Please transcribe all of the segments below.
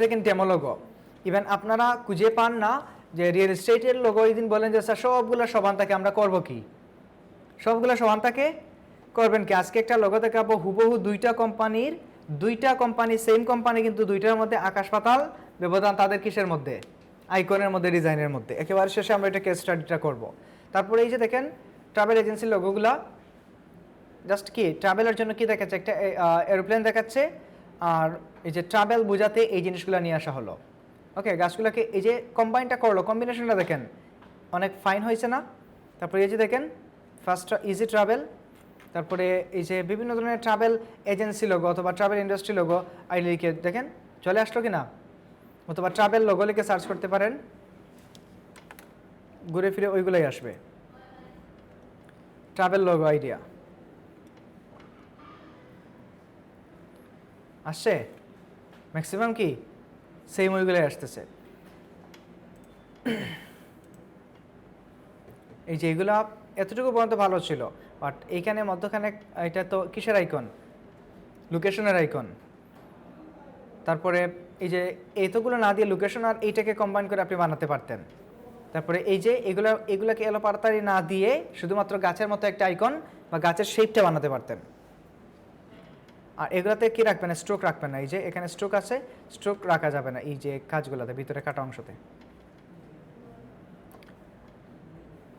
দেখেন demo logo, even আপনারা খুঁজে পান না যে রিয়েল এস্টেটের লোগো। এই দিন বলেন যে স্যার সবগুলো সমান থাকে, আমরা করব কি? সবগুলো সমান থাকে করবেন কি? আজকে একটা লোগো দেখাবো হুবহু দুইটা কোম্পানি সেম কোম্পানি, কিন্তু দুইটার মধ্যে আকাশ পাতাল ব্যবধান। তাদের কিসের মধ্যে? আইকনের মধ্যে, ডিজাইনের মধ্যে। একেবারে শেষে আমরা এটা কেস স্টাডিটা করব। তারপরে এই যে দেখেন ট্রাভেল এজেন্সির লোগোগুলা, জাস্ট কি ট্রাভেলের জন্য কি দেখাচ্ছে? একটা এরোপ্লেন দেখাচ্ছে, আর এই যে ট্রাভেল বোঝাতে এই জিনিসগুলো নিয়ে আসা হলো। ওকে, গাছগুলোকে এই যে কম্বাইনটা করলো, কম্বিনেশনটা দেখেন অনেক ফাইন হয়েছে না? তারপরে এই যে দেখেন ফার্স্ট ইজি ট্রাভেল, তারপরে এই যে বিভিন্ন ধরনের ট্রাভেল এজেন্সি লোগো অথবা ট্রাভেল ইন্ডাস্ট্রি লোগো আইডি লিখে দেখেন চলে আসলো কি না? অথবা ট্রাভেল লোগো লিখে সার্চ করতে পারেন, ঘুরে ফিরে ওইগুলোই আসবে। ট্রাভেল লোগো আইডিয়া আসছে, ম্যাক্সিমাম কি সেম ওইগুলোই আসতেছে। এই যে এগুলো এতটুকু পর্যন্ত ভালো ছিল, বাট এইখানে মধ্যখানে এটা তো কিসের আইকন? লোকেশনের আইকন। তারপরে এই যে এতগুলো না দিয়ে লোকেশন আর এইটাকে কম্বাইন করে আপনি বানাতে পারতেন। তারপরে এই যে এগুলাকে এলো পাড়াতাড়ি না দিয়ে শুধুমাত্র গাছের মতো একটা আইকন বা গাছের শেপটা বানাতে পারতেন। আর এগুলাতে কি রাখবেন? স্ট্রোক রাখবেন না। এই যে এখানে স্ট্রোক আছে, স্ট্রোক রাখা যাবে না এই যে কাজগুলোতে, ভিতরে কাটা অংশতে।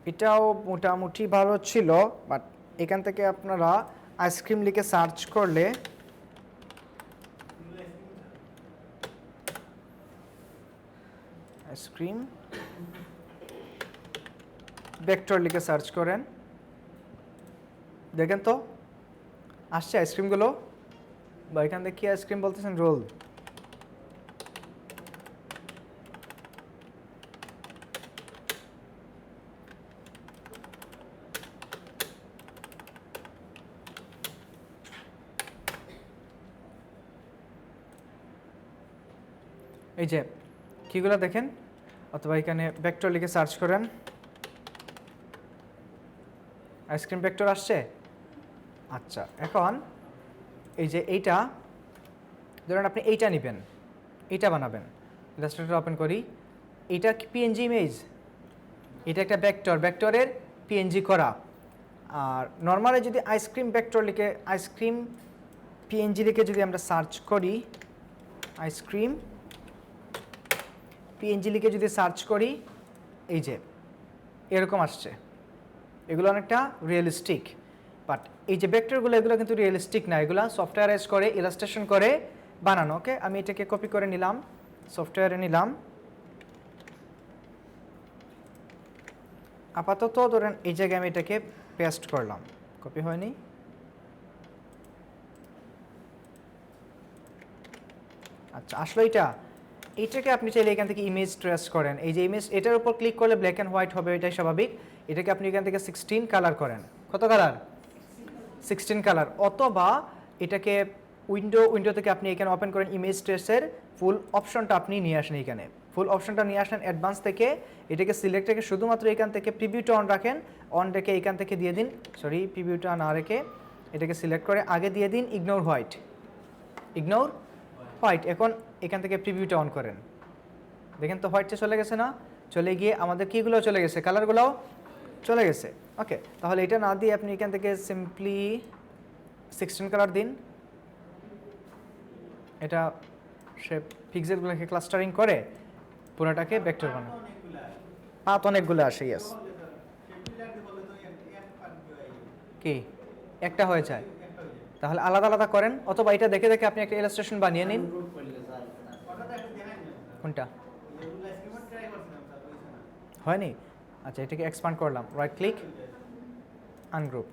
এটাও মোটামুটি ভালো ছিল, বাট এখান থেকে আপনারা আইসক্রিম লিখে সার্চ করলে আইসক্রিম ভেক্টর লিখে সার্চ করেন, দেখেন তো আসছে আইসক্রিমগুলো। বা এখান থেকে কি আইসক্রিম বলতেছেন? রোল। এই যে কিগুলো দেখেন, অথবা এখানে ভেক্টর লিখে সার্চ করেন, আইসক্রিম ভেক্টর আসছে। আচ্ছা, এখন এই যে এইটা ধরেন আপনি এইটা নেবেন, এইটা বানাবেন। ইলাস্ট্রেটর ওপেন করি, এইটা কি পিএনজি ইমেজ? এটা একটা ভেক্টর, ভেক্টরের পিএনজি করা। আর নর্মালি যদি আইসক্রিম ভেক্টর লিখে আইসক্রিম পিএনজি লিখে যদি আমরা সার্চ করি, আইসক্রিম পিএনজি লিখে যদি সার্চ করি, এই যে এরকম আসছে। এগুলো অনেকটা রিয়েলিস্টিক, বাট এই যে ভেক্টরগুলো এগুলো কিন্তু রিয়েলিস্টিক না, এগুলো সফটওয়্যারাইজ করে ইলাস্ট্রেশন করে বানানো। ওকে, আমি এটাকে কপি করে নিলাম, সফটওয়্যারে নিলাম। আপাতত ধরেন এই জায়গায় আমি এটাকে পেস্ট করলাম, কপি হয়নি। আচ্ছা, আসলে এইটাকে আপনি চাইলে এখান থেকে ইমেজ ট্রেস করেন। এই যে ইমেজ, এটার উপর ক্লিক করলে ব্ল্যাক অ্যান্ড হোয়াইট হবে, এটাই স্বাভাবিক। এটাকে আপনি এখান থেকে 16 কালার করেন। কত কালার? 16 কালার। অথবা এটাকে উইন্ডো থেকে আপনি এখানে ওপেন করেন, ইমেজ ট্রেসের ফুল অপশনটা আপনি নিয়ে আসেন। এখানে ফুল অপশনটা নিয়ে আসেন অ্যাডভান্স থেকে, এটাকে সিলেক্ট রেখে শুধুমাত্র এখান থেকে প্রিভিউটা অন রাখেন, অন রেখে এখান থেকে দিয়ে দিন, সরি প্রিভিউটা না রেখে এটাকে সিলেক্ট করে আগে দিয়ে দিন ইগনোর হোয়াইট, ইগনোর হোয়াইট। এখন এখান থেকে প্রিভিউটা অন করেন, দেখেন তো হোয়াইটটা চলে গেছে না? চলে গিয়ে আমাদের কীগুলো চলে গেছে? কালারগুলোও চলে গেছে। ওকে, তাহলে এটা না দিয়ে আপনি এখান থেকে সিম্পলি 16 কালার দিন। এটা সে পিক্সেলগুলোকে ক্লাস্টারিং করে পুরোটাকে ভেক্টর বানায়। পাত অনেকগুলো আসে, ইয়েস। কি একটা হয়ে যায়? তাহলে আলাদা আলাদা করেন, অথবা এটা দেখে দেখে আপনি একটা ইলাস্ট্রেশন বানিয়ে নিন। কোনটা হয়নি? আচ্ছা, এটাকে এক্সপান্ড করলাম, রাইট ক্লিক, আনগ্রুপ।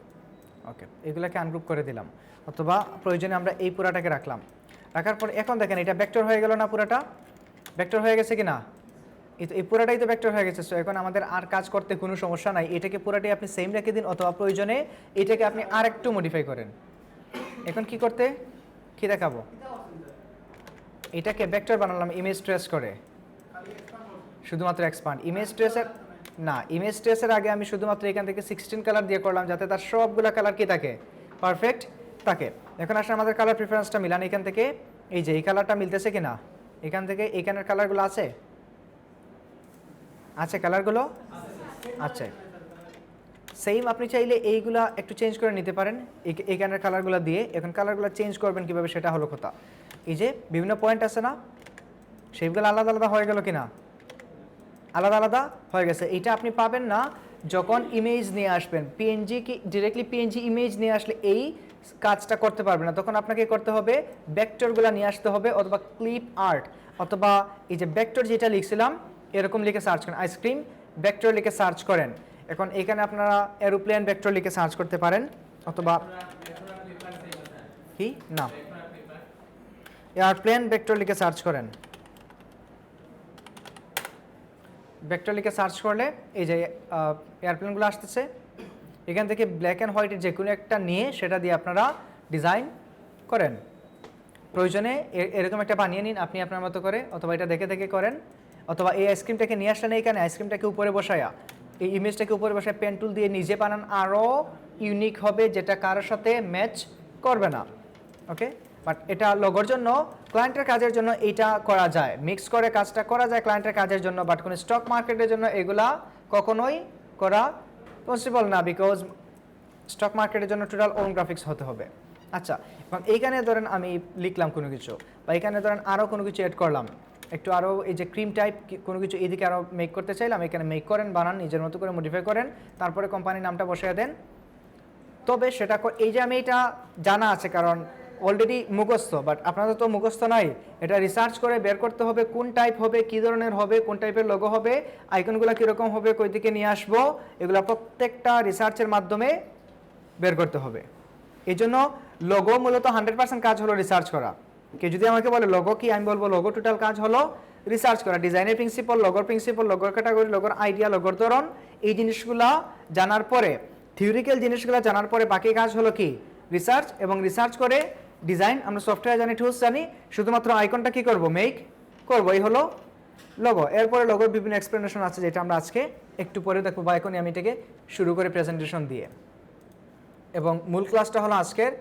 ওকে, এগুলোকে আনগ্রুপ করে দিলাম, অথবা প্রয়োজনে আমরা এই পুরাটাকে রাখলাম। রাখার পর এখন দেখেন এটা ভেক্টর হয়ে গেল না? পুরাটা ভেক্টর হয়ে গেছে কি না? এই পুরাটাই তো ভেক্টর হয়ে গেছে। সো এখন আমাদের আর কাজ করতে কোনো সমস্যা নাই। এটাকে পুরাটাই আপনি সেম রেখে দিন, অথবা প্রয়োজনে এটাকে আপনি আর একটু মডিফাই করেন। এখন কি করতে, কি দেখাবো? এটাকে ভেক্টর বানালাম ইমেজ ট্রেস করে, শুধুমাত্র এক্সপান্ড। ইমেজ ট্রেসের না, ইমেজ ট্রেসের আগে আমি শুধুমাত্র এখান থেকে 16 কালার দিয়ে করলাম, যাতে তার সবগুলো কালার কি থাকে? পারফেক্ট থাকে। এখন আসলে আমাদের কালার প্রিফারেন্সটা মিলান এখান থেকে। এই যে এই কালারটা মিলতেছে কি না? এখান থেকে এইখানের কালারগুলো আছে, আছে কালারগুলো আচ্ছা। সেম আপনি চাইলে এইগুলা একটু চেঞ্জ করে নিতে পারেন এইখানের কালারগুলো দিয়ে। এখন কালারগুলো চেঞ্জ করবেন কীভাবে সেটা হলো কথা। এই যে বিভিন্ন পয়েন্ট আছে না, সেইগুলো আলাদা আলাদা হয়ে গেল কি না, আলাদা আলাদা হয়ে গেছে। এইটা আপনি পাবেন না যখন ইমেজ নিয়ে আসবেন। পিএনজি কি ডিরেক্টলি পিএনজি ইমেজ নিয়ে আসলে এই কাজটা করতে পারবে না, তখন আপনাকে করতে হবে ভেক্টরগুলো নিয়ে আসতে হবে, অথবা ক্লিপ আর্ট, অথবা এই যে ভেক্টর যেটা লিখছিলাম এরকম লিখে সার্চ করেন, আইসক্রিম ভেক্টর লিখে সার্চ করেন। এখন এখানে আপনারা এরোপ্লেন ভেক্টর লিখে সার্চ করতে পারেন, অথবা কি না এয়ারপ্লেন ভেক্টর লিখে সার্চ করেন। ভেক্টর লিখে সার্চ করলে এই যে এয়ারপ্লেনগুলো আসতেছে, এখান থেকে ব্ল্যাক অ্যান্ড হোয়াইটের যে কোনো একটা নিয়ে সেটা দিয়ে আপনারা ডিজাইন করেন। প্রয়োজনে এরকম একটা বানিয়ে নিন আপনি আপনার মতো করে, অথবা এটা দেখে দেখে করেন, অথবা এই আইসক্রিমটাকে নিয়ে আসলেন এইখানে, আইসক্রিমটাকে উপরে বসায়া এই ইমেজটাকে উপরে বসায় পেন টুল দিয়ে নিজে বানান, আরও ইউনিক হবে, যেটা কারোর সাথে ম্যাচ করবে না। ওকে, বাট এটা লোগোর জন্য, ক্লায়েন্টের কাজের জন্য এইটা করা যায়, মিক্স করে কাজটা করা যায় ক্লায়েন্টের কাজের জন্য, বাট কোনো স্টক মার্কেটের জন্য এগুলা কখনোই করা পসিবল না, বিকজ স্টক মার্কেটের জন্য টোটাল ওন গ্রাফিক্স হতে হবে। আচ্ছা, এবং এইখানে ধরেন আমি লিখলাম কোনো কিছু, বা এখানে ধরেন আরও কোনো কিছু অ্যাড করলাম, একটু আরও এই যে ক্রিম টাইপ কোনো কিছু এদিকে আরও মেক করতে চাইলাম, এখানে মেক করেন, বানান, নিজের মতো করে মডিফাই করেন, তারপরে কোম্পানির নামটা বসিয়ে দেন। তবে সেটা এই যে আমি এটা জানা আছে কারণ অলরেডি মুখস্থ, বাট আপনাদের তো মুখস্থ নাই, এটা রিসার্চ করে বের করতে হবে কোন টাইপ হবে, কী ধরনের হবে, কোন টাইপের লোগো হবে, আইকনগুলো কীরকম হবে, কই দিকে নিয়ে আসবো, এগুলো প্রত্যেকটা রিসার্চের মাধ্যমে বের করতে হবে। এই জন্য লোগো মূলত 100% কাজ হলো রিসার্চ করা। কেউ যদি আমাকে বলে লোগো কি, আমি বলবো লোগো টোটাল কাজ হলো রিসার্চ করা। ডিজাইনের প্রিন্সিপাল, লোগোর ক্যাটাগরি, লোগোর আইডিয়া, লোগোর ধরন, এই জিনিসগুলো জানার পরে, থিওরিক্যাল জিনিসগুলো জানার পরে বাকি কাজ হলো কি রিসার্চ, এবং রিসার্চ করে ডিজাইন আমরা সফটওয়্যার জানি, টুলস জানি, শুধুমাত্র আইকনটা কি করব, মেক করব, এই হলো লোগো। এরপরে লোগোর বিভিন্ন এক্সপ্লেনেশন আছে যেটা আমরা আজকে একটু পরে দেখবো, বা এখনই আমি এটাকে শুরু করে প্রেজেন্টেশন দিয়ে। এবং মূল ক্লাসটা হলো আজকের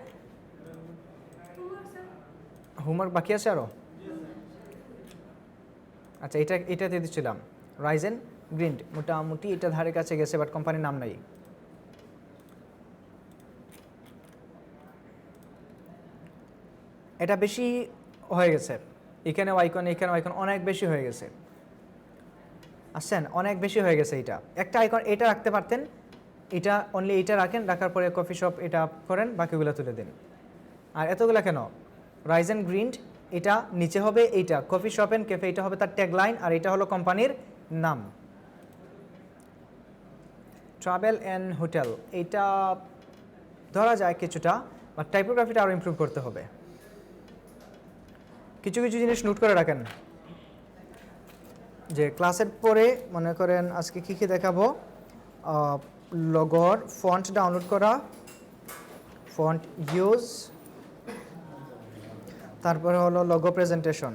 হোমওয়ার্ক বাকি আছে আরও। আচ্ছা, এটাতে দিচ্ছিলাম রাইজেন গ্রিন্ড, মোটামুটি এটা ধারে কাছে গেছে, বাট কোম্পানির নাম নাই। এটা বেশি হয়ে গেছে, এখানেও আইকন, এখানেও আইকন, অনেক বেশি হয়ে গেছে, আসছেন, অনেক বেশি হয়ে গেছে। এটা একটা আইকন এটা রাখতে পারতেন, এটা অনলি এইটা রাখেন, রাখার পরে কফি শপ এটা করেন, বাকিগুলো তুলে দিন। আর এতগুলো কেন, রাইজেন গ্রিন্ড এটা নিচে হবে, এইটা কফি শপ অ্যান্ড ক্যাফে, এটা হবে তার ট্যাগলাইন, আর এটা হলো কোম্পানির নাম। ট্রাভেল অ্যান্ড হোটেল এইটা ধরা যায় কিছুটা, বাট টাইপোগ্রাফিটা আরও ইমপ্রুভ করতে হবে। কিছু কিছু জিনিস নোট করে রাখেন, যে ক্লাসের পরে মনে করেন আজকে কী কী দেখাবো, লোগোর ফন্ট ডাউনলোড করা, ফন্ট ইউজ, তারপরে হলো লোগো প্রেজেন্টেশন,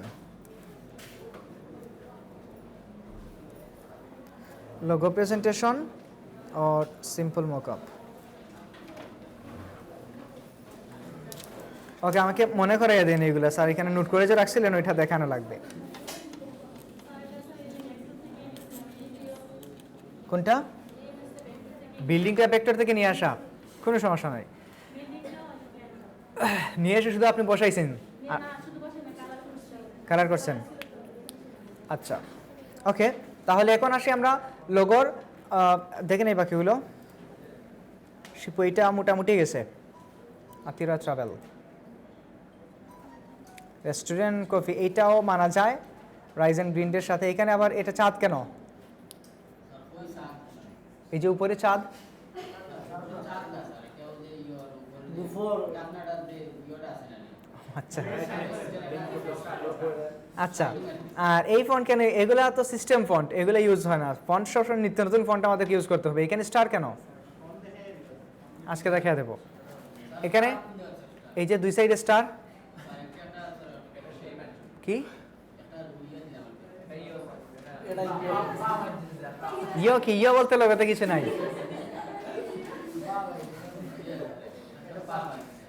আর সিম্পল মকআপ। ওকে, আমাকে মনে করাইয়া দিন এইগুলো, স্যার এখানে নোট করে যে রাখছিলেন ওইটা দেখানো লাগবে। কোনটা? বিল্ডিংটা ভেক্টর থেকে নিয়ে আসা, কোনো সমস্যা নাই, নিয়ে এসে শুধু আপনি বসাইছেন, কালার করছেন। আচ্ছা, ওকে, তাহলে এখন আসি আমরা লোগোর, দেখে নেই বাকিগুলো। শিপু মোটামুটি গেছে, আতিরা ট্রাভেল, রেস্টুরেন্ট, কফি, এইটাও মানা যায় রাইজেন গ্রিন্ডের সাথে। এখানে আবার এটা চাঁদ কেন, এই যে উপরে চাঁদ, আচ্ছা আচ্ছা, আর এই ফন্ট কেন, এগুলা তো সিস্টেম ফন্ট, এগুলো ইউজ হয় না, ফন্ট সবসময় নিত্য নতুন ফন্ট আমাদেরকে ইউজ করতে হবে। এখানে স্টার কেন, আজকে দেখা দেবো। এখানে এই যে দুই সাইডে স্টার, কি ইয়ো, কি ইয়ো বলতে লোকতে কিছু নাই,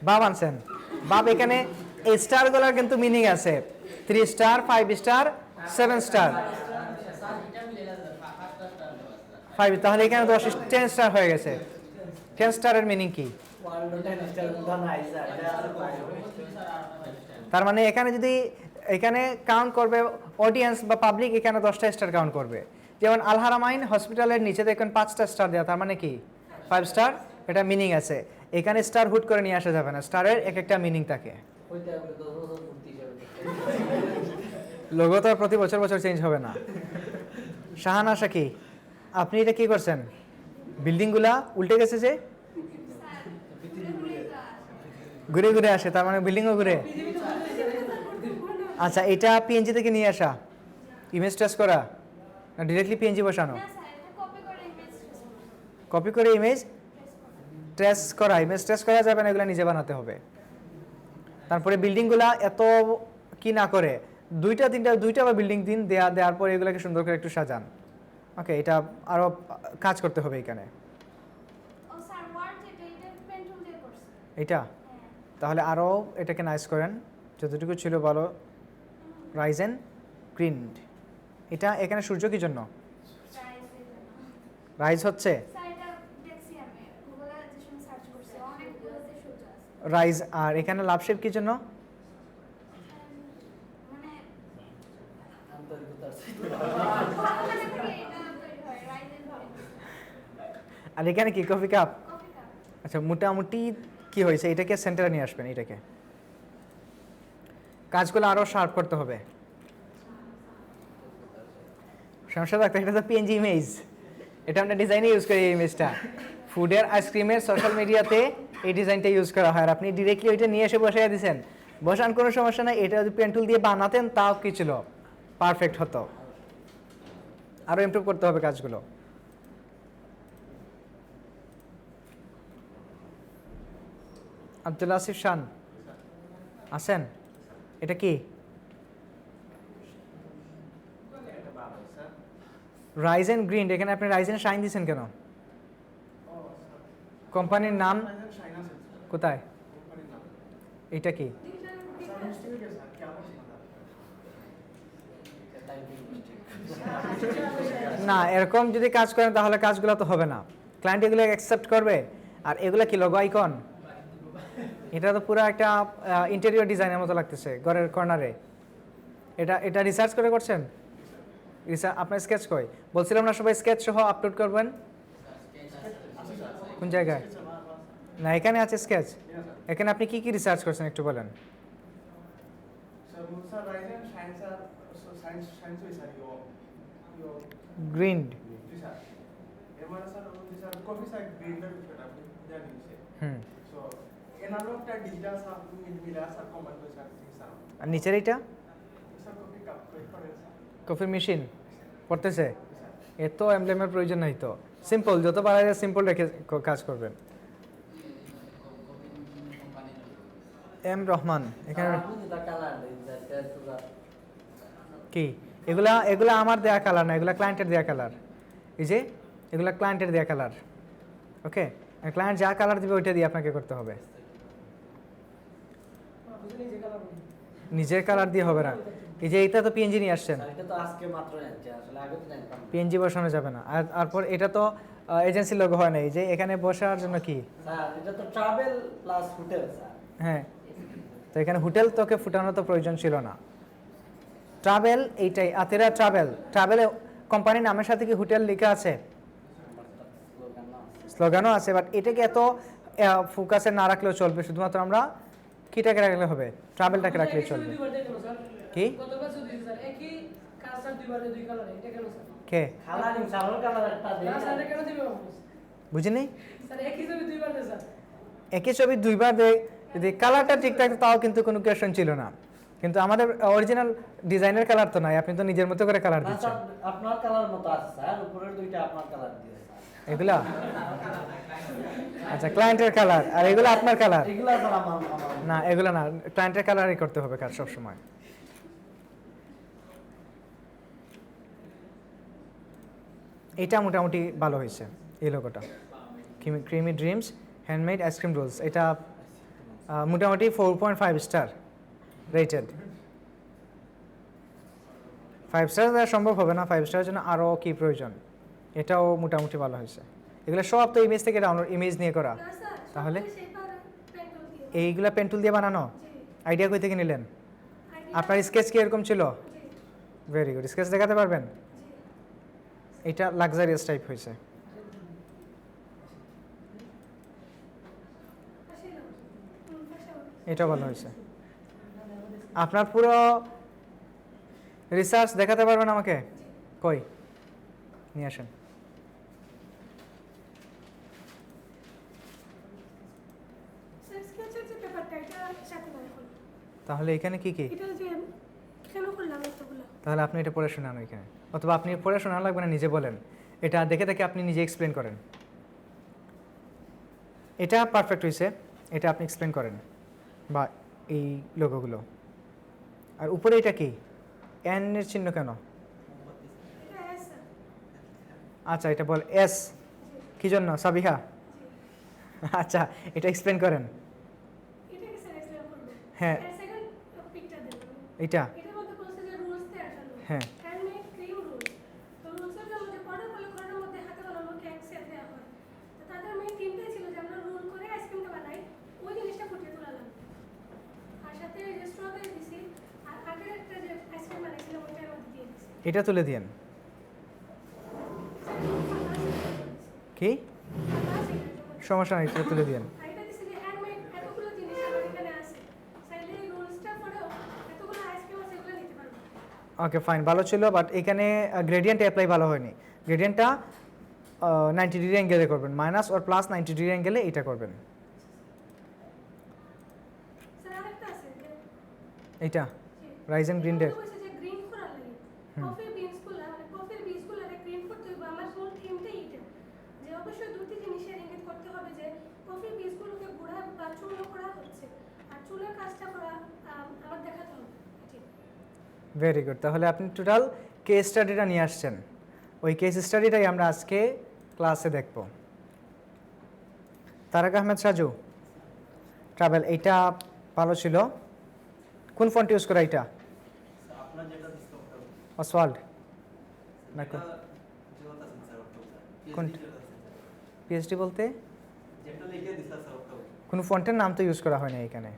বাব আনছেন, বাব, এখানে এই স্টারগুলোর কিন্তু মিনিং আছে। 3 স্টার, 5 স্টার, 7 স্টার, 5, তাহলে এখানে 10 স্টার হয়ে গেছে। 10 স্টারের মিনিং কি? তার মানে এখানে যদি এখানে কাউন্ট করবে অডিয়েন্স বা পাবলিক, এখানে 10টা স্টার কাউন্ট করবে। যেমন আল হারামাইন হসপিটালের নিচে দেখেন 5টা স্টার দেওয়া, তার মানে কি 5 স্টার, এটা মিনিং আছে। এখানে স্টার হুট করে নিয়ে আসা যাবে না, স্টারের এক একটা মিনিং থাকে। লোগো তো প্রতি বছর বছর চেঞ্জ হবে না। শাহানা শাকি, আপনি এটা কি করছেন? বিল্ডিংগুলা উল্টে গেছে যে ঘুরে ঘুরে আসে, তার মানে বিল্ডিংও ঘুরে। আচ্ছা, এটা পিএনজি থেকে নিয়ে আসা, ইমেজ ট্রেস করা না ডিরেক্টলি পিএনজি বসানো? কপি করে ইমেজ ট্রেস করা, ইমেজ ট্রেস করা যাবে না, এগুলো নিজে বানাতে হবে। তারপরে বিল্ডিংগুলা এত কি না করে 2টা বা বিল্ডিং দিন দেওয়ার পরে এগুলোকে সুন্দর করে একটু সাজান। ওকে, এটা আরো কাজ করতে হবে এখানে। এটা তাহলে আরো এটাকে নাইস করেন যতটুকু ছিল ভালো। রাইজেন গ্রিন্ড, এটা এখানে সূর্য কি জন্য রাইজ হচ্ছে? রাইজ। আর এখানে লাভ শেপ কি জন্য? আর এখানে কি কফি কাপ? আচ্ছা, মোটামুটি কি হয়েছে, এটাকে সেন্টারে নিয়ে আসবেন। এটাকে কাজগুলো আরো শার্প করতে হবে। সমস্যা থাকতে, এটা তো পিএনজি ইমেজ, এটা আমরা ডিজাইনে ইউজ করি। এই ইমেজটা ফুডের, আইসক্রিমের, সোশ্যাল মিডিয়াতে এই ডিজাইনটা ইউজ করা হয়। আর আপনি ডিরেক্টলি ওইটা নিয়ে এসে বসাই দিয়েছেন, বসান কোনো সমস্যা নাই। এটা যদি পেন টুল দিয়ে বানাতেন তাও কি ছিল, পারফেক্ট হতো। আরো ইমপ্রুভ করতে হবে কাজগুলো। আব্দুল আসিফ শান আছেন? এটা কি রাইজেন গ্রিন? এখানে আপনি রাইজেন শাইন দিয়েছেন কেন? কোম্পানির নাম কোথায়? এটা কি? না, এরকম যদি কাজ করেন তাহলে কাজগুলো তো হবে না। ক্লায়েন্ট এগুলো অ্যাকসেপ্ট করবে। আর এগুলো কি লোগো আইকন? এটা তো পুরো একটা ইন্টেরিয়র ডিজাইনের মতো লাগতেছে ঘরের কর্নারে। এটা রিসার্চ করে করছেন? আপনার স্কেচ কই? বলছিলাম না সবাই স্কেচ সহ আপলোড করবেন। কোন জায়গায়? না, এখানে আছে স্কেচ। এখানে আপনি কি কি রিসার্চ করছেন একটু বলেন। গ্রিন্ড, আর নিচের এইটা কফি মেশিন পড়তেছে। এত এমব্লেমের প্রয়োজন নাই তো, সিম্পল যত পারা যায় সিম্পল রেখে কাজ করবেন। এম রহমান, এখানে কি? এগুলা আমার দেয়া কালার না, এগুলা ক্লায়েন্টের দেয়া কালার। এই যে এগুলা ক্লায়েন্টের দেয়া কালার। ওকে, ক্লায়েন্ট যা কালার দিবে ওইটা দিয়ে আপনাকে করতে হবে। নিজের কালার দিয়ে হবে না। এই যে এটা তো পিএনজি নিয়ে আসছেন, পিএনজি বসানো যাবে না। আর তারপর এটা তো এজেন্সি লোগো হয় না। এই যে এখানে বসার জন্য কি, হ্যাঁ, তো এখানে হোটেল তোকে ফুটানো তো প্রয়োজন ছিল না। ট্রাভেল, এইটাই আতেরা ট্রাভেল। ট্রাভেলে কোম্পানির নামের সাথে কি হোটেল লেখা আছে? স্লোগানও আছে, বাট এটাকে এত ফোকাসে না রাখলেও চলবে। শুধুমাত্র আমরা কিটাকে রাখলে হবে, ট্রাভেলটাকে রাখলেই চলবে। কি কে বুঝিনি? একই ছবি দুইবার যদি কালারটা ঠিক থাকতো তাও কিন্তু কোনো কোয়েশ্চন ছিল না। কিন্তু আমাদের অরিজিনাল ডিজাইনের কালার তো নাই, আপনি তো নিজের মতো করে কালার দিচ্ছেন। আপনার কালার মতো আছে স্যার, উপরের দুইটা আপনার কালার দিয়েছে এগুলা। আচ্ছা, ক্লায়েন্টের কালার আর এগুলো আপনার কালার? এগুলা স্যার আমার না, এগুলো না, ক্লায়েন্টের কালারই করতে হবে কাজ সব সময়। এটা মোটামুটি ভালো হয়েছে এই লোগোটা। Creamy Dreams handmade ice cream rolls, এটা মোটামুটি 4.5 স্টার রেটেড। 5 স্টার দেওয়া সম্ভব হবে না, 5 স্টারের জন্য আরও কি প্রয়োজন, এটাও মোটামুটি ভালো হয়েছে। এগুলো সব তো ইমেজ থেকে ডাউনলোড, ইমেজ নিয়ে করা। তাহলে এইগুলা পেন টুল দিয়ে বানানো, আইডিয়া কই থেকে নিলেন? আপনার স্কেচ কি এরকম ছিল? ভেরি গুড, স্কেচ দেখাতে পারবেন? এটা লাক্সারিয়াস টাইপ হয়েছে। এটা ভালো হয়েছে। আপনার পুরো রিসার্চ দেখাতে পারবেন আমাকে? কই নিয়ে আসেন। তাহলে এখানে কি কি? তাহলে আপনি এটা পড়ে শোনান এখানে, অথবা আপনি পড়ে শোনান লাগবে না, নিজে বলেন। এটা দেখে দেখে আপনি নিজে এক্সপ্লেন করেন। এটা পারফেক্ট হয়েছে, এটা আপনি এক্সপ্লেন করেন, বা এই লোগোগুলো। আর উপরে এটা কি, এন এর চিহ্ন কেন? আচ্ছা, এটা বল এস কি জন্য সাবিহা? আচ্ছা, এটা এক্সপ্লেন করেন। হ্যাঁ, এটা হ্যাঁ এটা তুলে দিয়েন। কি সমস্যা নেই, এটা তুলে দিয়েন। ওকে ফাইন, ভালো ছিল, বাট এখানে গ্রেডিয়েন্ট অ্যাপ্লাই ভালো হয়নি। গ্রেডিয়েন্টটা 90 ডিগ্রি অ্যাঙ্গেলে করবেন, মাইনাস ওর প্লাস 90 ডিগ্রি অ্যাঙ্গেলে এটা করবেন। এইটা Ryzen green day very good. তাহলে আপনি টোটাল কেস স্টাডিটা নিয়ে আসছেন, ওই কেস স্টাডিটাই আমরা আজকে ক্লাসে দেখব। তারেক আহমেদ সাজু, ট্রাভেল, এইটা ভালো ছিল। কোন ফন্ট ইউজ করা এটা? আপনার যেটা দিতে হবে অসওয়াল্ড না কোন? কোন পিএইচডি বলতে যেটা লিখে দিতে স্যার ওটা কোন ফন্টের নাম তো ইউজ করা হয় না এখানে।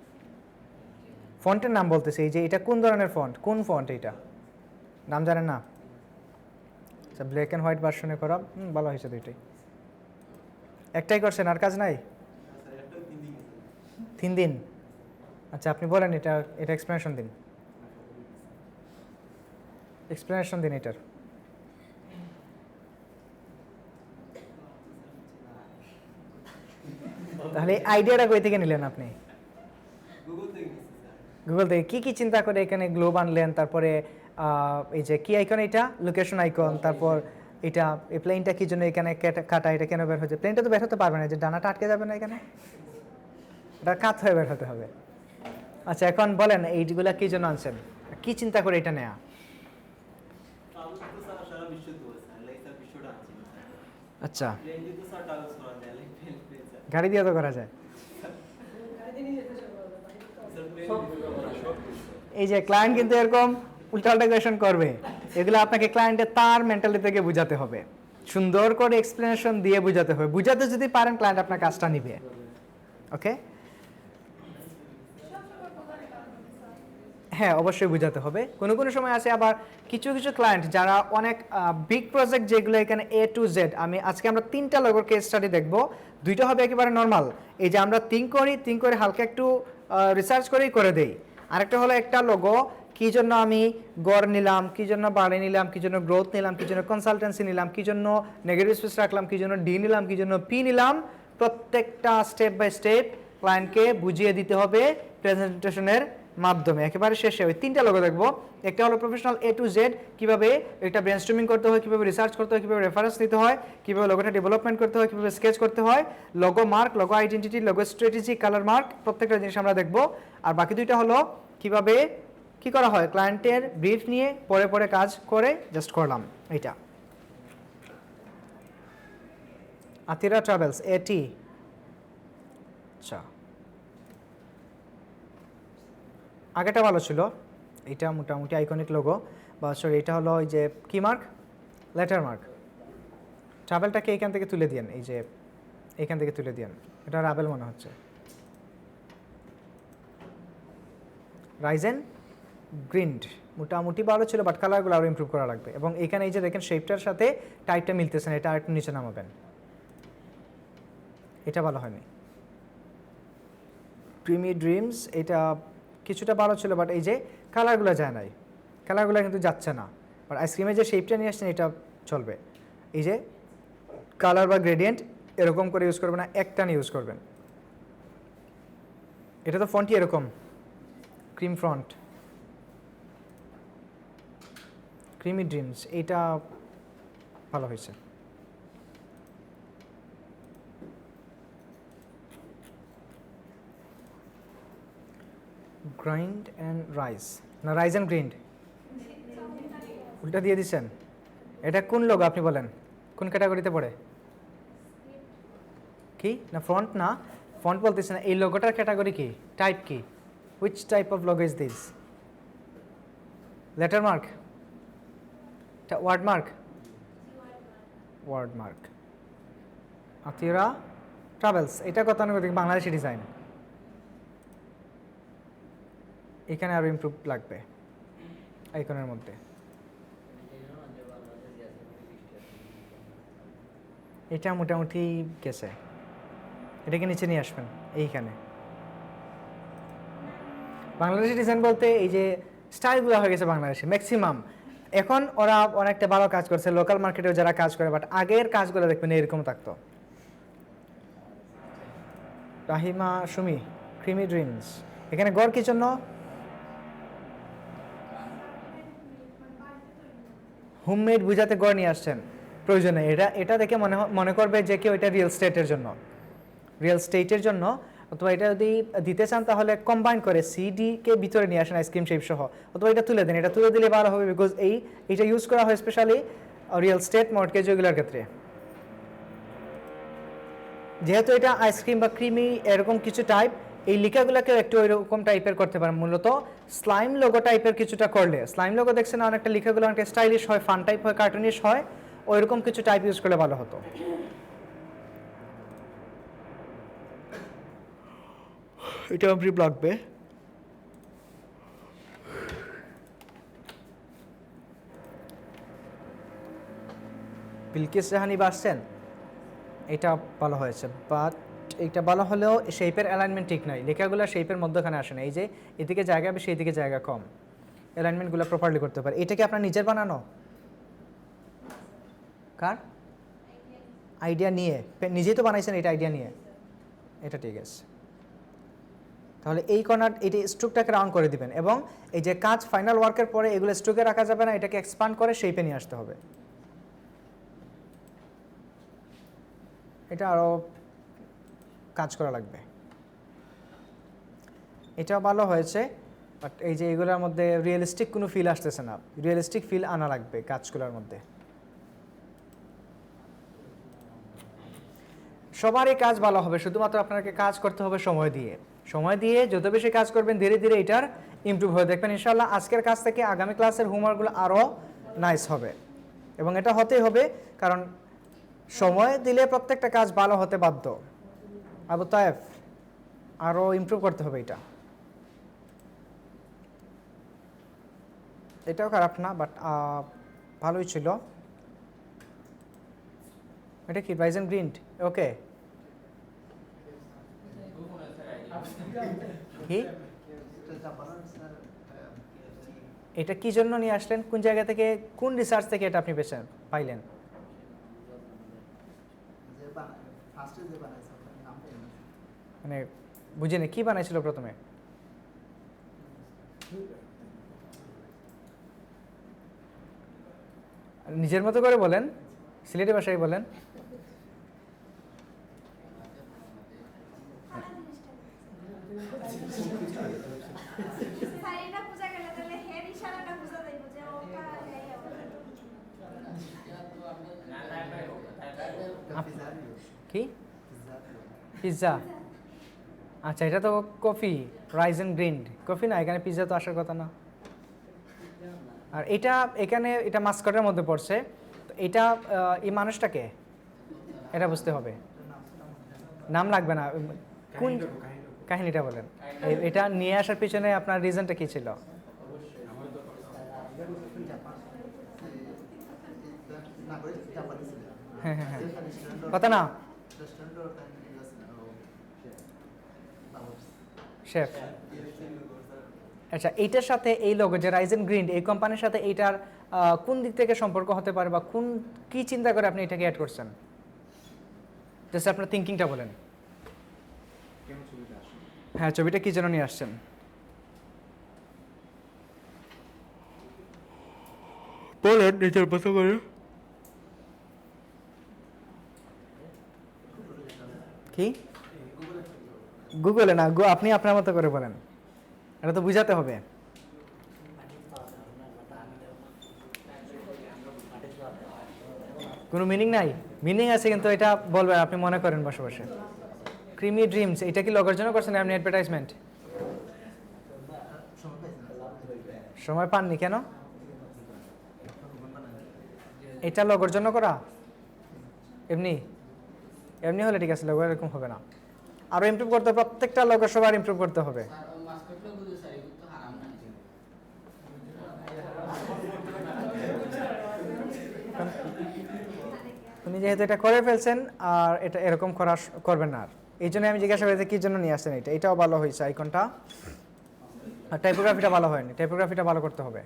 ফন্টের নাম বলতেছে, এই যে এটা কোন ধরনের ফন্ট, কোন ফন্ট এটা নাম জানেন না? আচ্ছা, ব্ল্যাক অ্যান্ড হোয়াইট ভার্সনে করা, ভালো হয়েছে দুইটাই। একটাই করছেন, আর কাজ নাই? 3 দিন। আচ্ছা, আপনি বলেন এটা, এটা এক্সপ্লেনেশন দিন, এক্সপ্লেনেশন দিন এটার। তাহলে এই আইডিয়াটা কই থেকে নিলেন আপনি? গুগল থেকে। কি কি চিন্তা করে এখানে গ্লোব আনলেন, তারপরে এই যে কি আইকন, এটা লোকেশন আইকন, তারপর এটা এই প্লেনটা কি জন্য এখানে কাটা, এটা কেন বের হচ্ছে? প্লেনটা তো বের হতে পারবে না, যে ডানাটা আটকে যাবে না এখানে, এটা কাত হয়ে বের হতে হবে। আচ্ছা, এখন বলেন এইগুলা কি জন্য আনছেন, কি চিন্তা করে এটা নেয়া? আচ্ছা, গাড়ি দিয়ে তো করা যায়। এই যে ক্লায়েন্ট কিন্তু এরকম উল্টাপাল্টা কোয়েশন করবে, এগুলো আপনাকে ক্লায়েন্টের তার মেন্টালিটি থেকে বুঝাতে হবে, সুন্দর করে এক্সপ্লেনেশন দিয়ে বুঝাতে হবে। বুঝাতে যদি পারেন, ক্লায়েন্ট আপনার কাজটা নিবে। ওকে, হ্যাঁ অবশ্যই বুঝাতে হবে। কোনো কোনো সময় আছে আবার কিছু কিছু ক্লায়েন্ট যারা অনেক বিগ প্রজেক্ট, যেগুলো এখানে A to Z, আজকে আমরা 3টা লোগোর কেস স্টাডি দেখব। 2টা হবে একেবারে নর্মাল, এই যে আমরা থিঙ্ক করে হালকা একটু রিসার্চ করেই করে দেই। আরেকটা হলো একটা লোগো, কী জন্য আমি গড় নিলাম, কী জন্য বাড়ি নিলাম, কী জন্য গ্রোথ নিলাম, কী জন্য কনসালটেন্সি নিলাম, কী জন্য নেগেটিভ স্পেস রাখলাম, কী জন্য ডি নিলাম, কী জন্য পি নিলাম, প্রত্যেকটা স্টেপ বাই স্টেপ ক্লায়েন্টকে বুঝিয়ে দিতে হবে প্রেজেন্টেশনের মাধ্যমে। একেবারে শেষে ওই 3টা লোগো দেখবো। একটা হলো প্রফেশনাল A to Z, কীভাবে এটা ব্রেনস্টর্মিং করতে হয়, কীভাবে রিসার্চ করতে হয়, কীভাবে রেফারেন্স নিতে হয়, কীভাবে লোগোটা ডেভেলপমেন্ট করতে হয়, কীভাবে স্কেচ করতে হয়, logo mark, logo identity, logo strategy, colour mark, প্রত্যেকটা জিনিস আমরা দেখব। আর বাকি 2টা হলো কীভাবে কী করা হয়, ক্লায়েন্টের ব্রিফ নিয়ে পরে পরে কাজ করে জাস্ট করলাম। এইটা আতিরা ট্রাভেলস, AT। আচ্ছা, আগেটা ভালো ছিল, এটা মোটামুটি আইকনিক লোগো, বা সরি এটা হলো ওই যে কি মার্ক, লেটার মার্ক। ট্রাভেলটাকে এখান থেকে তুলে দিয়েন, এই যে এখান থেকে তুলে দিয়েন, এটা রাবেল মনে হচ্ছে। রাইজেন গ্রিন্ড মোটামুটি ভালো ছিল, বাট কালারগুলো আরও ইমপ্রুভ করা লাগবে। এবং এখানে এই যে দেখেন শেপটার সাথে টাইপটা মিলতেছে না, এটা আরেকটু নিচে নামাবেন, এটা ভালো হয়নি। ক্রিমি ড্রিমস এটা কিছুটা ভালো ছিল, বাট এই যে কালারগুলো যায় নাই, কালারগুলো কিন্তু যাচ্ছে না। বাট আইসক্রিমের যে শেপটা নিয়ে আসছেন এটা চলবে। এই যে কালার বা গ্রেডিয়েন্ট এরকম করে ইউজ করবেন না, একটান ইউজ করবেন। এটা তো ফন্টই এরকম, ক্রিম ফ্রন্ট। ক্রিমি ড্রিমস এইটা ভালো হয়েছে। গ্রাইন্ড অ্যান্ড রাইস না রাইস অ্যান্ড গ্রিন্ড, উল্টা দিয়ে দিচ্ছেন। এটা কোন লোগো আপনি বলেন, কোন ক্যাটাগরিতে পড়ে? কি না ফ্রন্ট না, ফন্ট বলতেছে না, এই লোগোটার ক্যাটাগরি কি, টাইপ কি, which type of logo is this? Letter mark, word mark, word mark. Atira Travels এটা গতানুগতিক বাংলাদেশি ডিজাইন, এখানে আরও ইমপ্রুভ লাগবে আইকনের মধ্যে। এটা মোটামুটি গেছে, এটাকে নিচে নিয়ে আসবেন এইখানে। বাংলাদেশি ডিজাইন বলতে এই যে স্টাইলগুলো হয়ে গেছে বাংলাদেশে ম্যাক্সিমাম। এখন ওরা অনেকটা ভালো কাজ করছে লোকাল মার্কেটেও যারা কাজ করে, বাট আগের কাজগুলো দেখবেন এরকম থাকতো। রাহিমা সুমি ক্রিমি ড্রিমস, এখানে গড় কি জন্য? হোমমেড বুঝাতে গড় নিয়ে আসছেন প্রয়োজনে। এটা দেখে মনে করবে যে কেউ এটা রিয়েল স্টেটের জন্য, রিয়েল স্টেটের জন্য। অথবা এটা যদি দিতে চান তাহলে কম্বাইন করে সিডিকে ভিতরে নিয়ে আসেন আইসক্রিম শেপ সহ, অথবা এটা তুলে দেন, এটা তুলে দিলে ভালো হবে। বিকজ এইটা ইউজ করা হয় স্পেশালি রিয়েল স্টেট মর্টগেজ ওগুলোর ক্ষেত্রে। যেহেতু এটা আইসক্রিম বা ক্রিমি এরকম কিছু টাইপ, এই লিখাগুলোকেও একটু ওইরকম টাইপের করতে পারেন। মূলত স্লাইম লোগো টাইপের কিছুটা করলে, স্লাইম লোগো দেখছেন না অনেকটা লিখাগুলো অনেকটা স্টাইলিশ হয়, ফান টাইপ হয়, কার্টুনিশ হয়, ওইরকম কিছু টাইপ ইউজ করলে ভালো হতো। এটা ইমপ্রুভ লাগবে। বিলকিস জাহানি বাসছেন, এটা ভালো হয়েছে, বাট এটা ভালো হলেও শেপের অ্যালাইনমেন্ট ঠিক নয়, লেখাগুলো শেপের মধ্যখানে আসে না। এই যে এদিকে জায়গা বেশি এদিকে জায়গা কম, অ্যালাইনমেন্টগুলো প্রপারলি করতে পারে। এটা কি আপনার নিজের বানানো? কার আইডিয়া নিয়ে? নিজেই তো বানাইছেন এটা আইডিয়া নিয়ে, এটা ঠিক আছে। তাহলে এই কর্নার এটি স্ট্রোকটাকে রাউন্ড করে দিবেন, এবং এই যে কাজ ফাইনাল ওয়ার্কের পরে এগুলো স্ট্রোকে রাখা যাবে না, এটাকে এক্সপান্ড করে শেপে নিয়ে আসতে হবে। এটা আরও কাজ করা লাগবে। এটাও ভালো হয়েছে, বাট এই যে এগুলোর মধ্যে রিয়েলিস্টিক কোনো ফিল আসতেছে না, রিয়েলিস্টিক ফিল আনা লাগবে কাজগুলোর মধ্যে। সবারই কাজ ভালো হবে, শুধুমাত্র আপনাকে কাজ করতে হবে সময় দিয়ে। সময় দিয়ে যত বেশি কাজ করবেন ধীরে ধীরে এটার ইমপ্রুভ হয়ে দেখবেন ইনশাআল্লাহ। আজকের কাজ থেকে আগামী ক্লাসের হোমওয়ার্কগুলো আরও নাইস হবে, এবং এটা হতেই হবে, কারণ সময় দিলে প্রত্যেকটা কাজ ভালো হতে বাধ্য। আবু তায়েফ আরও ইমপ্রুভ করতে হবে এটা। এটাও খারাপ না, বাট ভালোই ছিল। এটা কি রাইজেন গ্রিন? ওকে, কি এটা কি জন্য নিয়ে আসলেন? কোন জায়গা থেকে, কোন রিসার্চ থেকে এটা আপনি পাইলেন? মানে বুঝিনি কি বানাইছিল প্রথমে? নিজের মতো করে বলেন, সিলেটি ভাষায় বলেন। কি পিৎজা? আচ্ছা, এটা তো coffee, rice and green coffee না, এখানে পিৎজা তো আসার কথা না। আর এটা এখানে এটা মাস্কটের মধ্যে পড়ছে, তো এটা এই মানুষটাকে এটা বুঝতে হবে। নাম লাগবে না, কোন কাহিনীটা বলেন। এটা নিয়ে আসার পিছনে আপনার রিজনটা কি ছিল? হ্যাঁ হ্যাঁ হ্যাঁ, কথা না, শেফ। আচ্ছা, এইটার সাথে এই লোগো যে রাইজেন গ্রিন এই কোম্পানির সাথে এইটার কোন দিক থেকে সম্পর্ক হতে পারে, বা কোন কি চিন্তা করে আপনি এটাকে অ্যাড করছেন? জাস্ট আপনার থিঙ্কিংটা বলেন। হ্যাঁ, ছবিটা কি জন্য নিয়ে আসছেন? বলেন নিজের মতো করে। কি গুগলে না, আপনি আপনার মতো করে বলেন, এটা তো বুঝাতে হবে। কোনো মিনিং নাই? মিনিং আছে, কিন্তু এটা বলবেন আপনি মনে করেন বসে বসে। ক্রিমি ড্রিমস, এটা কি লগের জন্য করছেন আপনি অ্যাডভার্টাইজমেন্ট? সময় পাননি কেন? এটা লগের জন্য করা? এমনি এমনি হলে ঠিক আছে, লগো এরকম হবে না, আরো ইমপ্রুভ করতে হবে, প্রত্যেকটা লগো সবার ইমপ্রুভ করতে হবে। উনি যেহেতু এটা করে ফেলছেন, আর এটা এরকম করবেন না আর, এই জন্য আমি জিজ্ঞাসা করি কি জন্য নিয়ে আসছেন। এটাও ভালো হয়েছে আইকনটা, আর টাইপোগ্রাফিটা ভালো হয়নি, টাইপোগ্রাফিটা ভালো করতে হবে।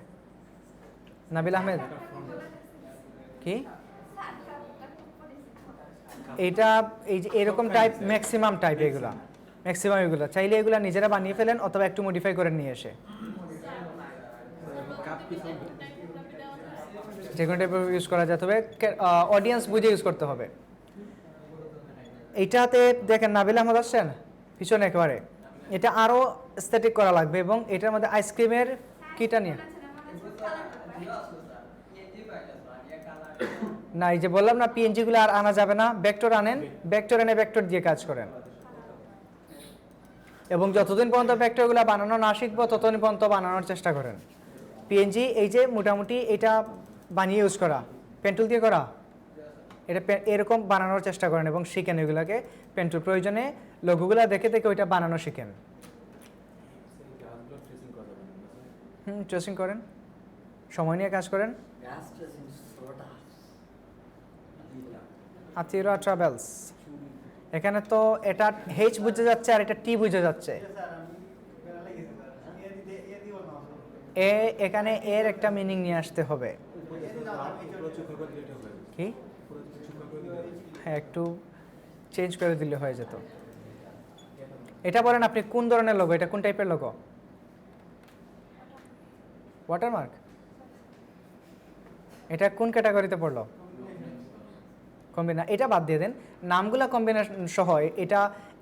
নাবিল আহমেদ কি এইটা, এই যে এরকম টাইপ ম্যাক্সিমাম টাইপ, এগুলা ম্যাক্সিমাম এগুলো চাইলে এগুলা নিজেরা বানিয়ে ফেলেন, অথবা একটু মডিফাই করে নিয়ে এসে যে কোনো টাইপ ইউজ করা যেতে হবে, অডিয়েন্স বুঝে ইউজ করতে হবে। এইটাতে দেখেন নাবিল আহমদ আসছেন পিছনে একেবারে, এটা আরও এস্থেটিক করা লাগবে, এবং এটার মধ্যে আইসক্রিমের কিটা নিয়ে না, এই যে বললাম না পিএনজি গুলো আর আনা যাবে না, ভেক্টর আনেন, ভেক্টর এনে ভেক্টর দিয়ে কাজ করেন, এবং যতদিন পর্যন্ত ভেক্টরগুলো বানানো না শিখবো ততদিন পর্যন্ত বানানোর চেষ্টা করেন। পিএনজি এই যে মোটামুটি এটা বানিয়ে ইউজ করা, পেন্টুল দিয়ে করা, এটা এরকম বানানোর চেষ্টা করেন এবং শিখেন এগুলোকে, পেন্টুল প্রয়োজনে লঘুগুলা দেখে দেখে ওইটা বানানো শিখেন। ট্রেসিং করেন, সময় নিয়ে কাজ করেন। আতিরা ট্রাভেলস, এখানে তো এটা হেচ বুঝে যাচ্ছে আর এটা টি বুঝে যাচ্ছে। এখানে এর একটা মিনিং নিয়ে আসতে হবে। কি হ্যাঁ, একটু চেঞ্জ করে দিলে হয়ে যেত। এটা বলেন আপনি কোন ধরনের লোগো, এটা কোন টাইপের লোগো? ওয়াটারমার্ক, এটা কোন ক্যাটাগরিতে পড়লো? এটা বাদ দিয়ে দেন, নামগুলা কম্বিনেশন সহ এটা,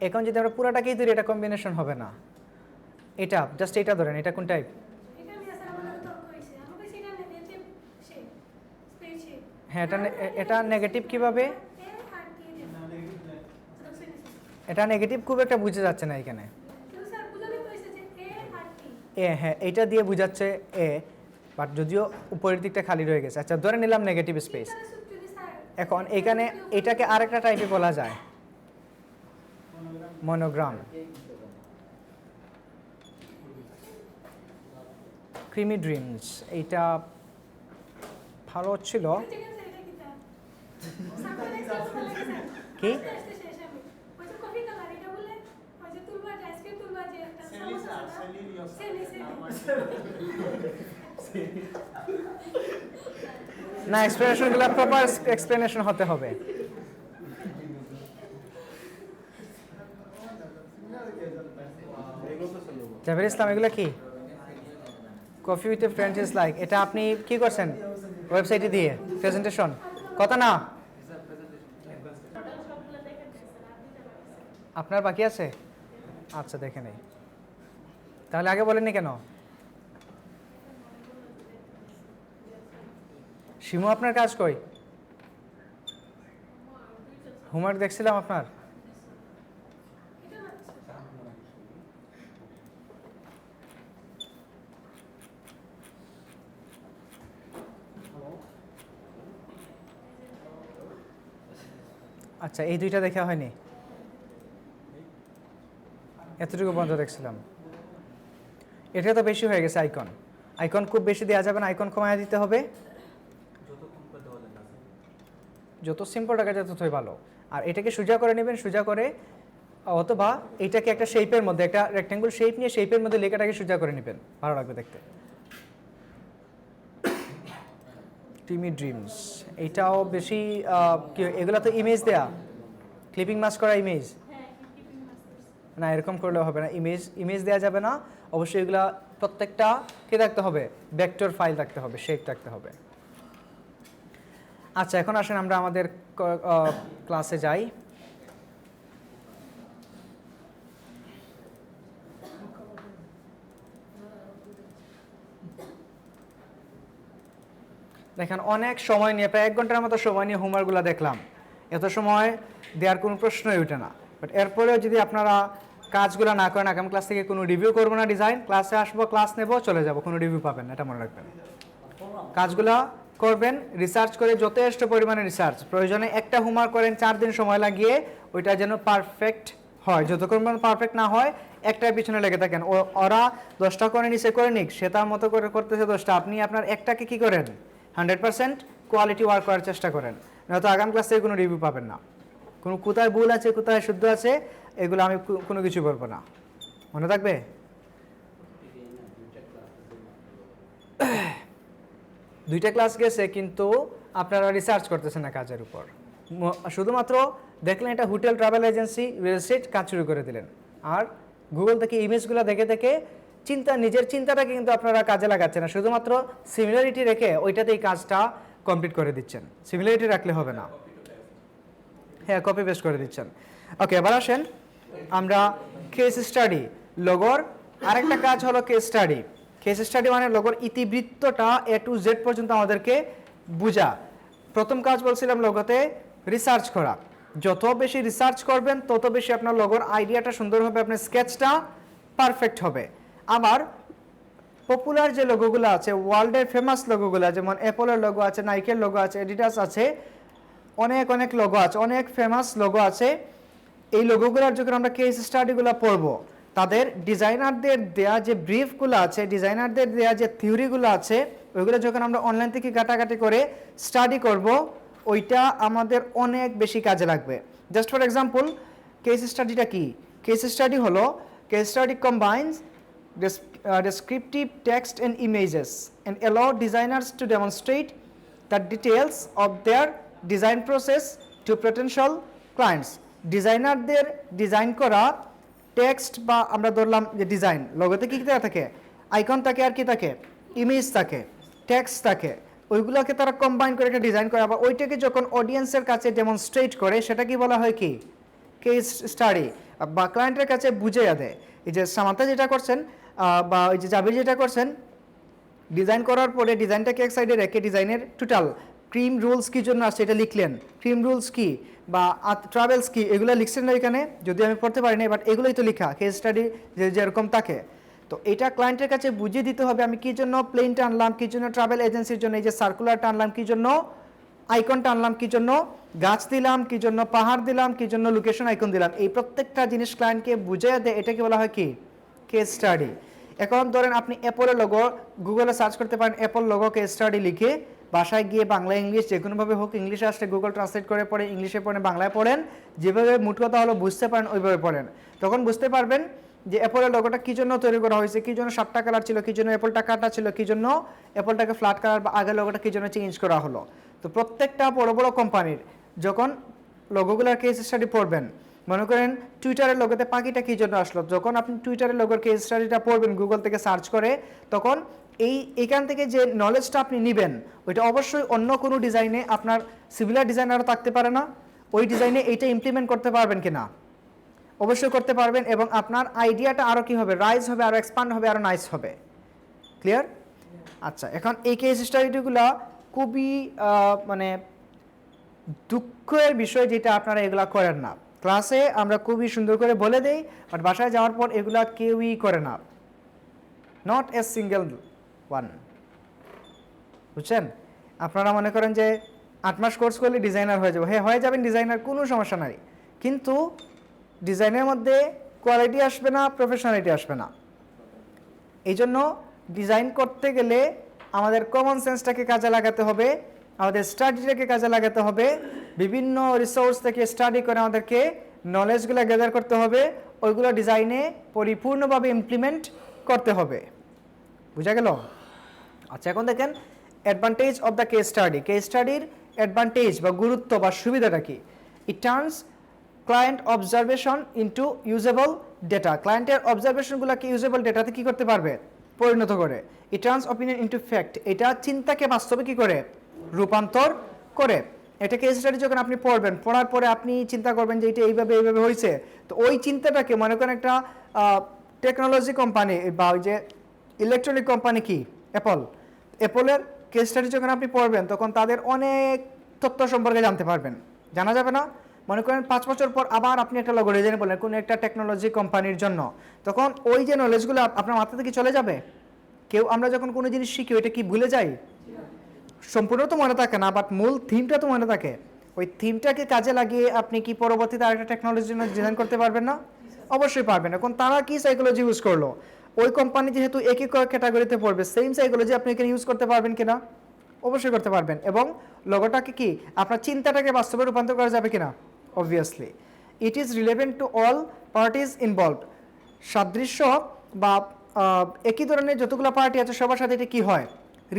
এখন যদি আমরা পুরাটাকেই ধরি এটা কম্বিনেশন হবে না, এটা জাস্ট এটা ধরেন, এটা কোন টাইপ? হ্যাঁ, এটা নেগেটিভ কিভাবে? এটা নেগেটিভ খুব একটা বুঝে যাচ্ছে না এখানে। হ্যাঁ, এইটা দিয়ে বুঝাচ্ছে এ, বাট যদিও উপরের দিকটা খালি রয়ে গেছে। আচ্ছা, ধরে নিলাম নেগেটিভ স্পেস। এখন এখানে এটাকে আরেকটা টাইপে বলা যায় মনোগ্রাম। ক্রিমি ড্রিমস, এইটা ভালো ছিল। কি না, এক্সপ্লেনেশনগুলো প্রপার এক্সপ্লেনেশন হতে হবে। জাভের ইসলাম, এগুলো কি? Coffee with a friend is like, এটা আপনি কি করছেন ওয়েবসাইটে দিয়ে প্রেজেন্টেশন? কথা না, আপনার বাকি আছে? আচ্ছা, দেখে নেই তাহলে, আগে বলেননি কেন? শিমু আপনার কাজ কই? হোমওয়ার্ক দেখছিলাম আপনার। আচ্ছা, এই দুইটা দেখা হয়নি, এতটুকু বন্ধ দেখছিলাম। এটা তো বেশি হয়ে গেছে। আইকন আইকন খুব বেশি দেওয়া যাবে না, আইকন কমায় দিতে হবে। যত সিম্পল রাখা যায় ততই ভালো। আর এটাকে সোজা করে নেবেন, সোজা করে, অথবা এইটাকে একটা শেপের মধ্যে, একটা রেক্ট্যাঙ্গল শেপ নিয়ে শেপের মধ্যে লেখাটাকে সোজা করে নেবেন, ভালো লাগবে দেখতে। টিমি ড্রিমস, এটাও বেশি এগুলা তো ইমেজ দেয়া, ক্লিপিং মাস্ক করা ইমেজ না, এরকম করলেও হবে না। ইমেজ দেওয়া যাবে না, অবশ্যই এগুলা প্রত্যেকটা কে রাখতে হবে, ভেক্টর ফাইল রাখতে হবে, শেপ রাখতে হবে। আচ্ছা, এখন আসেন আমরা আমাদের ক্লাসে যাই। দেখেন অনেক সময় নিয়ে, প্রায় 1 ঘন্টার মতো সময় নিয়ে হোমওয়ার্কগুলো দেখলাম। এত সময় দেওয়ার কোনো প্রশ্নই ওঠে না। বাট এরপরেও যদি আপনারা কাজগুলো না করেন, আগামী ক্লাস থেকে কোনো রিভিউ করবো না, ডিজাইন ক্লাসে আসবো, ক্লাস নেবো, চলে যাব, কোনো রিভিউ পাবেন না, এটা মনে রাখবেন। কাজগুলো করবেন রিসার্চ করে, যথেষ্ট পরিমাণে রিসার্চ, প্রয়োজনে একটা হোমওয়ার্ক করেন 4 দিন সময় লাগিয়ে, ওইটা যেন পারফেক্ট হয়। যতক্ষণ পারফেক্ট না হয় একটার পিছনে লেগে থাকেন। ওরা 10টা করে নিচে করে নিক, সে তার মতো করে করতেছে 10টা, আপনি আপনার একটাকে কি করেন 100% কোয়ালিটি ওয়ার্ক করার চেষ্টা করেন, নয়তো আগামী ক্লাস থেকে কোনো রিভিউ পাবেন না। কোনো কোথায় ভুল আছে, কোথায় শুদ্ধ আছে, এগুলো আমি কোনো কিছু বলবো না, মনে থাকবে। দুইটা ক্লাস গেছে কিন্তু আপনারা রিসার্চ করতেছেন না কাজের উপর, শুধুমাত্র দেখলেন এটা hotel, travel agency, real estate, কাজ শুরু করে দিলেন। আর গুগল থেকে ইমেজগুলো দেখে দেখে নিজের চিন্তাটাকে কিন্তু আপনারা কাজে লাগাচ্ছেন না, শুধুমাত্র সিমিলারিটি রেখে ওইটাতেই কাজটা কমপ্লিট করে দিচ্ছেন। সিমিলারিটি রাখলে হবে না, হ্যাঁ, কপি পেস্ট করে দিচ্ছেন। ওকে, এবার আসেন আমরা কেস স্টাডি। লোগোর আরেকটা কাজ হলো কেস স্টাডি। কেস স্টাডি মানে লোগোর ইতিবৃত্তটা A to Z পর্যন্ত আমাদেরকে বোঝা। প্রথম কাজ বলছিলাম লোগোতে রিসার্চ করা। যত বেশি রিসার্চ করবেন তত বেশি আপনার লোগোর আইডিয়াটা সুন্দর হবে, আপনার স্কেচটা পারফেক্ট হবে। আবার পপুলার যে লোগোগুলো আছে, ওয়ার্ল্ডের ফেমাস লোগোগুলো, যেমন অ্যাপলের লোগো আছে, নাইকের লোগো আছে, এডিডাস আছে, অনেক লোগো আছে, অনেক ফেমাস লোগো আছে। এই লোগোগুলোর যখন আমরা কেস স্টাডিগুলো পড়ব, তাদের ডিজাইনারদের দেয়া যে ব্রিফগুলো আছে, ডিজাইনারদের দেয়া যে থিওরিগুলো আছে, ওইগুলো যখন আমরা অনলাইন থেকে ঘাটাঘাটি করে স্টাডি করব, ওইটা আমাদের অনেক বেশি কাজে লাগবে। জাস্ট ফর এক্সাম্পল, কেস স্টাডিটা কি? কেস স্টাডি হলো, case study combines descriptive text and images and allow designers to demonstrate the details of their design process to potential clients. ডিজাইনারদের ডিজাইন করা টেক্সট, বা আমরা ধরলাম যে ডিজাইন, লোগোতে কী দেওয়া থাকে, আইকন থাকে, আর কি থাকে, ইমেজ থাকে, টেক্সট থাকে, ওইগুলোকে তারা কম্বাইন করে একটা ডিজাইন করে, আবার ওইটাকে যখন অডিয়েন্সের কাছে ডেমনস্ট্রেট করে, সেটা কি বলা হয়, কি কেস স্টাডি, বা ক্লায়েন্টের কাছে বুঝিয়ে দেয়। এই যে সামান্তা যেটা করছেন, বা ওই যে জাবির যেটা করছেন, ডিজাইন করার পরে ডিজাইনটাকে এক সাইডে রেখে ডিজাইনের টোটাল ক্রিম রুলস কী জন্য আসছে এটা লিখলেন, ক্রিম রুলস কি বা ট্রাভেলস কি, এগুলো লিখছেন না এখানে, যদি আমি পড়তে পারি না, বাট এগুলোই তো লেখা কেস স্টাডি যেরকম থাকে। তো এটা ক্লায়েন্টের কাছে বুঝিয়ে দিতে হবে আমি কী জন্য প্লেনটা আনলাম, কী জন্য ট্রাভেল এজেন্সির জন্য এই যে সার্কুলারটা আনলাম, কী জন্য আইকনটা আনলাম, কী জন্য গাছ দিলাম, কী জন্য পাহাড় দিলাম, কী জন্য লোকেশন আইকন দিলাম, এই প্রত্যেকটা জিনিস ক্লায়েন্টকে বুঝিয়ে দেয়, এটাকে বলা হয় কি কেস স্টাডি। এখন ধরেন আপনি অ্যাপলের লোগো গুগলে সার্চ করতে পারেন, অ্যাপল লোগো কেস স্টাডি লিখে বাসায় গিয়ে বাংলা ইংলিশ যে কোনোভাবে হোক, ইংলিশে আসলে গুগল ট্রান্সলেট করে পড়ে, ইংলিশে পড়ে, বাংলায় পড়েন, যেভাবে মোট কথা হলো বুঝতে পারেন ওইভাবে পড়েন, তখন বুঝতে পারবেন যে অ্যাপলের লোগোটা কী জন্য তৈরি করা হয়েছে, কী জন্য 7টা কালার ছিল, কী জন্য অ্যাপলটা কাটা ছিল, কী জন্য অ্যাপলটাকে ফ্ল্যাট কালার বা আগের লোগোটা কী জন্য চেঞ্জ করা হলো। তো প্রত্যেকটা বড় বড় কোম্পানির যখন লোগোগুলোর কেস স্টাডি পড়বেন, মনে করেন টুইটারের লোগোতে পাখিটা কী জন্য আসলো, যখন আপনি টুইটারের লোগোর কেস স্টাডিটা পড়বেন গুগল থেকে সার্চ করে, তখন এইখান থেকে যে নলেজটা আপনি নেবেন, ওইটা অবশ্যই অন্য কোনো ডিজাইনে আপনার সিমিলার ডিজাইন আরও থাকতে পারে না, ওই ডিজাইনে এইটা ইমপ্লিমেন্ট করতে পারবেন কি না, অবশ্যই করতে পারবেন, এবং আপনার আইডিয়াটা আরও কী হবে, রাইজ হবে, আরও এক্সপান্ড হবে, আরও নাইস হবে। ক্লিয়ার? আচ্ছা, এখন এই কেস স্টাডিগুলো খুবই মানে দুঃখের বিষয় যেটা আপনারা এগুলা করেন না। ক্লাসে আমরা খুবই সুন্দর করে বলে দেই, বাট বাসায় যাওয়ার পর এগুলা কেউই করে না, নট এ সিঙ্গেল ওয়ান। বুঝছেন? আপনারা মনে করেন যে 8 মাস কোর্স করলে ডিজাইনার হয়ে যাবে, হ্যাঁ হয়ে যাবেন ডিজাইনার, কোনো সমস্যা নাই, কিন্তু ডিজাইনের মধ্যে কোয়ালিটি আসবে না, প্রফেশনালিটি আসবে না। এই জন্য ডিজাইন করতে গেলে আমাদের কমন সেন্সটাকে কাজে লাগাতে হবে, আমাদের স্টাডিটাকে কাজে লাগাতে হবে, বিভিন্ন রিসোর্স থেকে স্টাডি করে আমাদেরকে নলেজগুলো গ্যাদার করতে হবে, ওইগুলো ডিজাইনে পরিপূর্ণভাবে ইমপ্লিমেন্ট করতে হবে। বুঝা গেল? আচ্ছা, এখন দেখেন advantage of the case study. Case স্টাডির অ্যাডভান্টেজ বা গুরুত্ব বা সুবিধাটা কি? It turns client observation into usable data. ক্লায়েন্টের অবজারভেশনগুলোকে ইউজেবল ডেটাতে কি করতে পারবে? পরিণত করে। It turns opinion into fact. এটা চিন্তাকে বাস্তবে কি করে? রূপান্তর করে। এটা কেস স্টাডি যখন আপনি পড়বেন, পড়ার পরে আপনি চিন্তা করবেন যে এটা এইভাবে এইভাবে হয়েছে, তো ওই চিন্তাটাকে মনে করেন একটা টেকনোলজি কোম্পানি বা ওই যে ইলেকট্রনিক কোম্পানি কি অ্যাপলের কেস স্টাডি যখন আপনি পড়বেন তখন তাদের অনেক তথ্য সম্পর্কে জানতে পারবেন। জানা যাবে না? মনে করেন 5 বছর পর আবার আপনি একটা লোগো ডিজাইন করলেন কোনো একটা টেকনোলজি কোম্পানির জন্য, তখন ওই যে নলেজগুলো আপনার মাথা থেকে চলে যাবে। কেউ আমরা যখন কোনো জিনিস শিখি ওইটা কি ভুলে যাই? সম্পূর্ণ তো মনে থাকে না, বাট মূল থিমটা তো মনে থাকে। ওই থিমটাকে কাজে লাগিয়ে আপনি কি পরবর্তীতে আরেকটা টেকনোলজির জন্য ডিজাইন করতে পারবেন না? অবশ্যই পারবেন। এখন তারা কি সাইকোলজি ইউজ করলো, ওই কোম্পানি যেহেতু একই ক্যাটাগরিতে পড়বে, সেম সাইকোলজি আপনি এখানে ইউজ করতে পারবেন কিনা? অবশ্যই করতে পারবেন। এবং লোগোটাকে কি আপনার চিন্তাটাকে বাস্তবে রূপান্তর করা যাবে কিনা? Obviously. It is relevant to all parties involved. সাদৃশ্য বা একই ধরনের যতগুলো পার্টি আছে সবার সাথে এটা কী হয়?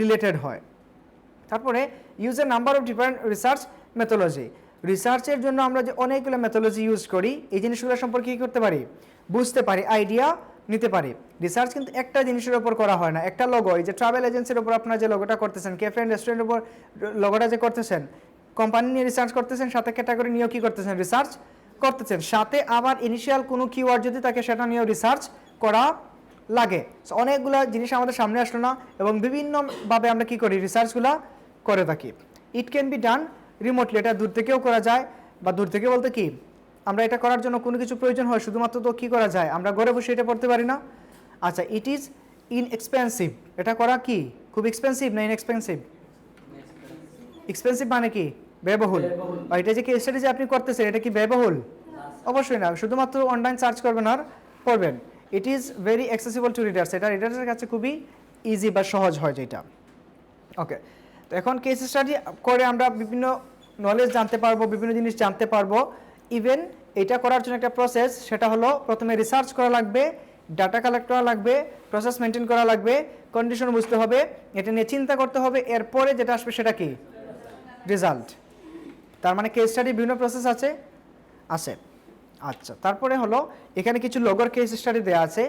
রিলেটেড হয়। তারপরে use a number of different research methodology. রিসার্চের জন্য আমরা যে অনেকগুলো মেথোলজি ইউজ করি, এই জিনিসগুলো সম্পর্কে কী করতে পারি? বুঝতে পারি, আইডিয়া নিতে পারি। রিসার্চ কিন্তু একটা জিনিসের উপর করা হয় না। একটা লোগো, এই যে ট্রাভেল এজেন্সির উপর আপনারা যে লোগোটা করতেছেন, ক্যাফে অ্যান্ড রেস্টুরেন্টের উপর লোগোটা যে করতেছেন, কোম্পানি নিয়ে রিসার্চ করতেছেন, সাথে ক্যাটাগরি নিয়েও কী করতেছেন? রিসার্চ করতেছেন। সাথে আবার ইনিশিয়াল কোনো কিওয়ার্ড যদি থাকে সেটা নিয়েও রিসার্চ করা লাগে। অনেকগুলো জিনিস আমাদের সামনে আসলো না, এবং বিভিন্নভাবে আমরা কী করি? রিসার্চগুলো করে থাকি। It can be done remotely. এটা দূর থেকেও করা যায়, বা দূর থেকে বলতে কি আমরা এটা করার জন্য কোনো কিছু প্রয়োজন হয় শুধুমাত্র, তো কী করা যায়? আমরা ঘরে বসে এটা পড়তে পারি না? আচ্ছা, ইট ইজ ইনএক্সপেন্সিভ। এটা করা কি খুব এক্সপেন্সিভ না ইনএক্সপেন্সিভ? এক্সপেন্সিভ মানে কি? ব্যয়বহুল। এটা যে কেস স্টাডি যে আপনি করতেছেন এটা কি ব্যয়বহুল? অবশ্যই না। শুধুমাত্র অনলাইন সার্চ করবেন আর পড়বেন। It is very accessible to readers. এটা রিডার্সের কাছে খুবই ইজি বা সহজ হয় যেটা। ওকে, তো এখন কেস স্টাডি করে আমরা বিভিন্ন নলেজ জানতে পারবো, বিভিন্ন জিনিস জানতে পারবো। ইভেন এটা করার জন্য একটা প্রসেস, সেটা হলো প্রথমে রিসার্চ করা লাগবে, ডাটা কালেক্ট করা লাগবে, প্রসেস মেনটেন করা লাগবে, কন্ডিশন বুঝতে হবে, এটা নিয়ে চিন্তা করতে হবে, এরপরে যেটা আসবে সেটা কি? রেজাল্ট। তার মানে কেস স্টাডি বিভিন্ন প্রসেস আছে। আচ্ছা, তারপরে হলো এখানে কিছু লোগোর কেস স্টাডি দেওয়া আছে।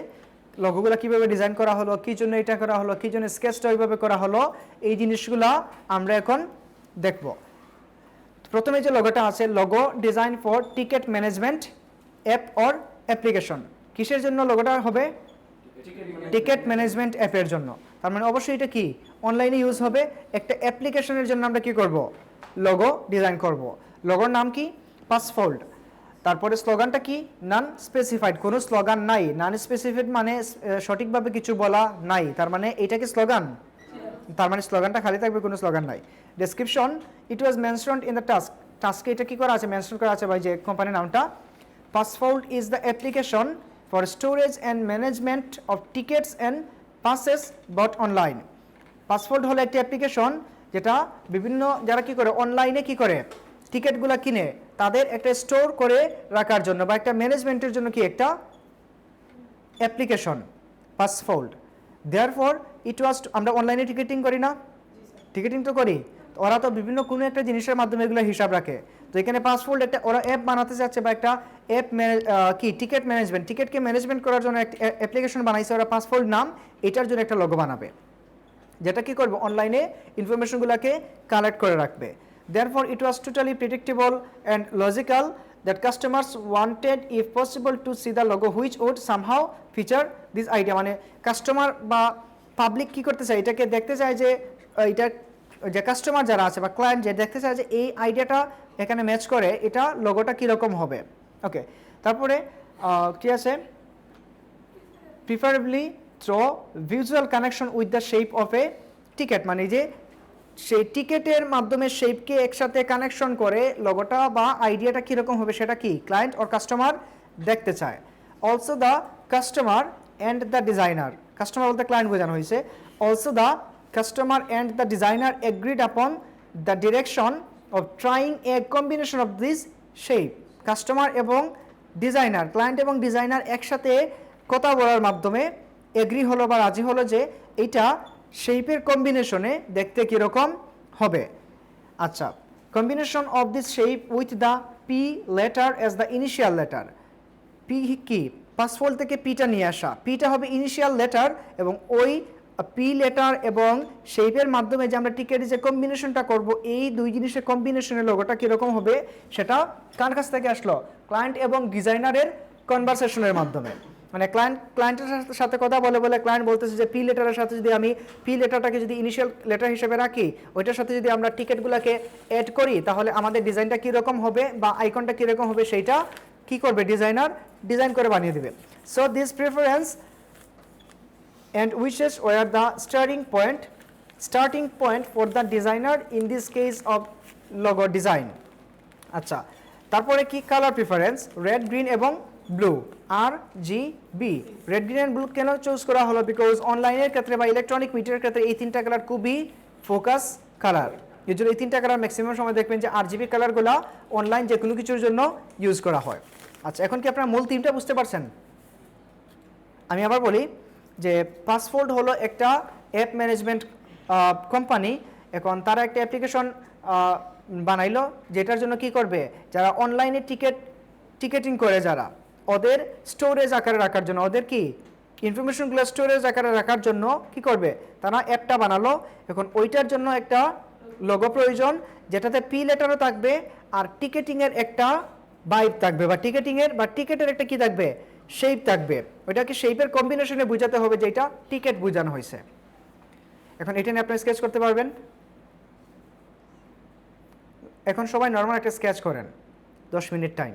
লোগোগুলো কীভাবে ডিজাইন করা হলো, কী জন্য এটা করা হলো, কী জন্য স্কেচটা ওইভাবে করা হলো, এই জিনিসগুলো আমরা এখন দেখব। প্রথমে যে লোগোটা আছে, logo design for ticket management app or application. কিসের জন্য লোগোটা হবে? টিকেট ম্যানেজমেন্ট অ্যাপের জন্য। তার মানে অবশ্যই এটা কি অনলাইনে ইউজ হবে। একটা অ্যাপ্লিকেশনের জন্য আমরা কি করব? লোগো ডিজাইন করব। লোগোর নাম কি? পাসফোল্ড। তারপরে স্লোগানটা কি? নন স্পেসিফাইড। কোনো স্লোগান নাই। নন স্পেসিফাইড মানে সঠিকভাবে কিছু বলা নাই। তার মানে এটা কি স্লোগান? তার মানে স্লোগানটা খালি থাকবে, কোনো স্লোগান নাই। Description, it was mentioned in the task. টাস্কে এটা কি করা আছে? মেনশন করা আছে ভাই যে কোম্পানির নামটা। Passfold is the application for storage and management of tickets and passes bought online. Passfold হলো একটি অ্যাপ্লিকেশন যেটা বিভিন্ন যারা কি করে অনলাইনে কি করে টিকিটগুলো কিনে তাদের একটা স্টোর করে রাখার জন্য বা একটা ম্যানেজমেন্টের জন্য কি একটা অ্যাপ্লিকেশন পাসফোল্ড। দেয়ারফর ইট ওয়াজ, আমরা অনলাইনে টিকিটিং করি না? টিকিটিং তো করি। ওরা তো বিভিন্ন কোনো একটা জিনিসের মাধ্যমে এগুলো হিসাব রাখে। তো এখানে পাসফোল্ড একটা ওরা অ্যাপ বানাতে চাচ্ছে বা একটা অ্যাপ কি টিকিট ম্যানেজমেন্ট, টিকিটকে ম্যানেজমেন্ট করার জন্য একটা অ্যাপ্লিকেশন বানাইছে ওরা, পাসফোল্ড নাম। এটার জন্য একটা লোগো বানাবে যেটা কি করবে? অনলাইনে ইনফরমেশনগুলোকে কালেক্ট করে রাখবে। Therefore, it was totally predictable and logical that customers wanted, if possible, to see the logo which would somehow feature this idea. মানে কাস্টমার বা পাবলিক কি করতে চায়? এটাকে দেখতে চায় যে এটা যে কাস্টমার যারা আছে বা ক্লায়েন্ট যে দেখতে চায় যে এই আইডিয়াটা এখানে ম্যাচ করে, এটা লোগোটা কীরকম হবে। ওকে, তারপরে কি আছে? Preferably through visual connection with the shape of a ticket. মানে যে সেই টিকেটের মাধ্যমে শেপকে একসাথে কানেকশন করে লোগোটা বা আইডিয়াটা কীরকম হবে সেটা কি ক্লায়েন্ট অর কাস্টমার দেখতে চায়। Also the customer and the designer, customer বলতে ক্লায়েন্ট বোঝানো হয়েছে, also the customer and the designer agreed upon the direction of trying A combination of this shape. Customer এবং ডিজাইনার, ক্লায়েন্ট এবং designer একসাথে কথা বলার মাধ্যমে এগ্রি হলো বা রাজি হলো যে এইটা শেপের কম্বিনেশনে দেখতে কীরকম হবে। আচ্ছা, combination of this shape with the P letter as the initial letter. P কি পাসফোল্ড থেকে পিটা নিয়ে আসা, পিটা হবে ইনিশিয়াল লেটার এবং ওই পি লেটার এবং শেপের মাধ্যমে যে আমরা টিকেটের যে কম্বিনেশনটা করব এই দুই জিনিসের কম্বিনেশনের লোগোটা কীরকম হবে সেটা কার কাছ থেকে আসলো, ক্লায়েন্ট এবং ডিজাইনারের কনভারসেশনের মাধ্যমে। মানে ক্লায়েন্টের সাথে কথা বলে বলে ক্লায়েন্ট বলতেছে যে পি লেটারের সাথে যদি আমি পি লেটারটাকে যদি ইনিশিয়াল লেটার হিসেবে রাখি, ওইটার সাথে যদি আমরা টিকেটগুলোকে অ্যাড করি তাহলে আমাদের ডিজাইনটা কীরকম হবে বা আইকনটা কীরকম হবে সেইটা কি করবে ডিজাইনার ডিজাইন করে বানিয়ে দিবে। So this preference and wishes were the starting point for the designer in this case of logo design. আচ্ছা, তারপরে কি কালার প্রেফারেন্স, রেড গ্রিন এবং blue, R G B. Red green and blue কেন choose করা হলো, because অনলাইনের ক্ষেত্রে বা ইলেকট্রনিক মিডিয়ার ক্ষেত্রে এই তিনটা কালার খুবই ফোকাস কালার। এর জন্য এই তিনটা কালার ম্যাক্সিমাম সময় দেখবেন যে আরজিবি কালারগুলো অনলাইন যে কোনো কিছুর জন্য ইউজ করা হয়। আচ্ছা, এখন কি আপনারা মূল থিমটা বুঝতে পারছেন? আমি আবার বলি যে পাসফোল্ড হলো একটা অ্যাপ ম্যানেজমেন্ট কোম্পানি। এখন তারা একটা অ্যাপ্লিকেশন বানাইলো যেটার জন্য কি করবে, যারা অনলাইনে টিকেটিং করে যারা ওদের স্টোরেজ আকারে রাখার জন্য, ওদের কি ইনফরমেশনগুলো স্টোরেজ আকারে রাখার জন্য কি করবে, তারা অ্যাপটা বানালো। এখন ওইটার জন্য একটা লোগো প্রয়োজন যেটাতে পি লেটারও থাকবে আর টিকেটিংয়ের একটা ভাইব থাকবে বা টিকেটের একটা কি থাকবে, শেপ থাকবে। ওইটাকে শেপের কম্বিনেশনে বোঝাতে হবে যেটা টিকেট বোঝানো হয়েছে। এখন এটা নিয়ে আপনি স্কেচ করতে পারবেন। এখন সবাই নর্মাল একটা স্কেচ করেন, 10 মিনিট টাইম।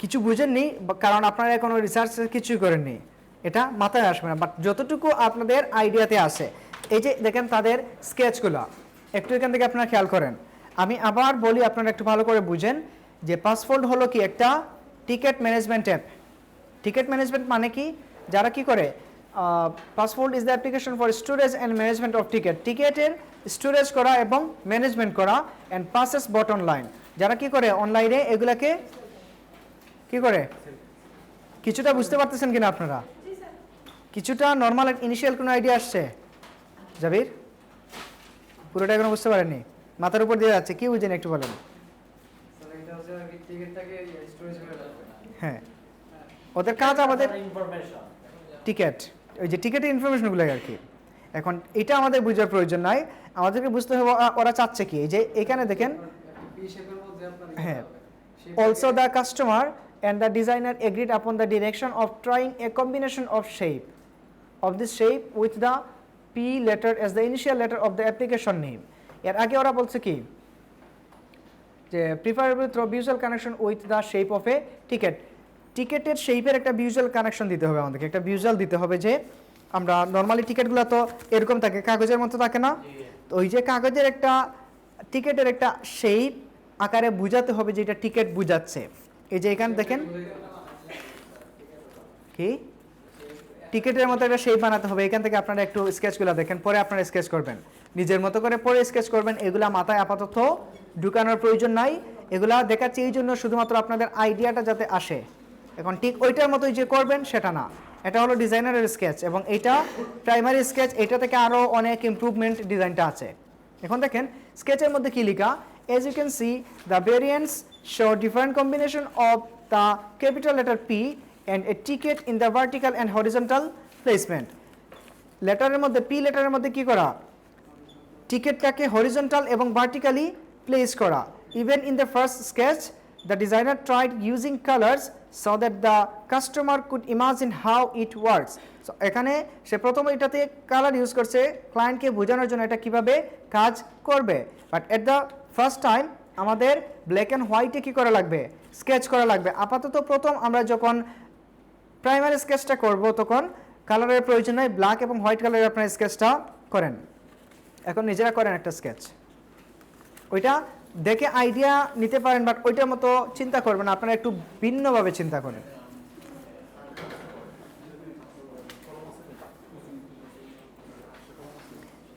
কিছু বুঝেননি কারণ আপনারা এখনো রিসার্চ কিছুই করেননি, এটা মাথায় আসবে না, বাট যতটুকু আপনাদের আইডিয়াতে আসে। এই যে দেখেন তাদের স্কেচগুলো, একটু এখান থেকে আপনারা খেয়াল করেন। আমি আবার বলি আপনারা একটু ভালো করে বুঝেন যে পাসফোল্ড হলো কি একটা ticket management app. Ticket management মানে কি, যারা কি করে, Passfold is the application for storage and management of টিকেটের স্টোরেজ করা এবং ম্যানেজমেন্ট করা অ্যান্ড পাসেস বট অনলাইন। যারা কি করে অনলাইনে এগুলাকে কি করে, কিছুটা বুঝতে পারতেছেন কিনা আপনারা? কিছুটা নর্মাল ইনিশিয়াল কোনো আইডিয়া আসছে? জাবির পুরোটা এখনো বুঝতে পারেননি, মাথার উপর দিয়ে যাচ্ছে, কি বুঝেন একটু বলেন। হ্যাঁ, ওদের কাজ আমাদের টিকেট, ওই যে টিকেটের ইনফরমেশনগুলো আর কি। এখন এটা আমাদের বোঝার প্রয়োজন নাই, আমাদেরকে বুঝতে হবে ওরা চাচ্ছে কি। এই যে এখানে দেখেন, হ্যাঁ, also the customer and the designer agreed upon the direction of trying a combination of this shape with the P letter as the initial letter of the application name. এর আগে ওরা বলছে কি যে preferable through visual connection with the shape of a ticket. টিকেটের শেপের একটা visual connection দিতে হবে, আমাদেরকে একটা ভিজুয়াল দিতে হবে যে আমরা নর্মালি টিকেটগুলো তো এরকম থাকে, কাগজের মতো থাকে না, তো ওই যে কাগজের একটা টিকেটের একটা শেপ আকারে বোঝাতে হবে যে এটা টিকেট বোঝাচ্ছে। এই যে এখানে দেখেন কি টিকেটের মতো একটা শেপ বানাতে হবে। এখান থেকে আপনারা একটু স্কেচগুলো দেখেন, পরে আপনারা স্কেচ করবেন নিজের মতো করে, পরে স্কেচ করবেন। এগুলা মাথায় আপাতত ঢুকানোর প্রয়োজন নাই, এগুলা দেখাচ্ছি এই জন্য শুধুমাত্র আপনাদের আইডিয়াটা যাতে আসে। এখন ঠিক ওইটার মতোই যে করবেন সেটা না, এটা হলো ডিজাইনারের স্কেচ এবং এইটা প্রাইমারি স্কেচ, এটা থেকে আরও অনেক ইমপ্রুভমেন্ট ডিজাইনটা আছে। এখন দেখেন স্কেচের মধ্যে কি লেখা, as you can see the variants show different combination of the capital letter P and a ticket in the vertical and horizontal placement. লেটারের মধ্যে পি লেটারের মধ্যে কি করা, টিকেটটাকে হরিজন্টাল এবং ভার্টিক্যালি প্লেস করা। Even in the first sketch the designer tried using colours so that the customer could imagine how it works. So এখানে সে প্রথমে এটাতে colour use করছে ক্লায়েন্টকে বোঝানোর জন্য এটা কিভাবে কাজ করবে, but at the first time আমাদের ব্ল্যাক অ্যান্ড হোয়াইটে কী করা লাগবে, স্কেচ করা লাগবে। আপাতত প্রথম আমরা যখন প্রাইমারি স্কেচটা করব তখন কালারের প্রয়োজন নয়, ব্ল্যাক এবং হোয়াইট কালারের আপনার স্কেচটা করেন, এখন নিজেরা করেন একটা স্কেচ। ওইটা দেখে আইডিয়া নিতে পারেন, বাট ওইটার মতো চিন্তা করবেন, আপনারা একটু ভিন্নভাবে চিন্তা করেন।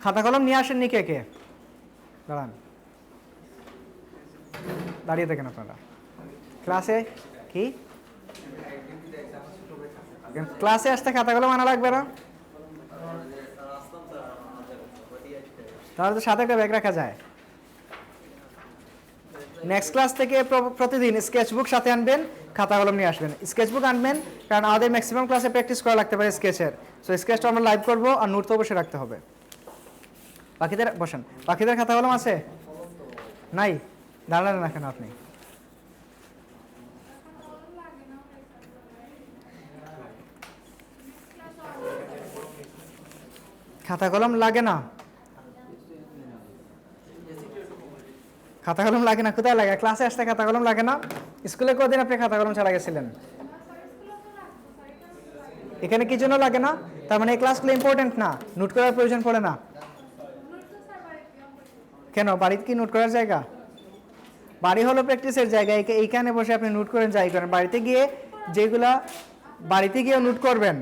খাতা কলম নিয়ে আসেননি কে কে? দাঁড়ান, দাঁড়িয়ে থাকেন আপনারা। ক্লাসে কি ক্লাসে আসতে খাতা কলম আনা লাগবে না? তাহলে তো সাথে একটা ব্যাগ রাখা যায়। নেক্সট ক্লাস থেকে প্রতিদিন স্কেচবুক সাথে আনবেন, খাতা কলম নিয়ে আসবেন। স্কেচবুক আনবেন, কারণ আমাদের ম্যাক্সিমাম ক্লাসে প্র্যাকটিস করা লাগতে পারে স্কেচের। সো স্কেচটা আমরা লাইভ করবো, আর নোট তো অবশ্যই রাখতে হবে। বাকিদের বসেন, বাকিদের খাতা কলম আছে? নাই? দাঁড়ালেন না কেন আপনি? খাতা কলম লাগে না? খাতা কলম লাগে না? কোথায় লাগে? ক্লাসে আসতে খাতা কলম লাগে না? স্কুলে কদিন আপনি খাতা কলম ছাড়া গেছিলেন? এখানে কি জন্য লাগে না? তার মানে এই ক্লাসগুলো ইম্পর্টেন্ট না, নোট করার প্রয়োজন পড়ে না? কেন? বাড়িতে কি নোট করার জায়গা? বাড়ি হলো প্র্যাকটিসের জায়গা। এইখানে বসে আপনি নোট করেন, যাই করেন। বাড়িতে গিয়ে যেগুলা বাড়িতে গিয়ে নোট করবেন,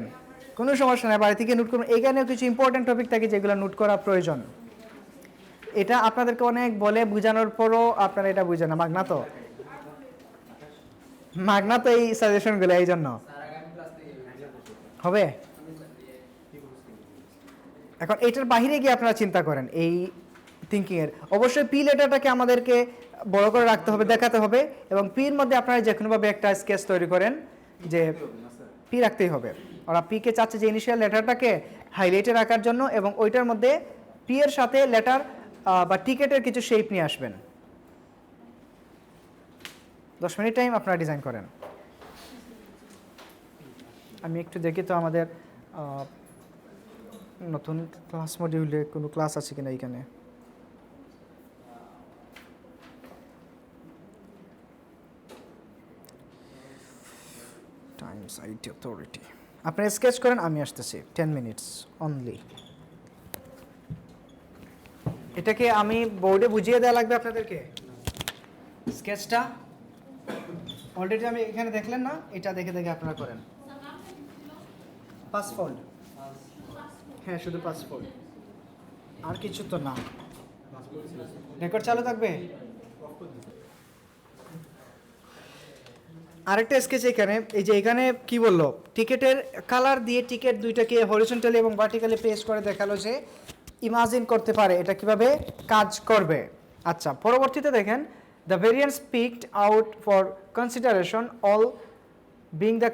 কোনো সমস্যা নেই, বাড়িতে গিয়ে নোট করবেন। এইখানেও কিছু ইম্পর্টেন্ট টপিক থাকে যেগুলো নোট করা প্রয়োজন। এটা আপনাদেরকে অনেক বলে বোঝানোর পরও আপনারা এটা বুঝেন না। মাগনা তো এই সাজেশনগুলো, এই জন্য হবে। এখন এটার বাইরে গিয়ে আপনারা চিন্তা করেন এই থিঙ্কিংয়ের। অবশ্যই পি লেটারটাকে আমাদেরকে বড় করে রাখতে হবে, দেখাতে হবে, এবং পির মধ্যে আপনারা যে কোনোভাবে একটা স্কেচ তৈরি করেন যে পি রাখতেই হবে। ওরা পিকে চাচ্ছে যে ইনিশিয়াল লেটারটাকে হাইলাইটে রাখার জন্য, এবং ওইটার মধ্যে পি এর সাথে লেটার বা টিকেটের কিছু শেপ নিয়ে আসবেন। 10 মিনিট টাইম আপনারা ডিজাইন করেন। আমি একটু দেখি তো আমাদের নতুন ক্লাস মডিউলে কোনো ক্লাস আছে কিনা এইখানে। Times IT authority. আপনারা স্কেচ করেন, আমি আসতেছি। 10 মিনিটস অনলি। এটাকে আমি বোর্ডে বুঝিয়ে দেওয়া লাগবে আপনাদেরকে স্কেচটা। অলরেডি আমি এখানে দেখলেন না, এটা দেখে দেখে আপনারা করেন। 5 ফোল্ড, হ্যাঁ শুধু 5 ফোল্ড, আর কিছু তো না। রেকর্ড চালু থাকবে। আরেকটা স্কেচ এখানে, এই যে এখানে কি বললো, টিকেটের কালার দিয়ে টিকেট দুইটাকে হরিজন্টালি এবং ভার্টিক্যালি পেস্ট করে দেখালো যে ইমাজিন করতে পারে এটা কিভাবে কাজ করবে। আচ্ছা, পরবর্তীতে দেখেন, the variants picked out for consideration all being the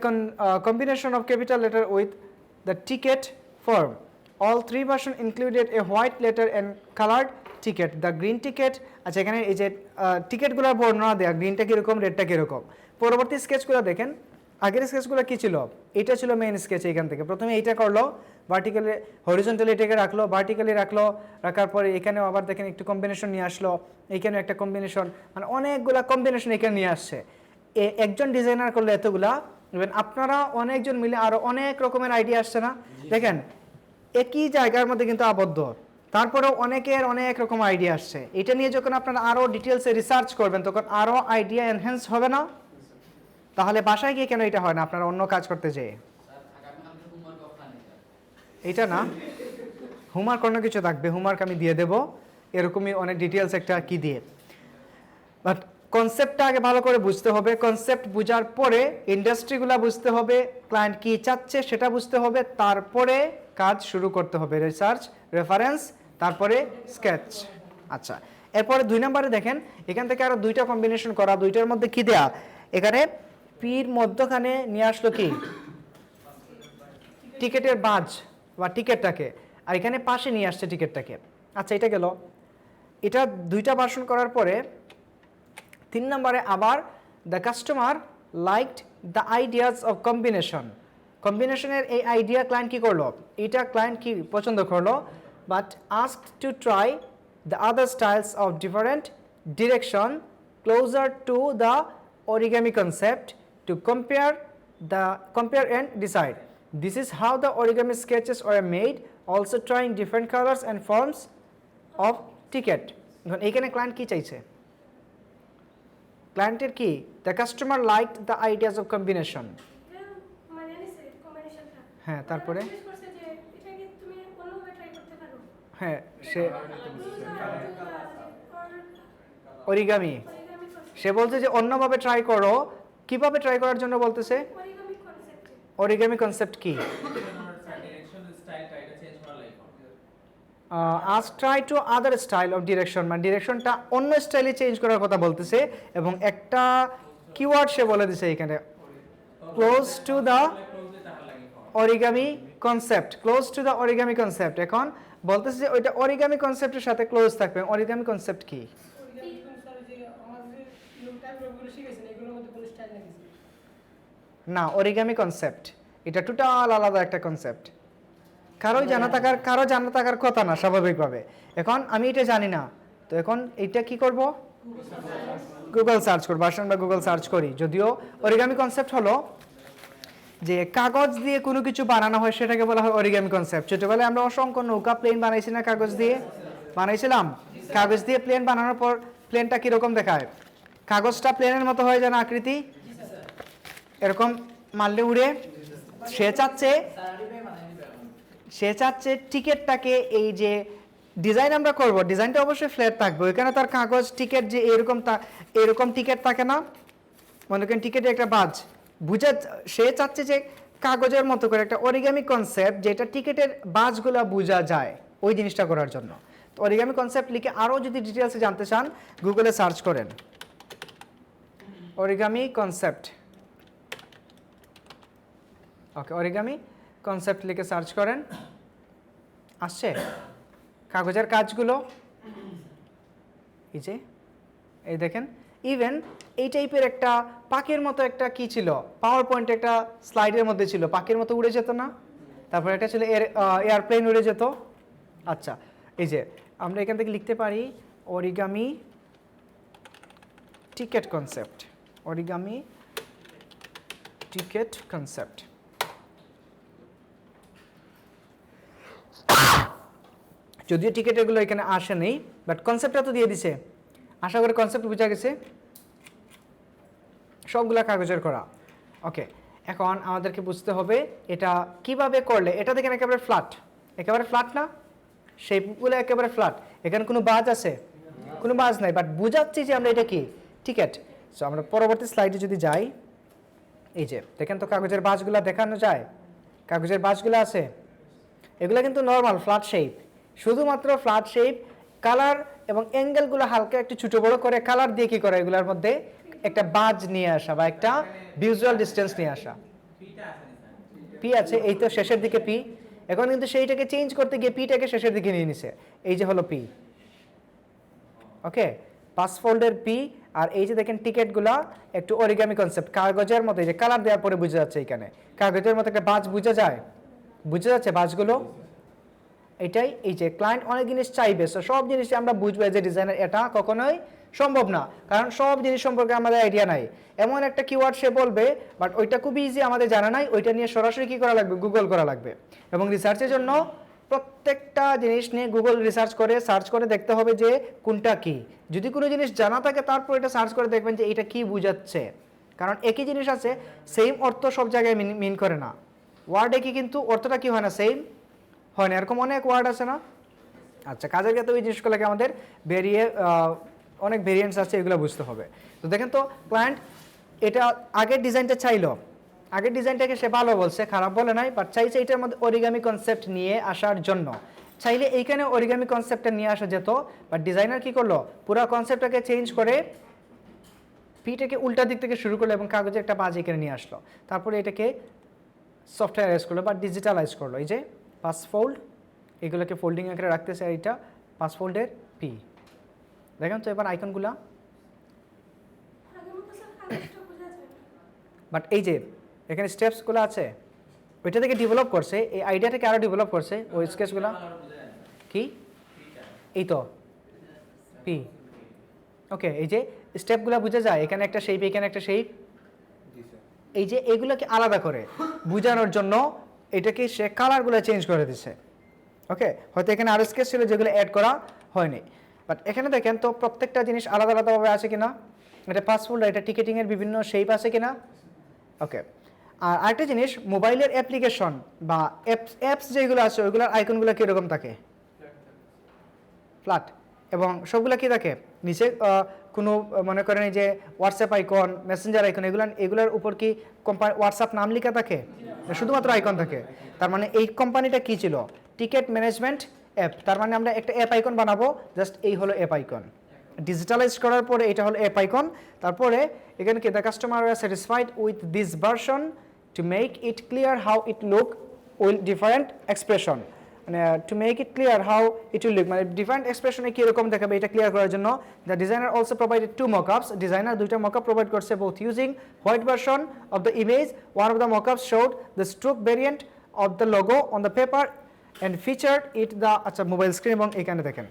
combination of capital letter with the ticket form. All 3 versions included a white letter and colored ticket. The green ticket, আচ্ছা এখানে এই যে টিকেটগুলোর বর্ণনা দেয়া, গ্রিনটা কীরকম, রেডটা কীরকম। পরবর্তী স্কেচগুলো দেখেন, আগের স্কেচগুলো কী ছিল, এটা ছিল মেইন স্কেচ। এখান থেকে প্রথমে এইটা করলো, ভার্টিক্যালি হরিজন্টালি এটাকে রাখলো, ভার্টিক্যালি রাখলো, রাখার পরে এখানেও আবার দেখেন একটু কম্বিনেশন নিয়ে আসলো, এইখানেও একটা কম্বিনেশন, মানে অনেকগুলা কম্বিনেশন এখানে নিয়ে আসছে। একজন ডিজাইনার করলে এতগুলা, ইভেন আপনারা অনেকজন মিলে আরও অনেক রকমের আইডিয়া আসছে না। দেখেন একই জায়গার মধ্যে কিন্তু আবদ্ধ, তারপরেও অনেকের অনেক রকম আইডিয়া আসছে। এটা নিয়ে যখন আপনারা আরও ডিটেলসে রিসার্চ করবেন, তখন আরও আইডিয়া এনহ্যান্স হবে না? তাহলে বাসায় গিয়ে কেন এটা হয় না আপনারা অন্য কাজ করতে যেয়ে? এটা না, হোমওয়ার্ক অন্য কিছু থাকবে, হোমওয়ার্ক আমি দিয়ে দেবো, এরকমই অনেক ডিটেলস একটা কি দিয়ে। বাট কনসেপ্টটা আগে ভালো করে বুঝতে হবে। কনসেপ্ট বোঝার পরে ইন্ডাস্ট্রিগুলো বুঝতে হবে, ক্লায়েন্ট কী চাচ্ছে সেটা বুঝতে হবে, তারপরে কাজ শুরু করতে হবে। রিসার্চ, রেফারেন্স, তারপরে স্কেচ। আচ্ছা, এরপরে 2 নম্বরে দেখেন, এখান থেকে আরও 2টা কম্বিনেশন করা, 2টার মধ্যে কী দেয়া, এখানে পির মধ্যখানে নিয়ে আসলো কি টিকেটের বাজ বা টিকেটটাকে, আর এখানে পাশে নিয়ে আসছে টিকেটটাকে। আচ্ছা, এটা গেল। এটা 2টা ভার্সন করার পরে 3 নম্বরে আবার the customer liked the ideas of কম্বিনেশনের এই আইডিয়া ক্লায়েন্ট কী করলো, এটা ক্লায়েন্ট কি পছন্দ করলো, but asked to try the other styles of different direction closer to the origami concept to compare and decide. This is how the origami sketches were made also trying different colours and forms of ticket. এখন এইখানে client কি চাইছে? ক্লায়েন্টের কি? The customer like the ideas of combination. হ্যাঁ, তারপরে হ্যাঁ সে origami, সে বলছে যে অন্যভাবে ট্রাই করো। কিভাবে ট্রাই করার জন্য বলতেছে? অরিগামি কনসেপ্ট কি? Ask try to other style of direction, মানে ডিরেকশনটা অন্য স্টাইলে চেঞ্জ করার কথা বলতেছে এবং একটা কিওয়ার্ড সে বলে দিছে এখানে, close to the origami concept. Close to the origami concept. এখন বলতেছে যে ওইটা অরিগামি কনসেপ্টের সাথে ক্লোজ থাকবে। অরিগামি কনসেপ্ট কি? না, অরিগামি কনসেপ্ট এটা টোটাল আলাদা একটা কনসেপ্ট। কারো জানা থাকার কথা না স্বাভাবিকভাবে। এখন আমি এটা জানি না, তো এখন এটা কি করব? গুগল সার্চ করবো। আসেন আমরা গুগল সার্চ করি। যদিও অরিগামি কনসেপ্ট হলো যে কাগজ দিয়ে কোনো কিছু বানানো হয়, সেটাকে বলা হয় অরিগামি কনসেপ্ট। ছোটবেলায় আমরা অসংখ্য নৌকা প্লেন বানাইছি না? কাগজ দিয়ে বানাইছিলাম। কাগজ দিয়ে প্লেন বানানোর পর প্লেনটা কিরকম দেখায়? কাগজটা প্লেনের মতো হয়ে যায় না আকৃতি? এরকম মারলে উড়ে। সে চাচ্ছে টিকেটটাকে, এই যে ডিজাইন আমরা করব, ডিজাইনটা অবশ্যই ফ্ল্যাট থাকবে। ওইখানে তার কাগজ টিকেট যে এরকম টিকেট থাকে না, মনে করেন টিকেটে একটা বাজ সে চাচ্ছে যে কাগজের মতো করে একটা অরিগামি কনসেপ্ট, যেটা টিকেটের বাজগুলো বোঝা যায়, ওই জিনিসটা করার জন্য। তো অরিগামি কনসেপ্ট লিখে আরও যদি ডিটেলসে জানতে চান গুগলে সার্চ করেন অরিগামি কনসেপ্ট। ওকে, অরিগামি কনসেপ্ট লিখে সার্চ করেন, আসছে কাগজের কাজগুলো। এই দেখেন, ইভেন এই টাইপের একটা পাখির মতো একটা কি ছিল, পাওয়ার পয়েন্ট একটা স্লাইডের মধ্যে ছিল, পাখির মতো উড়ে যেত না? তারপর একটা ছিল এয়ারপ্লেন উড়ে যেত। আচ্ছা, এই যে আমরা এখান থেকে লিখতে পারি origami ticket concept. Origami ticket concept. যদিও টিকেট এগুলো এখানে আসে নেই, বাট কনসেপ্টটা তো দিয়ে দিছে। আশা করি কনসেপ্ট বোঝা গেছে। সবগুলা কাগজের করা। ওকে, এখন আমাদেরকে বুঝতে হবে এটা কিভাবে করলে। এটা দেখেন একেবারে ফ্ল্যাট না? শেপগুলো একেবারে ফ্ল্যাট। এখানে কোনো বাজ আছে? কোনো বাজ নাই, বাট বুঝাচ্ছি যে আমরা এটা কি টিকেট। সো আমরা পরবর্তী স্লাইডে যদি যাই, এই যে দেখেন তো কাগজের বাজগুলো দেখানো যায়। কাগজের বাজগুলো আছে, এগুলো কিন্তু নর্মাল ফ্ল্যাট শেপ, শুধুমাত্র ফ্ল্যাট শেপ। কালার এবং অ্যাঙ্গেলগুলো হালকা একটু ছোট বড় করে কালার দিয়ে কি করে এগুলোর মধ্যে একটা বাজ নিয়ে আসা বা একটা ভিজুয়াল ডিসটেন্স নিয়ে আসা। পি আছে, এই তো শেষের দিকে পি। এখন কিন্তু সেইটাকে চেঞ্জ করতে গিয়ে পিটাকে শেষের দিকে নিয়ে নিছে। এই যে হলো পি। ওকে, পাস ফোল্ডের পি। আর এই যে দেখেন টিকেটগুলা একটু অরিগামি কনসেপ্ট, কাগজের মতো। এই যে কালার দেওয়ার পরে বোঝা যাচ্ছে, এখানে কাগজের মতো একটা বাজ বোঝা যায়। বুঝে যাচ্ছে বাজগুলো? এটাই, এই যে ক্লায়েন্ট অনেক জিনিস চাইবে, সব জিনিস আমরা বুঝবো যে ডিজাইনার, এটা কখনোই সম্ভব না, কারণ সব জিনিস সম্পর্কে আমাদের আইডিয়া নাই। এমন একটা কিওয়ার্ড সে বলবে, বাট ওইটা খুব ইজি, আমাদের জানা নাই। ওইটা নিয়ে সরাসরি কি করা লাগবে? গুগল করা লাগবে। এবং রিসার্চের জন্য প্রত্যেকটা জিনিস নিয়ে গুগল রিসার্চ করে সার্চ করে দেখতে হবে যে কোনটা কি। যদি কোনো জিনিস জানা থাকে তারপর এটা সার্চ করে দেখবেন যে এটা কি বুঝাচ্ছে, কারণ একই জিনিস আছে, সেম অর্থ সব জায়গায় মিন করে না। ওয়ার্ড একই, কিন্তু অর্থটা কি হয় না, সেম হয় না। এরকম অনেক ওয়ার্ড আছে না? আচ্ছা, কাজের ক্ষেত্রে ওই জিনিসগুলোকে আমাদের অনেক ভেরিয়েন্টস আছে, এগুলো বুঝতে হবে। তো দেখেন তো ক্লায়েন্ট এটা আগের ডিজাইনটা চাইলো, আগের ডিজাইনটাকে সে ভালো বলছে, খারাপ বলে নাই, বাট চাইছে এটার মধ্যে অরিগামি কনসেপ্ট নিয়ে আসার জন্য। চাইলে এইখানে অরিগামি কনসেপ্টটা নিয়ে আসা যেত, বাট ডিজাইনার কি করলো? পুরো কনসেপ্টটাকে চেঞ্জ করে পিটাকে উল্টা দিক থেকে শুরু করলো এবং কাগজে একটা বাজ এখানে নিয়ে আসলো। তারপরে এটাকে সফটওয়্যারাইজ করলো বা ডিজিটালাইজ করলো। এই যে পাস ফোল্ড, এগুলোকে ফোল্ডিং আকারে রাখতেছে, এইটা পাস ফোল্ডের পি। দেখেন তো এবার আইকনগুলা। বাট এই যে এখানে স্টেপসগুলো আছে, ওইটা থেকে ডেভেলপ করছে, এই আইডিয়াটাকে আরও ডেভেলপ করছে ওই স্কেচগুলো। কি? এই তো পি। ওকে, এই যে স্টেপগুলো বোঝা যায়, এখানে একটা শেপ, এখানে একটা শেপ। এই যে এগুলোকে আলাদা করে বোঝানোর জন্য এটাকে সে কালারগুলো চেঞ্জ করে দিছে। ওকে, হয়তো এখানে আরও স্কেচ ছিল যেগুলো অ্যাড করা হয়নি, বাট এখানে দেখেন তো প্রত্যেকটা জিনিস আলাদা আলাদাভাবে আছে কিনা, এটা পাস ফোল্ডার, এটা টিকেটিংয়ের বিভিন্ন শেপ আছে কিনা। ওকে, আর আরেকটা জিনিস, মোবাইলের অ্যাপ্লিকেশন বা অ্যাপস যেগুলো আছে ওইগুলোর আইকনগুলো কীরকম থাকে, ফ্ল্যাট, এবং সবগুলো কি থাকে নিচে কোনো মনে করেন এই যে হোয়াটসঅ্যাপ আইকন, মেসেঞ্জার আইকন, এগুলোর উপর কি কোম্পানি হোয়াটসঅ্যাপ নাম লেখা থাকে, শুধুমাত্র আইকন থাকে। তার মানে এই কোম্পানিটা কি ছিল, টিকেট ম্যানেজমেন্ট অ্যাপ। তার মানে আমরা একটা অ্যাপ আইকন বানাবো, জাস্ট এই হলো অ্যাপ আইকন, ডিজিটালাইজ করার পরে এটা হলো অ্যাপ আইকন। তারপরে এখানে কি the customer are satisfied with this version to make it clear how it look with different expression, মানে to make it clear how it will look, মানে ডিফারেন্ট এক্সপ্রেশনে কীরকম দেখাবে এটা ক্লিয়ার করার জন্য the designer also provided 2 mockups, designer 2টা mockup provide করছে, both using white version of the image. One of the mockups showed the stroke variant of the logo on the paper and featured it the, আচ্ছা mobile screen, এবং এখানে দেখেন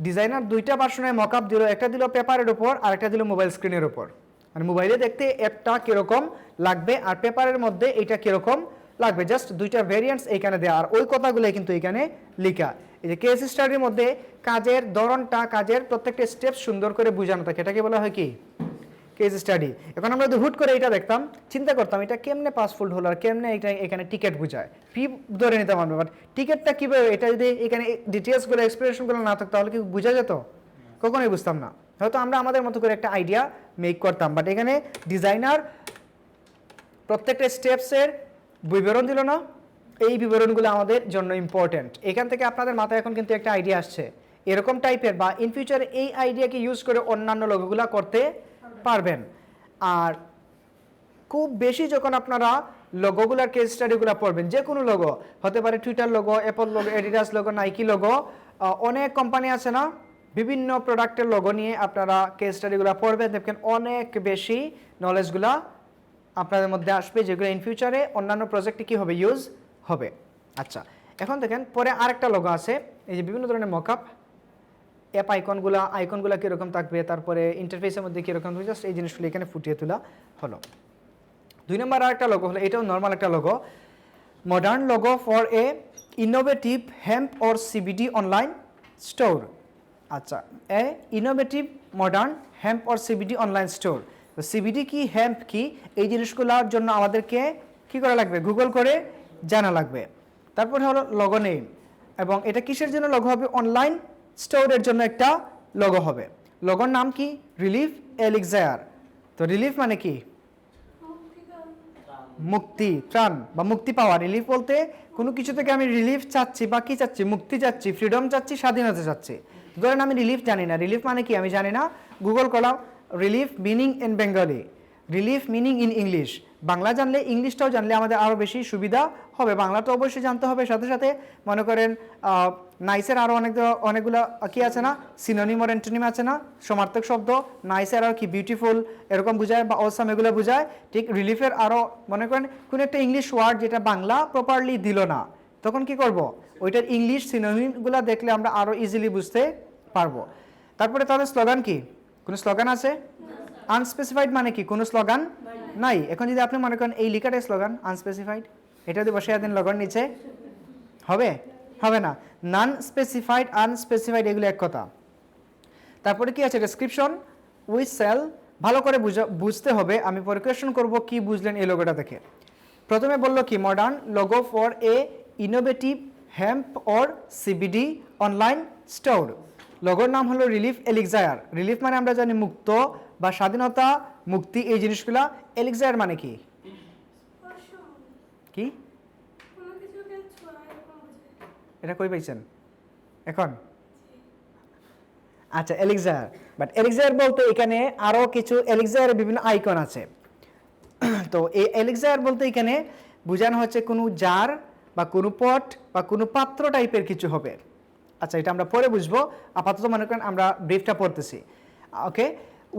designer 2টা ভার্সনের mockup দিল, একটা দিল পেপারের উপর আর একটা দিল মোবাইল স্ক্রিনের উপর। মানে মোবাইলে দেখতে অ্যাপটা কীরকম লাগবে আর পেপারের মধ্যে এইটা কীরকম লাগবে, জাস্ট 2টা ভেরিয়েন্টস এইখানে দেওয়া, আর ওই কথাগুলো কিন্তু এখানে লেখা। এই যে কেস স্টাডির মধ্যে কাজের ধরনটা, কাজের প্রত্যেকটা স্টেপ সুন্দর করে বোঝানো থাকে, এটাকে বলা হয় কি কেস স্টাডি। এখন আমরা যদি হুট করে এটা দেখতাম, চিন্তা করতাম এটা কেমনে পাসফোল্ড হলো আর কেমনে এটা এখানে টিকিট বোঝায়, ফি ধরে নিতাম আমরা, বাট টিকিটটা কীভাবে, এটা যদি এখানে ডিটেলসগুলো এক্সপ্লেনেশনগুলো না থাকতো তাহলে কি বোঝা যেত, কখনোই বুঝতাম না। হয়তো আমরা আমাদের মতো করে একটা আইডিয়া মেক করতাম, বাট এখানে ডিজাইনার প্রত্যেকটা স্টেপসের বিবরণ দিল না, এই বিবরণগুলো আমাদের জন্য ইম্পর্টেন্ট। এখান থেকে আপনাদের মাথায় এখন কিন্তু একটা আইডিয়া আসছে এরকম টাইপের, বা ইন ফিউচারে এই আইডিয়াকে ইউজ করে অন্যান্য লোগোগুলো করতে পারবেন। আর খুব বেশি যখন আপনারা লোগোগুলার কেস স্টাডিগুলো পড়বেন, যে কোনো লোগো হতে পারে, Twitter logo, Apple logo, Adidas logo, Nike logo, অনেক কোম্পানি আছে না, বিভিন্ন প্রোডাক্টের লোগো নিয়ে আপনারা কেস স্টাডিগুলো পড়বেন, দেখবেন অনেক বেশি নলেজগুলা আপনাদের মধ্যে আসবে, যেগুলো ইন ফিউচারে অন্যান্য প্রজেক্টে কী হবে, ইউজ হবে। আচ্ছা, এখন দেখেন পরে আরেকটা লোগো আছে, এই যে বিভিন্ন ধরনের মকআপ অ্যাপ আইকনগুলো কীরকম থাকবে, তারপরে ইন্টারফেসের মধ্যে কীরকম থাকবে, জাস্ট এই জিনিসগুলো এখানে ফুটিয়ে তোলা হলো। 2 নম্বর আরেকটা লোগো হলো, এটাও নর্মাল একটা logo, modern logo for a innovative hemp or CBD online store. আচ্ছা, a innovative modern hemp or CBD online store. তো সিবিডি কি, হেম্প কি, এই জিনিসগুলোর জন্য আমাদেরকে কী করা লাগবে, গুগল করে জানা লাগবে। তারপরে হলো লোগো নেম, এবং এটা কিসের জন্য লোগো হবে, অনলাইন স্টোরের জন্য একটা লোগো হবে। লোগোর নাম কি, রিলিফ এলিক্সায়ার। তো রিলিফ মানে কি, মুক্তি, ত্রাণ বা মুক্তি পাওয়া। রিলিফ বলতে কোনো কিছু থেকে আমি রিলিফ চাচ্ছি বা কি চাচ্ছি, মুক্তি চাচ্ছি, ফ্রিডম চাচ্ছি, স্বাধীনতা চাচ্ছি। ধরেন আমি রিলিফ জানি না, রিলিফ মানে কি আমি জানি না, গুগল করলাম relief meaning in Bengali, relief meaning in English. Bangla জানলে ইংলিশটাও জানলে আমাদের আরও বেশি সুবিধা হবে। বাংলাটা অবশ্যই জানতে হবে, সাথে সাথে মনে করেন নাইসের আরও অনেকগুলো কি আছে না, সিনোনিম আর অ্যান্টোনিম আছে না, সমার্থক শব্দ। নাইসের আরও কি বিউটিফুল এরকম বোঝায় বা অসাম এগুলো বোঝায়, ঠিক রিলিফের আরও মনে করেন কোনো একটা ইংলিশ ওয়ার্ড যেটা বাংলা প্রপারলি দিল না, তখন কি করব, ওইটার ইংলিশ সিনোনিমগুলো দেখলে আমরা আরও ইজিলি বুঝতে পারবো। তারপরে তাদের স্লোগান কি, কোনো স্লোগান আছে, আনস্পেসিফাইড মানে কি, কোনো স্লোগান নাই। এখন যদি আপনি মনে করেন এই লিখাটাই স্লোগান, আনস্পেসিফাইড, এটা যদি বসে দেন লগন নিচে, হবে হবে না। নন স্পেসিফাইড, আনস্পেসিফাইড এগুলো এক কথা। তারপরে কি আছে, ডেসক্রিপশন উইথ সেল, ভালো করে বুঝতে হবে। আমি পরে কোয়েশ্চন করবো কি বুঝলেন এই লোগোটা দেখে। প্রথমে বললো কি, modern logo for a innovative hemp or CBD online store. লোগোর নাম হলো রিলিফ এলিক্সায়ার। রিলিফ মানে আমরা জানি মুক্ত বা স্বাধীনতা, মুক্তি, এই জিনিসগুলা। এলিক্সায়ার মানে কি, কি এটা কই পাইছেন এখন? আচ্ছা, এলিক্সায়ার, বাট এলিক্সায়ার বলতে এখানে আরও কিছু এলিক্সায়ারের বিভিন্ন আইকন আছে। তো এই এলিক্সায়ার বলতে এখানে বোঝানো হচ্ছে কোনো জার বা কোনো পট বা কোনো পাত্র টাইপের কিছু হবে। আচ্ছা, এটা আমরা পরে বুঝবো, আপাতত মনে করেন আমরা ব্রিফটা পড়তেছি। Okay,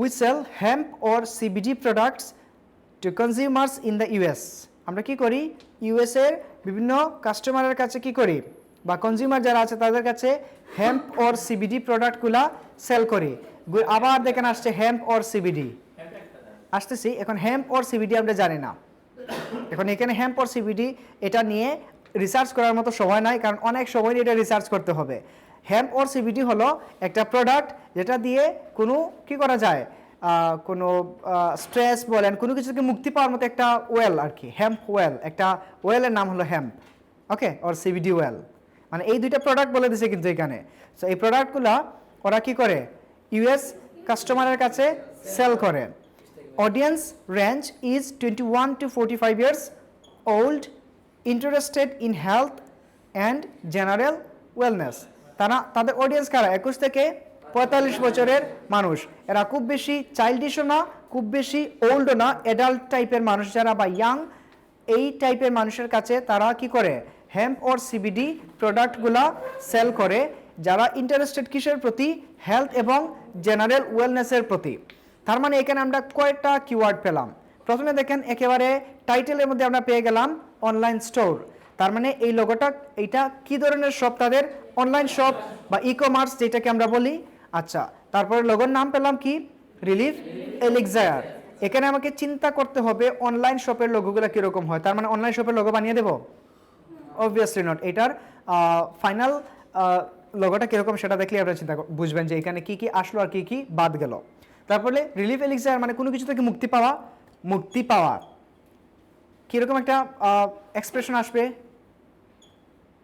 we sell hemp or CBD products to consumers in the US. আমরা কি করি, ইউএস এর বিভিন্ন কাস্টমারের কাছে কি করি, বা কনজিউমার যারা আছে তাদের কাছে হেম্প অর সিবিডি প্রোডাক্টগুলা সেল করি। আবার দেখেন আসছে হেম্প অর সিবিডি, আসতেছি। এখন হেম্প অর সিবিডি আমরা জানি না, এখন এখানে হেম্প অর সিবিডি এটা নিয়ে রিসার্চ করার মতো সময় নাই, কারণ অনেক সময় নিয়ে এটা রিসার্চ করতে হবে। হেম্প অর সিবিডি হলো একটা প্রোডাক্ট যেটা দিয়ে কোনো কি করা যায়, কোনো স্ট্রেস বলেন কোনো কিছু থেকে মুক্তি পাওয়ার মতো একটা ওয়েল আর কি, হেম্প ওয়েল, একটা ওয়েলের নাম হলো hemp, okay, or CBD well. মানে এই দুইটা প্রোডাক্ট বলে দিছে কিন্তু এখানে। সো এই প্রোডাক্টগুলো ওরা কি করে, ইউএস কাস্টমারের কাছে সেল করে। Audience range is 21 to 45 years old, interested in health and general wellness। তাদের অডিয়েন্স কারা, 21 থেকে 45 বছরের মানুষ। এরা খুব বেশি চাইল্ডিশও না, খুব বেশি ওল্ডও না, অ্যাডাল্ট টাইপের মানুষ যারা বা ইয়াং, এই টাইপের মানুষের কাছে তারা কি করে, হেম্প অর সিবিডি প্রোডাক্টগুলা সেল করে, যারা ইন্টারেস্টেড কিসের প্রতি, হেলথ এবং জেনারেল ওয়েলনেসের প্রতি। তার মানে এখানে আমরা কয়েকটা কিওয়ার্ড পেলাম। প্রথমে দেখেন একেবারে টাইটেলের মধ্যে আমরা পেয়ে গেলাম অনলাইন স্টোর। তার মানে এই লোগোটা, এইটা কি ধরনের শপ, তাদের অনলাইন শপ বা ই কমার্স যেটাকে আমরা বলি। আচ্ছা, তারপরে লোগোর নাম পেলাম কি, রিলিফ এলিক্সায়ার। এখানে আমাকে চিন্তা করতে হবে অনলাইন শপের লোগোগুলো কীরকম হয়। তার মানে অনলাইন শপের লোগো বানিয়ে দেবো? Obviously not. এটার ফাইনাল লোগোটা কীরকম সেটা দেখলে আপনারা চিন্তা বুঝবেন যে এখানে কী কী আসলো আর কী কী বাদ গেল। তারপরে রিলিফ এলিক্সায়ার মানে কোনো কিছু থেকে মুক্তি পাওয়া, মুক্তি পাওয়া কীরকম একটা এক্সপ্রেশন আসবে,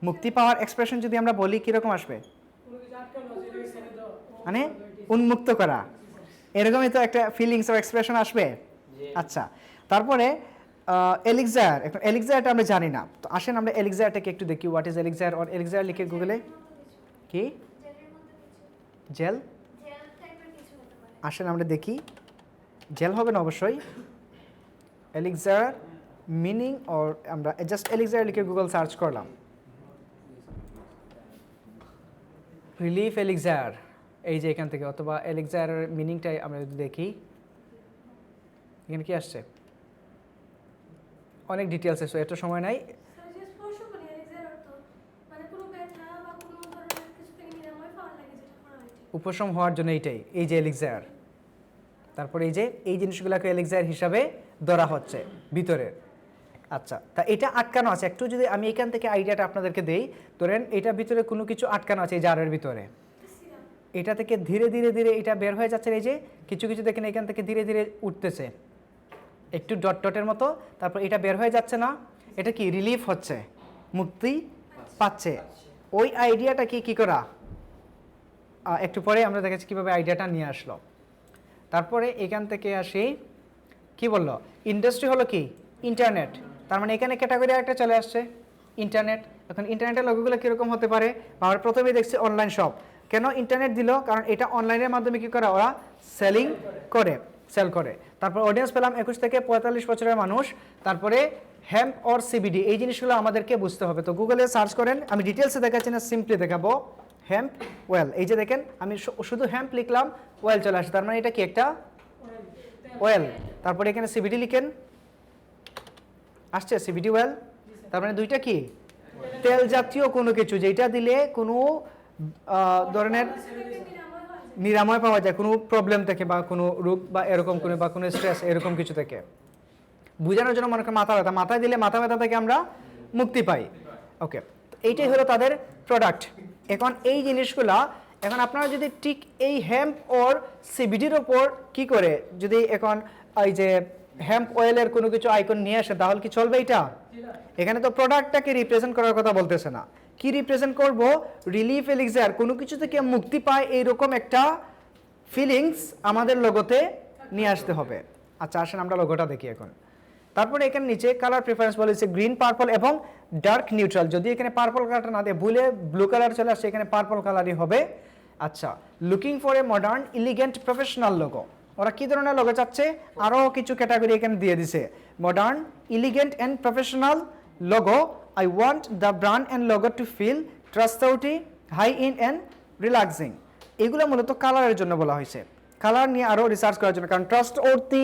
মুক্তি পাওয়ার এক্সপ্রেশন যদি আমরা বলি কীরকম আসবে, মানে উন্মুক্ত করা, এরকমই তো একটা ফিলিংস ও এক্সপ্রেশন আসবে। আচ্ছা, তারপরে এলিক্সায়ার। এখন এলিক্সায়ারটা আমরা জানি না, তো আসেন আমরা এলিক্সায়ারটাকে একটু দেখি। What is elixir? Or elixir লিখে গুগলে কি, জেল, আসেন আমরা দেখি। জেল হবে না অবশ্যই। এলিক্সায়ার মিনিং, অর আমরা জাস্ট এলিক্সায়ার লিখে গুগল সার্চ করলাম, রিলিফ এলিক্সায়ার, এই যে এখান থেকে, অথবা এলিক্সায়ারের মিনিংটাই আমরা যদি দেখি, এখানে কি আসছে, অনেক ডিটেলস আছে, এত সময় নাই। উপশম হওয়ার জন্য এইটাই, এই যে এলিক্সায়ার। তারপরে এই যে এই জিনিসগুলোকে এলিক্সায়ার হিসাবে ধরা হচ্ছে ভিতরে। আচ্ছা, তা এটা আটকানো আছে। একটু যদি আমি এখান থেকে আইডিয়াটা আপনাদেরকে দেই, ধরেন এটা ভিতরে কোনো কিছু আটকানো আছে এই জারের ভিতরে, এটা থেকে ধীরে ধীরে ধীরে এটা বের হয়ে যাচ্ছে। এই যে কিছু কিছু দেখেন এখান থেকে ধীরে ধীরে উঠতেছে একটু ডট ডটের মতো, তারপর এটা বের হয়ে যাচ্ছে না, এটা কি রিলিফ হচ্ছে, মুক্তি পাচ্ছে। ওই আইডিয়াটা কি করা, একটু পরে আমরা দেখেছি কীভাবে আইডিয়াটা নিয়ে আসলো। তারপরে এখান থেকে আসি, কি বললো, ইন্ডাস্ট্রি হলো কি, ইন্টারনেট। তার মানে এখানে ক্যাটাগরি একটা চলে আসছে, ইন্টারনেট। এখন ইন্টারনেটের লোগোগুলো কীরকম হতে পারে, আমরা প্রথমেই দেখছি অনলাইন শপ। কেন ইন্টারনেট দিল, কারণ এটা অনলাইনের মাধ্যমে কী করে, ওরা সেল করে। তারপর অডিয়েন্স পেলাম 21 থেকে 45 বছরের মানুষ। তারপরে হেম্প অর সিবিডি, এই জিনিসগুলো আমাদেরকে বুঝতে হবে। তো গুগলে সার্চ করেন, আমি ডিটেলসে দেখাচ্ছি না, সিম্পলি দেখাবো। হেম্প ওয়েল, এই যে দেখেন আমি শুধু হেম্প লিখলাম, ওয়েল চলে আসে, তার মানে এটা কি একটা ওয়েল। তারপরে এখানে সিবিডি লিখেন, আসছে সিবিডি ওয়েল। তার মানে দুইটা কি, তেল জাতীয় কোনো কিছু, যেটা দিলে কোনো ধরনের নিরাময় পাওয়া যায় কোনো প্রবলেম থেকে, বা কোনো রোগ বা এরকম কোনো, বা কোনো স্ট্রেস এরকম কিছু থেকে। বোঝানোর জন্য মনে করেন মাথা ব্যথা, মাথায় দিলে মাথা ব্যথা থেকে আমরা মুক্তি পাই। ওকে, এইটাই হলো তাদের প্রোডাক্ট। এখন এই জিনিসগুলা, এখন আপনারা যদি ঠিক এই হেম্প ওর সিবিডির ওপর কি করে, যদি এখন এই যে হেম্প অয়েলের কোনো কিছু আইকন নিয়ে আসে, তাহলে কি চলবে এটা? এখানে তো প্রোডাক্টটাকে রিপ্রেজেন্ট করার কথা বলতেছে না, কি রিপ্রেজেন্ট করব, রিলিফ এলিক্সায়ার, কোনো কিছু থেকে মুক্তি পায় এইরকম একটা ফিলিংস আমাদের লোগোতে নিয়ে আসতে হবে। আচ্ছা, আসেন আমরা লোগোটা দেখি এখন। তারপরে এখানে নিচে কালার প্রেফারেন্স বলেছে গ্রিন, পার্পল এবং ডার্ক নিউট্রাল। যদি এখানে পার্পল কালারটা না দিয়ে ভুলে ব্লু কালার চলে আসছে, এখানে পার্পল কালারই হবে। আচ্ছা, looking for a modern elegant professional logo, ওরা কি ধরনের লোগো চাচ্ছে, আরও কিছু ক্যাটাগরি এখানে দিয়ে দিছে। Modern elegant and professional logo, I want the brand and logo to feel trustworthy, high end and relaxing. এগুলো মূলত কালারের জন্য বলা হয়েছে, কালার নিয়ে আরও রিসার্চ করার জন্য। কারণ ট্রাস্টওয়ার্দি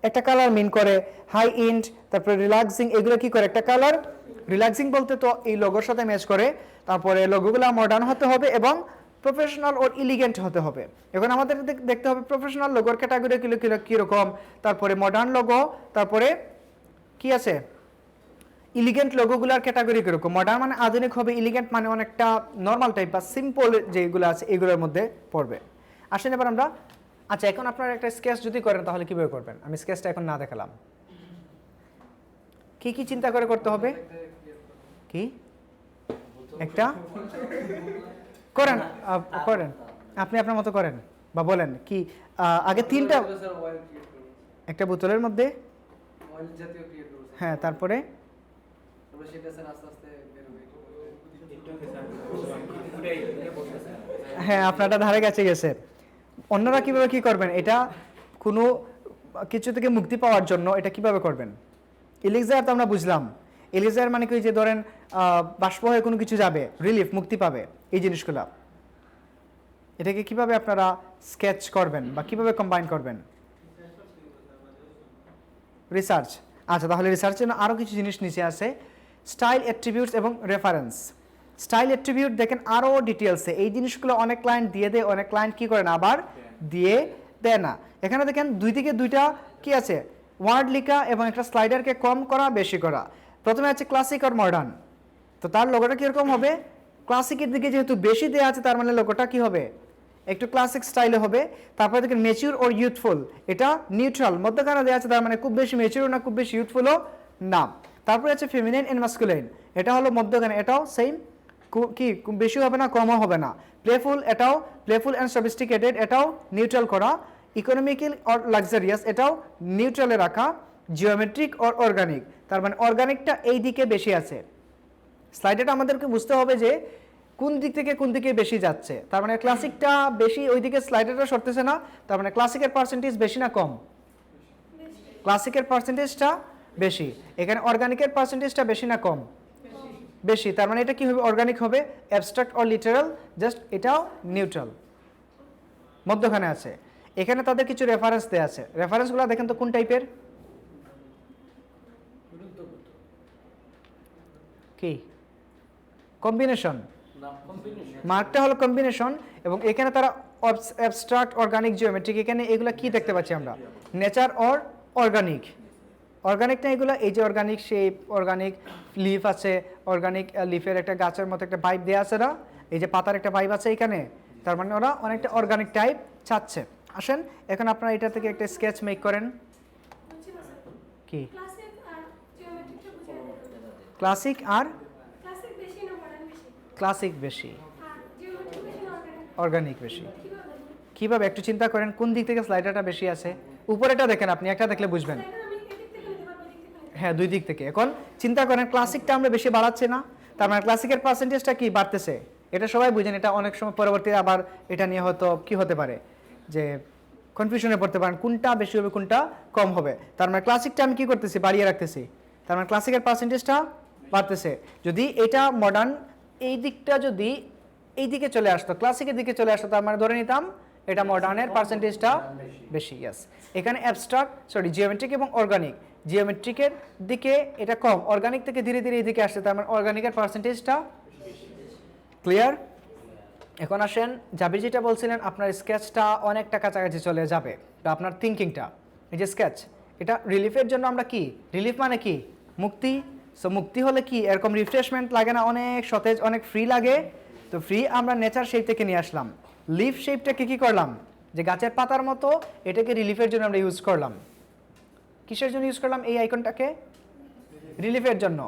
একটা কালার মিন করে, হাই ইন্ড, তারপরে রিল্যাক্সিং, এগুলো কি করে, একটা কালার রিল্যাক্সিং বলতে তো এই লোগোর সাথে ম্যাচ করে। তারপরে লোগোগুলো মডার্ন হতে হবে এবং প্রফেশনাল ও ইলিগেন্ট হতে হবে। এখন আমাদের দেখতে হবে প্রফেশনাল লোগোর ক্যাটাগরি কীরকম, তারপরে মডার্ন লোগো, তারপরে কি আছে ইলিগেন্ট লোগোগুলার ক্যাটাগরি কিরকম? মডার্ন মানে আধুনিক হবে, ইলিগেন্ট মানে অনেকটা নর্মাল টাইপ বা সিম্পল যেগুলো আছে এগুলোর মধ্যে পড়বে। আসেন এবার আমরা, আচ্ছা এখন আপনারা একটা স্কেচ যদি করেন তাহলে কীভাবে করবেন? আমি স্কেচটা এখন না দেখালাম। কি কি চিন্তা করে করতে হবে? কি একটা করেন, করেন আপনি আপনার মতো করেন বা বলেন কি আগে তিনটা, একটা বোতলের মধ্যে, হ্যাঁ তারপরে হ্যাঁ আপনারটা ধারে কাছে গেছে। অন্যরা কিভাবে কি করবেন? এটা কোনো কিছু থেকে মুক্তি পাওয়ার জন্য এটা কিভাবে করবেন? এলিক্সার তো আমরা বুঝলাম, এলিক্সার মানে কি, যে ধরেন বাষ্প হয়ে কোনো কিছু যাবে, রিলিফ, মুক্তি পাবে, এই জিনিসগুলো। এটাকে কিভাবে আপনারা স্কেচ করবেন বা কিভাবে কম্বাইন করবেন? রিসার্চ। আচ্ছা তাহলে রিসার্চের জন্য আরও কিছু জিনিস নিচে আছে, স্টাইল অ্যাট্রিবিউটস এবং রেফারেন্স। স্টাইল অ্যাট্রিবিউট দেখেন আরও ডিটেলসে, এই জিনিসগুলো অনেক ক্লায়েন্ট দিয়ে দেয়, অনেক ক্লায়েন্ট কী করে না, আবার দিয়ে দেয় না। এখানে দেখেন দুই দিকে দুইটা কি আছে, ওয়ার্ড লেখা এবং একটা স্লাইডারকে কম করা বেশি করা। প্রথমে আছে ক্লাসিক আর মডার্ন, তো তার লোগোটা কীরকম হবে? ক্লাসিকের দিকে যেহেতু বেশি দেওয়া আছে তার মানে লোগোটা কী হবে? একটু ক্লাসিক স্টাইলে হবে। তারপরে দেখেন ম্যাচিউর ওর ইউথফুল, এটা নিউট্রাল, মধ্যখানে দেওয়া আছে, তার মানে খুব বেশি ম্যাচিউর না খুব বেশি ইউথফুলও না। তারপরে আছে ফেমিনাইন এন্ড মাস্কুলাইন, এটা হলো মধ্যখানে, এটাও সেম, কি বেশি হবে না কমও হবে না। প্লেফুল, এটাও প্লেফুল অ্যান্ড সফিস্টিকেটেড, এটাও নিউট্রাল করা। ইকোনমিক্যাল অর লাক্সারিয়াস, এটাও নিউট্রালে রাখা। জিওমেট্রিক অর অর্গানিক, তার মানে অর্গানিকটা এই দিকে বেশি আছে। স্লাইডেটা আমাদেরকে বুঝতে হবে যে কোন দিক থেকে কোন দিকে বেশি যাচ্ছে, তার মানে ক্লাসিকটা বেশি ওইদিকে, স্লাইডারটা সরতেছে না, তার মানে ক্লাসিকের পার্সেন্টেজ বেশি না কম? ক্লাসিকের পার্সেন্টেজটা বেশি। এখানে অর্গানিকের পার্সেন্টেজটা বেশি না কম? বেশি। তার মানে এটা কি হবে? অর্গানিক হবে। অ্যাবস্ট্রাক্ট অর লিটারাল, জাস্ট এটাও নিউট্রাল, মধ্যখানে আছে। এখানে তাদের কিছু রেফারেন্স দেওয়া আছে, রেফারেন্সগুলো দেখেন তো কোন টাইপের, কি কম্বিনেশন, মার্কটা হলো কম্বিনেশন। এবং এখানে তারা অ্যাবস্ট্রাক্ট, অর্গানিক, জিওমেট্রিক, এখানে এগুলো কি দেখতে পাচ্ছি আমরা? Nature or organic. অর্গানিক না এগুলো, এই যে অর্গানিক শেপ, অর্গানিক লিফ আছে, অর্গানিক লিফের একটা গাছের মতো একটা পাইপ দেওয়া আছে না, এই যে পাতার একটা পাইপ আছে এখানে, তার মানে ওরা অনেকটা অর্গানিক টাইপ চাচ্ছে। আসেন এখন আপনারা এটা থেকে একটা স্কেচ মেক করেন। কি ক্লাসিক আর ক্লাসিক বেশি, অর্গানিক বেশি, কিভাবে একটু চিন্তা করেন কোন দিক থেকে স্লাইডারটা বেশি আছে? উপরেটা দেখেন, আপনি একটা দেখলে বুঝবেন। হ্যাঁ দুই দিক থেকে। এখন চিন্তা করেন ক্লাসিকটা আমরা বেশি বাড়াচ্ছি না, তার মানে ক্লাসিকের পার্সেন্টেজটা কি বাড়তেছে, এটা সবাই বুঝেন। এটা অনেক সময় পরবর্তীতে আবার এটা নিয়ে হয়তো কি হতে পারে, যে কনফিউশনে পড়তে পারেন কোনটা বেশি হবে কোনটা কম হবে। তার মানে ক্লাসিকটা আমি কি করতেছি, বাড়িয়ে রাখতেছি, তার মানে ক্লাসিকের পার্সেন্টেজটা বাড়তেছে। যদি এটা মডার্ন এই দিকটা যদি এই দিকে চলে আসতো, ক্লাসিকের দিকে চলে আসতো, তার মানে ধরে নিতাম এটা মডার্নের পার্সেন্টেজটা বেশি। ইয়াস, এখানে অ্যাবস্ট্রাক্ট, জিওমেট্রিক এবং অর্গানিক, জিওমেট্রিকের দিকে এটা কম, অর্গানিক থেকে ধীরে ধীরে এই দিকে আসছে, তার মানে অর্গানিকের পার্সেন্টেজটা ক্লিয়ার। এখন আসেন, জাবির যেটা বলছিলেন আপনার স্কেচটা অনেকটা কাছাকাছি চলে যাবে, তো আপনার থিঙ্কিংটা, এই যে স্কেচ, এটা রিলিফের জন্য আমরা কি, রিলিফ মানে কি মুক্তি। সো মুক্তি হলে কি এরকম রিফ্রেশমেন্ট লাগে না, অনেক সতেজ, অনেক ফ্রি লাগে। তো ফ্রি আমরা নেচার শেপ থেকে নিয়ে আসলাম, লিফ শেপটাকে কি করলাম, যে গাছের পাতার মতো, এটাকে রিলিফের জন্য আমরা ইউজ করলাম। কিসের জন্য ইউজ করলাম এই আইকনটাকে? রিলিফের জন্য।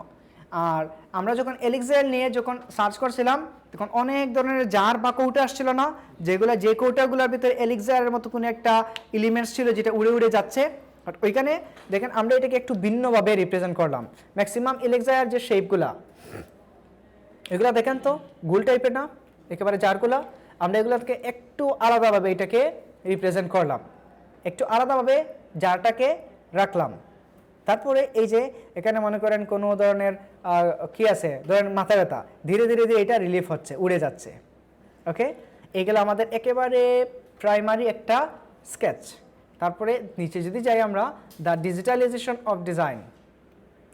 আর আমরা যখন এলিক্সার নিয়ে যখন সার্চ করছিলাম তখন অনেক ধরনের জার বা কৌটা আসছিল না, যে কৌটাগুলোর ভিতরে এলিক্সারের মতো কোনো একটা এলিমেন্টস ছিল যেটা উড়ে উড়ে যাচ্ছে। বাট ওইখানে দেখেন আমরা এটাকে একটু ভিন্নভাবে রিপ্রেজেন্ট করলাম। ম্যাক্সিমাম এলিক্সার যে শেপগুলা, এগুলা দেখেন তো গোল টাইপের না, একেবারে জারগুলা, আমরা এগুলোকে একটু আলাদাভাবে এটাকে রিপ্রেজেন্ট করলাম, একটু আলাদাভাবে জারটাকে রাখলাম। তারপরে এই যে এখানে মনে করেন কোনো ধরনের কি আছে, ধরেন মাথা ব্যথা, ধীরে ধীরে ধীরে এটা রিলিফ হচ্ছে, উড়ে যাচ্ছে। ওকে, এগুলো আমাদের একেবারে প্রাইমারি একটা স্কেচ। তারপরে নিচে যদি যাই আমরা, দ্য ডিজিটালাইজেশন অফ ডিজাইন,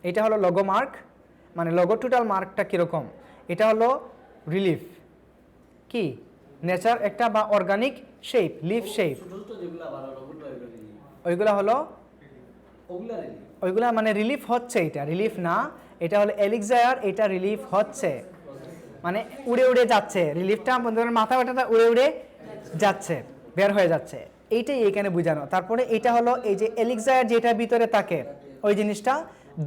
এটা হলো লোগো মার্ক, মানে লোগো টোটাল মার্কটা কীরকম, এটা হলো রিলিফ, কি নেচার একটা বা অর্গানিক শেপ, লিফ শেপ, ওইগুলা হলো ওইগুলা মানে রিলিফ হচ্ছে, এটা রিলিফ না, এটা হলো এলিক্সায়ার, এটা রিলিফ হচ্ছে, মানে উড়ে উড়ে যাচ্ছে, রিলিফটা বন্ধুরা মাথা ব্যথাটা উড়ে উড়ে যাচ্ছে, বের হয়ে যাচ্ছে, এইটাই এখানে বোঝানো। তারপরে এটা হলো এই যে এলিক্সায়ার যেটা ভিতরে থাকে ওই জিনিসটা,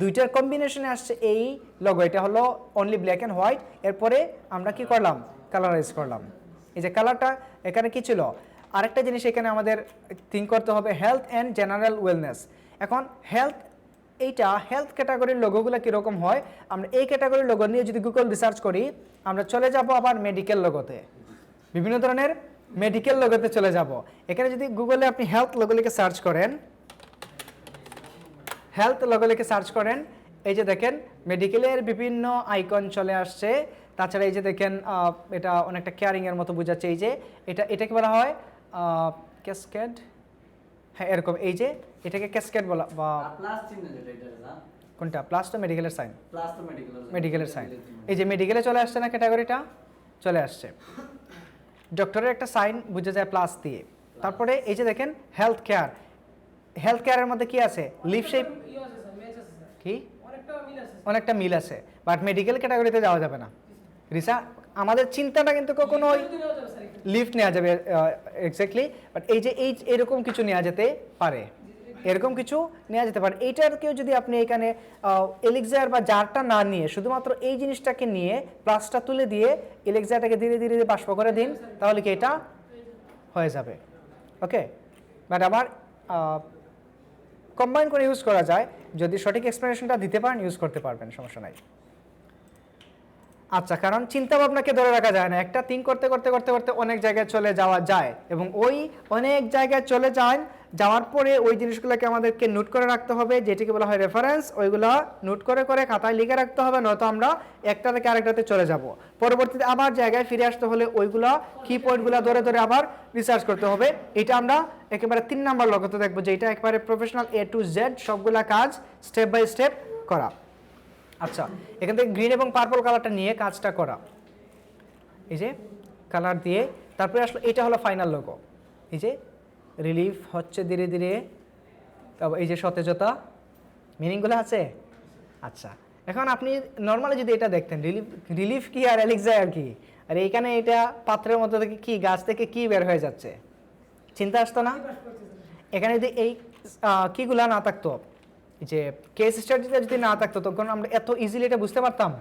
দুইটার কম্বিনেশনে আসছে এই লোগো। এটা হলো অনলি ব্ল্যাক অ্যান্ড হোয়াইট, এরপরে আমরা কি করলাম, কালারাইজ করলাম। এই যে কালারটা এখানে কি ছিল, আরেকটা জিনিস এখানে আমাদের থিঙ্ক করতে হবে, হেলথ অ্যান্ড জেনারেল ওয়েলনেস। এখন হেলথ, এইটা হেলথ ক্যাটাগরির লোগোগুলো কীরকম হয়, আমরা এই ক্যাটাগরির লোগো নিয়ে যদি গুগল রিসার্চ করি, আমরা চলে যাব আবার মেডিকেল লোগোতে, বিভিন্ন ধরনের মেডিকেল লোগোতে চলে যাব। এখানে যদি গুগলে আপনি হেলথ লোগো লিখে সার্চ করেন, হেলথ লোগো লিখে সার্চ করেন, এই যে দেখেন মেডিকেলের বিভিন্ন আইকন চলে আসছে। তাছাড়া এই যে দেখেন এটা অনেকটা কেয়ারিংয়ের মতো বোঝাচ্ছে, এই যে এটাকে বলা হয় ক্যাসকেড, হ্যাঁ এরকম, এই যে এটাকে ক্যাসকেড বলা, বা প্লাস চিহ্ন যেটা এটা না, কোনটা প্লাস তো মেডিকেলের সাইন, প্লাস তো মেডিকেলের সাইন, এই যে মেডিকেলে চলে আসছে না, ক্যাটাগরিটা চলে আসছে, ডক্টরের একটা সাইন বোঝা যায় প্লাস দিয়ে। তারপরে এই যে দেখেন হেলথ কেয়ার, হেলথ কেয়ারের মধ্যে কি আছে, লিভ শেপ, কি অনেকটা মিল আছে, বাট মেডিকেল ক্যাটাগরিতে যাওয়া যাবে না। রিসার্চ আমাদের চিন্তাটা কিন্তু কখনো লিফট নেওয়া যাবে এক্স্যাক্টলি, বাট এই যে এরকম কিছু নেওয়া যেতে পারে, এরকম কিছু নেওয়া যেতে পারে। এইটারকেও যদি আপনি এখানে এলিক্সার বা জারটা না নিয়ে শুধুমাত্র এই জিনিসটাকে নিয়ে প্লাসটা তুলে দিয়ে এলিক্সারটাকে ধীরে ধীরে বাষ্প করে দিন, তাহলে কি এটা হয়ে যাবে। ওকে, বাট আবার কম্বাইন করে ইউজ করা যায়, যদি সঠিক এক্সপ্লেনেশনটা দিতে পারেন ইউজ করতে পারবেন, সমস্যা নাই। আচ্ছা, কারণ চিন্তা ভাবনাকে ধরে রাখা যায় না, একটা থিঙ্ক করতে করতে করতে করতে অনেক জায়গায় চলে যাওয়া যায়, এবং ওই অনেক জায়গায় চলে যাওয়ার পরে ওই জিনিসগুলোকে আমাদেরকে নোট করে রাখতে হবে, যেটিকে বলা হয় রেফারেন্স। ওইগুলো নোট করে করে খাতায় লিখে রাখতে হবে, নয়তো আমরা একটা থেকে আরেকটাতে চলে যাব। পরবর্তীতে আবার জায়গায় ফিরে আসতে হলে ওইগুলো কি পয়েন্টগুলো ধরে ধরে আবার রিসার্চ করতে হবে। এটা আমরা একেবারে 3 নাম্বার লক্ষ্যতে দেখবো, যে এটা একেবারে প্রফেশনাল A to Z সবগুলা কাজ স্টেপ বাই স্টেপ করা। আচ্ছা, এখান থেকে গ্রিন এবং পার্পল কালারটা নিয়ে কাজটা করা, এই যে কালার দিয়ে, তারপরে আসলে এটা হলো ফাইনাল লোগো। এই যে রিলিফ হচ্ছে ধীরে ধীরে, তারপর এই যে সতেজতা, মিনিংগুলো আছে। আচ্ছা, এখন আপনি নর্মালি যদি এটা দেখতেন, রিলিফ কি আর এলিক্সায়ার কি, আর এইখানে এটা পাত্রের মধ্যে থেকে কি, গাছ থেকে কি বের হয়ে যাচ্ছে, চিন্তা আসতো না? এখানে যদি এই কিগুলা না থাকতো, যে কেস স্টাডিটা যদি না থাকতো, তখন আমরা এত ইজিলি এটা বুঝতে পারতাম,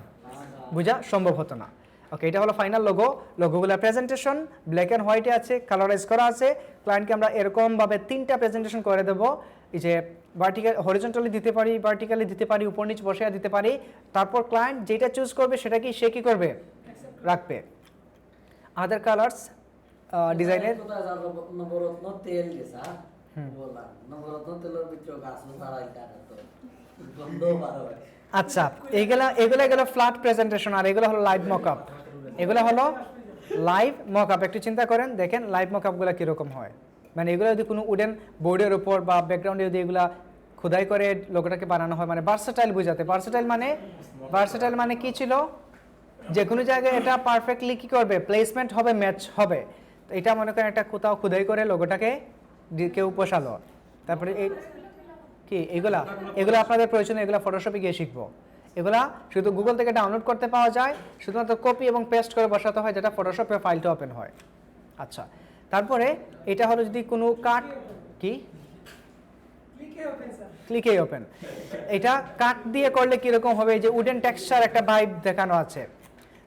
বোঝা সম্ভব হতো না। ওকে, এটা হলো ফাইনাল লোগো। লোগোগুলো প্রেজেন্টেশন ব্ল্যাক অ্যান্ড হোয়াইটে আছে, কালারাইজ করা আছে। ক্লায়েন্টকে আমরা এরকমভাবে 3টা প্রেজেন্টেশন করে দেবো, এই যে ভার্টিক্যাল হরিজন্টালি দিতে পারি, ভার্টিক্যালি দিতে পারি, উপর নিচ বসে দিতে পারি। তারপর ক্লায়েন্ট যেটা চুজ করবে সেটা কি সে কি করবে, রাখবে। আদার কালার্স ডিজাইনের নবরত্ন তেল গেছা বললাম, নবরত্ন তেলের ভিতরে গাছ তারাই টাকা তো গন্ধ বার হয়। আচ্ছা, এগুলা গেল ফ্ল্যাট প্রেজেন্টেশন, আর এগুলো হলো লাইভ মকআপ। এগুলো হলো লাইভ মকআপ। একটু চিন্তা করেন, দেখেন লাইভ মকআপগুলো কীরকম হয়, মানে এগুলো যদি কোনো উডেন বোর্ডের উপর বা ব্যাকগ্রাউন্ডে যদি এগুলা খোদাই করে লোগোটাকে বানানো হয়, মানে ভার্সেটাইল বোঝাতে। ভার্সেটাইল মানে কি ছিল, যে কোনো জায়গায় এটা পারফেক্টলি কি করবে, প্লেসমেন্ট হবে, ম্যাচ হবে। তো এটা মনে করেন একটা কোথাও খোদাই করে লোগোটাকে কেউ পোষালো, তারপরে এই কি এগুলো আপনাদের প্রয়োজনে, এগুলো ফটোশপে গিয়ে শিখবো। এগুলা শুধু গুগল থেকে ডাউনলোড করতে পাওয়া যায়, শুধুমাত্র কপি এবং পেস্ট করে বসাতে হয়, যেটা ফটোশপে ফাইলটা ওপেন হয়। আচ্ছা, তারপরে এটা হলো যদি কোনো কাট, কি ক্লিকে ওপেন, এটা কাট দিয়ে করলে কীরকম হবে, এই যে উডেন টেক্সচার একটা ভাইব দেখানো আছে।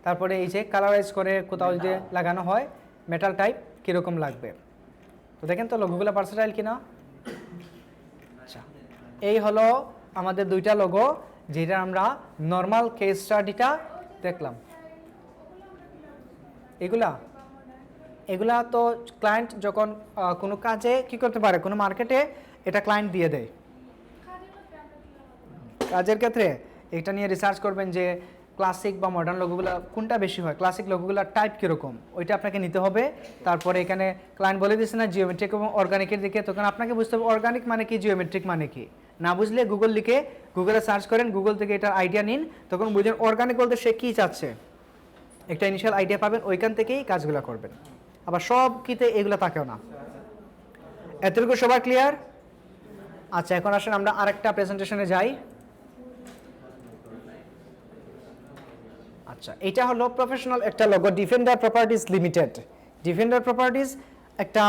তারপরে এই যে কালারাইজ করে কোথাও যদি লাগানো হয় মেটাল টাইপ, কীরকম লাগবে। তো দেখেন তো লোগোগুলো ভার্সেটাইল কিনা। আচ্ছা, এই হলো আমাদের 2টা লোগো, যেটা আমরা নর্মাল কেস স্টাডিটা দেখলাম। এগুলা তো ক্লায়েন্ট যখন কোনো কাজে কি করতে পারে, কোনো মার্কেটে এটা ক্লায়েন্ট দিয়ে দেয়। কাজের ক্ষেত্রে এটা নিয়ে রিসার্চ করবেন যে ক্লাসিক বা মডার্ন লোগোগুলো কোনটা বেশি হয়, ক্লাসিক লোগোগুলোর টাইপ কীরকম, ওইটা আপনাকে নিতে হবে। তারপরে এখানে ক্লায়েন্ট বলে দিচ্ছে না জিওমেট্রিক এবং অর্গানিকের দিকে, তখন আপনাকে বুঝতে হবে অর্গানিক মানে কি, জিওমেট্রিক মানে কি। না বুঝলে গুগলে সার্চ করেন, গুগল থেকে এটার আইডিয়া নিন, তখন বুঝেন অর্গানিক বলতে সে কী চাচ্ছে, একটা ইনিশিয়াল আইডিয়া পাবেন, ওইখান থেকেই কাজগুলো করবেন। আবার সব কিতে এগুলো থাকেও না। এতটুকু সবার ক্লিয়ার? আচ্ছা, এখন আসেন আমরা আরেকটা প্রেজেন্টেশনে যাই। আচ্ছা, এটা হলো প্রফেশনাল একটা logo, defender properties limited. Defender properties একটা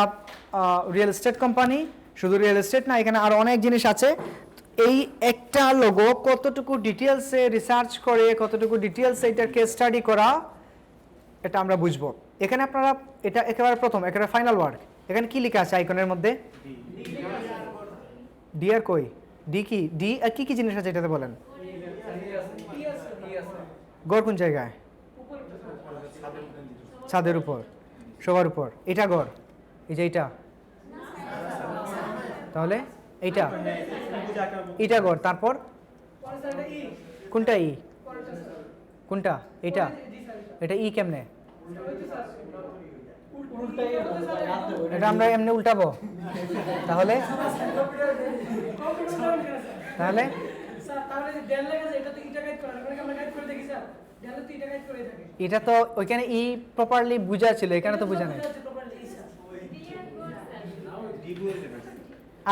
রিয়েল এস্টেট কোম্পানি। শুধু রিয়েল এস্টেট না, এখানে আরও অনেক জিনিস আছে। এই একটা লোগো কতটুকু ডিটেলসে রিসার্চ করে, কতটুকু ডিটেলসে এটার কেস স্টাডি করা, এটা আমরা বুঝবো। এখানে আপনারা এটা একেবারে প্রথম, একেবারে ফাইনাল ওয়ার্ক। এখানে কি লেখা আছে আইকনের মধ্যে? ডি আর কই? ডি কি? ডি আর কি কি জিনিস আছে এটাতে বলেন? গড় কোন জায়গায়? ছাদের উপর, সবার উপর। এটা গড়, এই যে এইটা, তাহলে এইটা এটা গড়। তারপর কোনটা ই? কোনটা? এটা এটা ই কেমনে? এটা আমরা এমনি উল্টাবো তাহলে? তাহলে এটা তো ওইখানে ই প্রপারলি বুঝা ছিল, এখানে তো বুঝা নাই।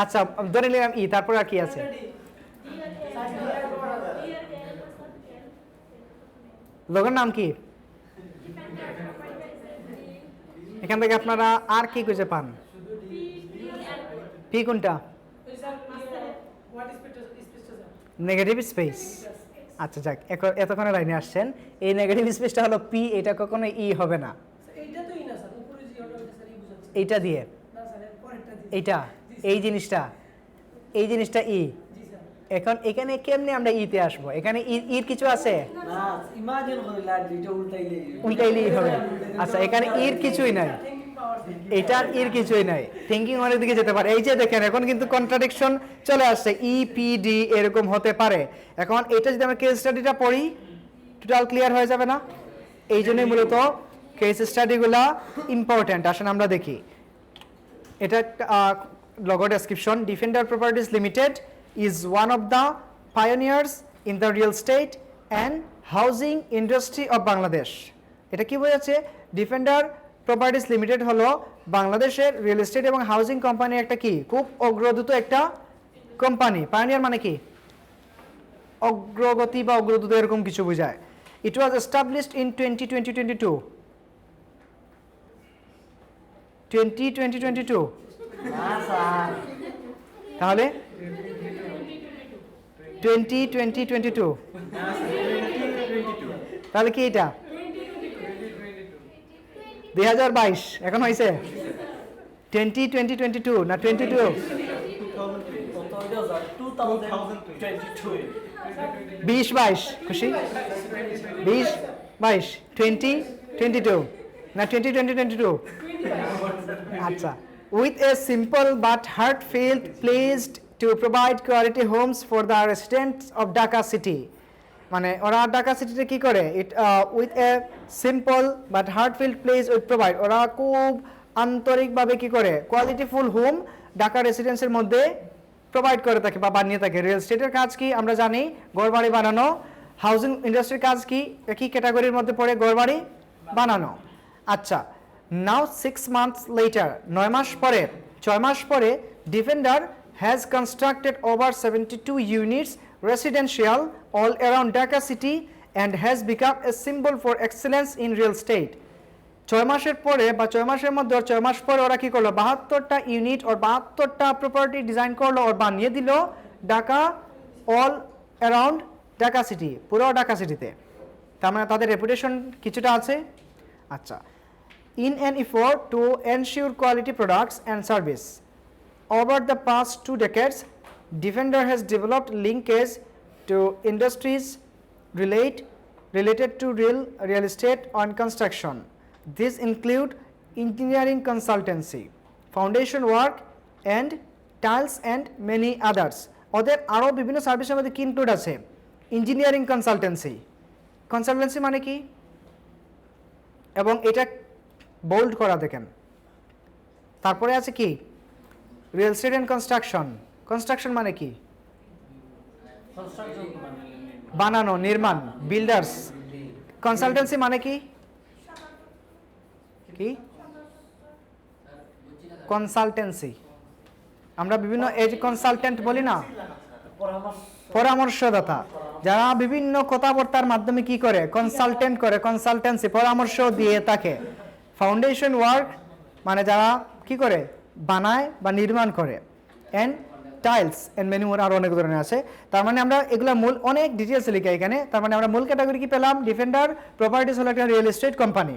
আচ্ছা ধরে নিলাম ই, তারপর আর কি আছে? লোগোর নাম কি? এখান থেকে আপনারা আর কি খুঁজে পান? পি কোনটা? Negative space. আচ্ছা যাক, এতক্ষণে লাইনে আসছেন। এই নেগেটিভ স্পেসটা হলো পি, এটা কখনো ই হবে না। এইটা দিয়ে এইটা, এই জিনিসটা ই। এখন এখানে কেমনে আমরা ইতে আসবো? এখানে ইর কিছু আছে? উল্টাইলে হবে। আচ্ছা এখানে ইর কিছুই নাই, এটার ইর কিছুই নাই। থিঙ্কিং অনেক দিকে যেতে পারে। এই যে দেখেন এখন কিন্তু কন্ট্রাডিকশন চলে আসছে, ই পি ডি এরকম হতে পারে। এখন এটা যদি আমরা কেস স্টাডিটা পড়ি, টোটাল ক্লিয়ার হয়ে যাবে না? এই জন্যই মূলত কেস স্টাডিগুলা ইম্পর্টেন্ট। আসেন আমরা দেখি। এটা logo description. Defender Properties Limited is one of the pioneers in the real estate and housing industry of Bangladesh. এটা কি বোঝাচ্ছে? ডিফেন্ডার প্রপার্টিজ লিমিটেড হলো বাংলাদেশের রিয়েল এস্টেট এবং হাউজিং কোম্পানির একটা কি খুব অগ্রদূত একটা কোম্পানি। পায়োনিয়ার মানে কি? অগ্রগতি বা অগ্রদূত এরকম কিছু বোঝায়। It was established in 2022 তাহলে 2022 তাহলে কি এটা 2022 এখন হয়েছে 2022 না 22 2022 খুশি 2022 2022 না 2022 আচ্ছা with a simple but heartfelt pledge to provide quality homes for the residents of Dhaka city মানে ওরা ঢাকা সিটিতে কি করে with a simple but heartfelt pledge would provide ওরা খুব আন্তরিকভাবে কি করে কোয়ালিটিফুল হোম ঢাকা রেসিডেন্সের মধ্যে প্রোভাইড করে থাকে বা বানিয়ে থাকে। রিয়েল এস্টেটের কাজ কি আমরা জানি, ঘরবাড়ি বানানো। হাউজিং ইন্ডাস্ট্রির কাজ কি? একই ক্যাটাগরির মধ্যে পড়ে ঘরবাড়ি বানানো। আচ্ছা নাও 6 months later 6 মাস পরে defender has constructed over 72 units residential all around Dhaka city and has become a symbol for excellence in real estate. 6 মাসের পরে বা 6 মাসের মধ্যে 6 মাস পরে ওরা কি করলো 72টা ইউনিট আর 72টা প্রপার্টি ডিজাইন করলো আর বানিয়ে দিল Dhaka all around Dhaka city, পুরো ঢাকা সিটিতে। তার মানে তাদের রেপুটেশন কিছুটা আছে। আচ্ছা in an effort to ensure quality products and service over the past 2 decades Defender has developed linkage to industries related to real estate and construction. These include engineering consultancy, foundation work and tiles and many others. ওদের আরো বিভিন্ন সার্ভিসের মধ্যে কি include আছে? Engineering consultancy মানে কি? এবং এটা বোল্ড করা দেখেন। তারপরে আছে কি রিয়েল এস্টেট এন্ড কনস্ট্রাকশন মানে কি? বানানো, নির্মাণ, বিল্ডার্স। কনসালটেন্সি মানে কি? কি কনসালটেন্সি আমরা বিভিন্ন এজ কনসালটেন্ট বলি না, পরামর্শদাতা। যারা বিভিন্ন কথাবার্তার মাধ্যমে কি করে, কনসালটেন্ট করে, কনসালটেন্সি পরামর্শ দিয়ে থাকে। ফাউন্ডেশন ওয়ার্ক মানে যারা কি করে, বানায় বা নির্মাণ করে। And tiles and many more, আরও অনেক ধরনের আছে। তার মানে আমরা এগুলো মূল অনেক ডিটেলস লিখে এখানে। তার মানে আমরা মূল ক্যাটাগরি কি পেলাম, ডিফেন্ডার প্রপার্টিস হলো একটা রিয়েল এস্টেট কোম্পানি।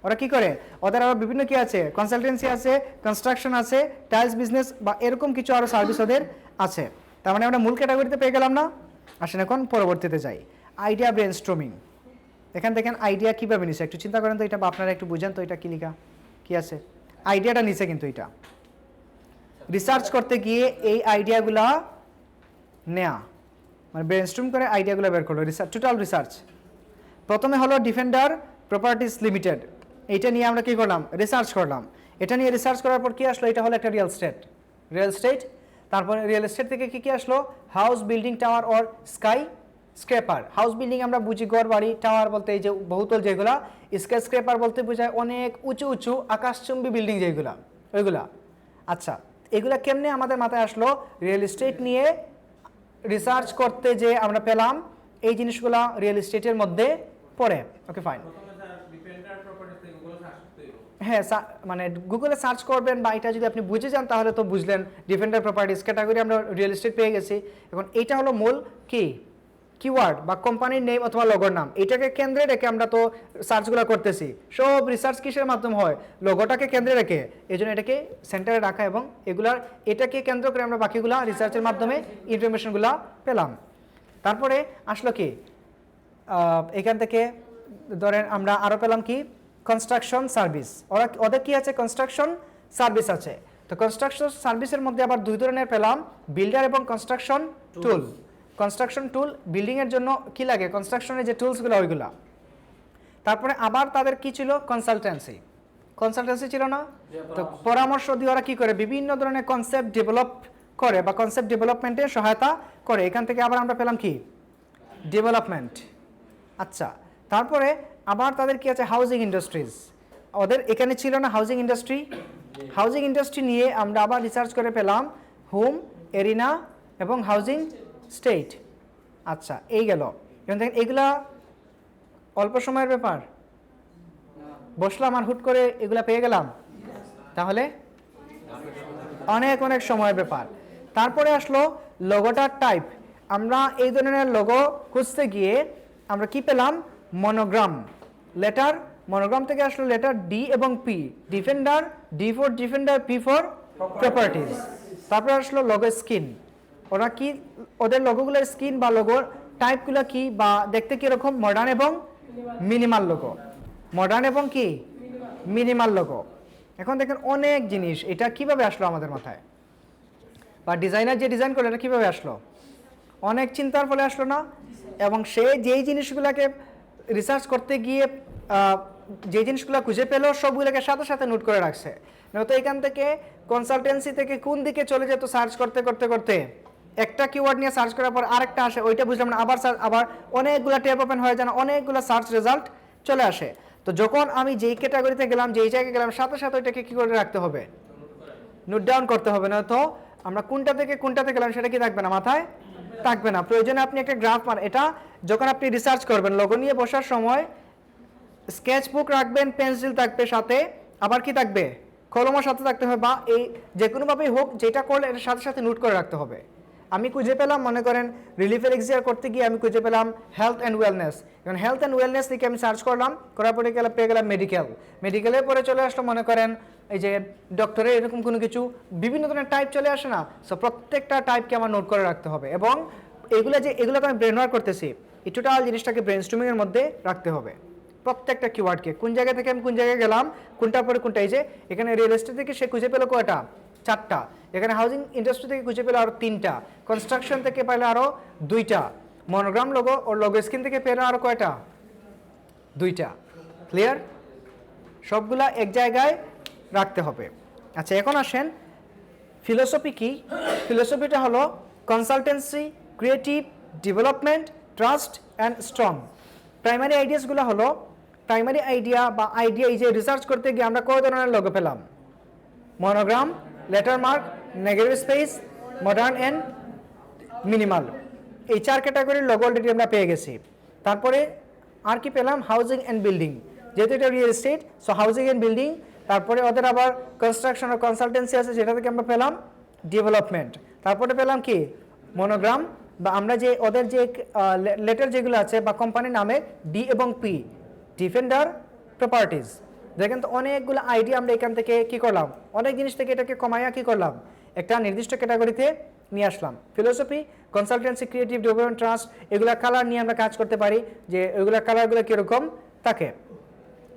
ওরা কি করে, ওদের আরও বিভিন্ন কি আছে, কনসালটেন্সি আছে, কনস্ট্রাকশন আছে, টাইলস বিজনেস বা এরকম কিছু আরও সার্ভিস ওদের আছে। তার মানে আমরা মূল ক্যাটাগরিতে পেয়ে গেলাম না। আসেন এখন পরবর্তীতে যাই, আইডিয়া ব্রেনস্টর্মিং। এখান থেকে আইডিয়া কীভাবে নিছে একটু চিন্তা করেন তো, এটা বা আপনারা একটু বুঝেন তো এটা কী লেখা কী আছে। আইডিয়াটা নিছে কিন্তু এটা রিসার্চ করতে গিয়ে এই আইডিয়াগুলা নেয়া, মানে ব্রেনস্টর্ম করে আইডিয়াগুলো বের করলো, রিসার্চ, টোটাল রিসার্চ। প্রথমে হলো ডিফেন্ডার প্রপার্টিস লিমিটেড, এইটা নিয়ে আমরা কী করলাম, রিসার্চ করলাম। এটা নিয়ে রিসার্চ করার পর কী আসলো, এটা হলো একটা রিয়েল এস্টেট। তারপরে রিয়েল এস্টেট থেকে কী আসলো, house building, tower or sky scraper. House building আমরা বুঝি ঘর বাড়ি, টাওয়ার বলতে এই যে বহুতল যেগুলা, স্কাই স্ক্রেপার বলতে বোঝায় অনেক উঁচু উঁচু আকাশচুম্বী বিল্ডিং যেগুলা, ওইগুলা। আচ্ছা, এগুলা কেমনে আমাদের মাথায় আসলো, রিয়েল এস্টেট নিয়ে রিসার্চ করতে যে আমরা পেলাম এই জিনিসগুলা রিয়েল এস্টেটের মধ্যে পড়ে। ওকে ফাইন, হ্যাঁ মানে গুগলে সার্চ করবেন বা এটা যদি আপনি বুঝে যান তাহলে তো বুঝলেন ডিফেন্ডার প্রপার্টিস ক্যাটাগরি আমরা রিয়েল এস্টেট পেয়ে গেছি। এখন এইটা হলো মূল কি কিওয়ার্ড বা কোম্পানির নেম অথবা লোগোর নাম, এটাকে কেন্দ্রে রেখে আমরা তো সার্চগুলো করতেছি। সব রিসার্চ কিসের মাধ্যমে হয়, লোগোটাকে কেন্দ্রে রেখে, এই জন্য এটাকে সেন্টারে রাখা এবং এগুলার এটাকে কেন্দ্র করে আমরা বাকিগুলা রিসার্চের মাধ্যমে ইনফরমেশনগুলো পেলাম। তারপরে আসলো কি এখান থেকে ধরেন আমরা আরও পেলাম কি কনস্ট্রাকশন সার্ভিস। ওদের কি আছে, কনস্ট্রাকশন সার্ভিস আছে। তো কনস্ট্রাকশন সার্ভিসের মধ্যে আবার দুই ধরনের পেলাম, বিল্ডার এবং কনস্ট্রাকশন টুল। কনস্ট্রাকশন টুল বিল্ডিংয়ের জন্য কি লাগে, কনস্ট্রাকশনের যে টুলসগুলো ওইগুলা। তারপরে আবার তাদের কি ছিল, কনসালটেন্সি ছিল না, তো পরামর্শ দিয়ে ওরা কি করে, বিভিন্ন ধরনের কনসেপ্ট ডেভেলপ করে বা কনসেপ্ট ডেভেলপমেন্টে সহায়তা করে। এখান থেকে আবার আমরা পেলাম কি ডেভেলপমেন্ট। আচ্ছা, তারপরে আবার তাদের কি আছে, হাউজিং ইন্ডাস্ট্রিজ। ওদের এখানে ছিল না হাউজিং ইন্ডাস্ট্রি নিয়ে আমরা আবার রিসার্চ করে পেলাম হোম, এরিনা এবং হাউজিং স্টেট। আচ্ছা, এই গেল। এখন দেখেন এগুলা অল্প সময়ের ব্যাপার, বসলাম আর হুট করে এগুলা পেয়ে গেলাম, তাহলে অনেক অনেক সময়ের ব্যাপার। তারপরে আসলো লোগোটার টাইপ। আমরা এই ধরনের লোগো খুঁজতে গিয়ে আমরা কি পেলাম, মনোগ্রাম লেটার। মনোগ্রাম থেকে আসলো লেটার ডি এবং P, defender, D for defender, P for properties. তারপরে আসলো লোগো স্কিন। ওরা কি, ওদের লোগোগুলোর স্কিন বা লোগোর টাইপগুলো কি বা দেখতে কীরকম, মডার্ন এবং মিনিমাল লোগো। মডার্ন এবং কি মিনিমাল লোগো। এখন দেখেন অনেক জিনিস, এটা কিভাবে আসলো আমাদের মাথায়, বা ডিজাইনার যে ডিজাইন করলো এটা কীভাবে আসলো, অনেক চিন্তার ফলে আসলো না। এবং সে যেই জিনিসগুলোকে রিসার্চ করতে গিয়ে যে জিনিসগুলো খুঁজে পেলো সবগুলোকে সাথে সাথে নোট করে রাখছে। নয়তো এখান থেকে কনসালটেন্সি থেকে কোন দিকে চলে যেত সার্চ করতে করতে করতে, একটা কিওয়ার্ড নিয়ে সার্চ করার পর আরেকটা আসে, ওইটা বুঝলাম না, আবার অনেকগুলো ট্যাব ওপেন হয়ে যায়, অনেকগুলো সার্চ রেজাল্ট চলে আসে। তো যখন আমি যেই ক্যাটাগরিতে গেলাম, যেই জায়গায় গেলাম, সাথে সাথে ওইটাকে কী করে রাখতে হবে, নোট ডাউন করতে হবে। না তো আমরা কোনটা থেকে কোনটাতে গেলাম সেটা কি থাকবে না, মাথায় থাকবে না। প্রয়োজনে আপনি একটা গ্রাফ এটা যখন আপনি রিসার্চ করবেন, লোগো নিয়ে বসার সময় স্কেচ বুক রাখবেন, পেন্সিল থাকবে সাথে, আবার কি থাকবে, কলমের সাথে থাকতে হবে, বা এই যে কোনোভাবেই হোক যেটা করলে এটার সাথে সাথে নোট করে রাখতে হবে। আমি খুঁজে পেলাম, মনে করেন রিলিফের এক্সিয়ার করতে গিয়ে আমি খুঁজে পেলাম হেলথ অ্যান্ড ওয়েলনেস। এখন হেলথ অ্যান্ড ওয়েলনেস লিখে আমি সার্চ করলাম, করার পরে পেয়ে গেলাম মেডিকেলের পরে চলে আসলো মনে করেন এই যে ডক্টরের এরকম কোনো কিছু, বিভিন্ন ধরনের টাইপ চলে আসে না। সো প্রত্যেকটা টাইপকে আমার নোট করে রাখতে হবে, এবং এগুলোকে আমি ব্রেন ওয়ার্ক করতেছি, এই টোটাল জিনিসটাকে ব্রেনস্টর্মিংয়ের মধ্যে রাখতে হবে। প্রত্যেকটা কিওয়ার্ডকে কোন জায়গা থেকে আমি কোন জায়গায় গেলাম, কোনটার পরে কোনটা। এই যে এখানে রিয়েল এস্টেট থেকে সে খুঁজে পেলো কয়টা, 4টা। এখানে হাউজিং ইন্ডাস্ট্রি থেকে খুঁজে পেলো আরও 3টা, কনস্ট্রাকশন থেকে পেলো আরও 2টা, মনোগ্রাম লোগো ও লোগো স্কিন থেকে পেলো আরও কয়টা, 2টা। ক্লিয়ার? সবগুলা এক জায়গায় রাখতে হবে। আচ্ছা, এখন আসেন ফিলোসফি কি। ফিলোসফিটা হলো consultancy, creative, development, trust and strong. Primary আইডিয়াসগুলো হলো, প্রাইমারি আইডিয়া বা আইডিয়া, এই যে রিসার্চ করতে গিয়ে আমরা কয় ধরনের লোগো পেলাম, monogram, letter mark, negative space, modern and minimal. এই 4 ক্যাটাগরির লোগো অলরেডি আমরা পেয়ে গেছি। তারপরে আর কি পেলাম? হাউজিং অ্যান্ড বিল্ডিং, যেহেতু এটা real estate, so housing and building. তারপরে ওদের আবার কনস্ট্রাকশন আর কনসালটেন্সি আছে, যেটা থেকে আমরা পেলাম ডেভেলপমেন্ট। তারপরে পেলাম কি? মনোগ্রাম, বা আমরা যে ওদের যে লেটার যেগুলো আছে বা কোম্পানির নামে ডি এবং পি, ডিফেন্ডার প্রপার্টিজ। দেখেন তো অনেকগুলো আইডিয়া আমরা এখান থেকে কি করলাম, অনেক জিনিস থেকে এটাকে কমাইয়া কি করলাম, একটা নির্দিষ্ট ক্যাটাগরিতে নিয়ে আসলাম। Philosophy, consultancy, creative, development, trust, এগুলা কালার নিয়ে আমরা কাজ করতে পারি, যে এগুলা কালারগুলো কীরকম থাকে।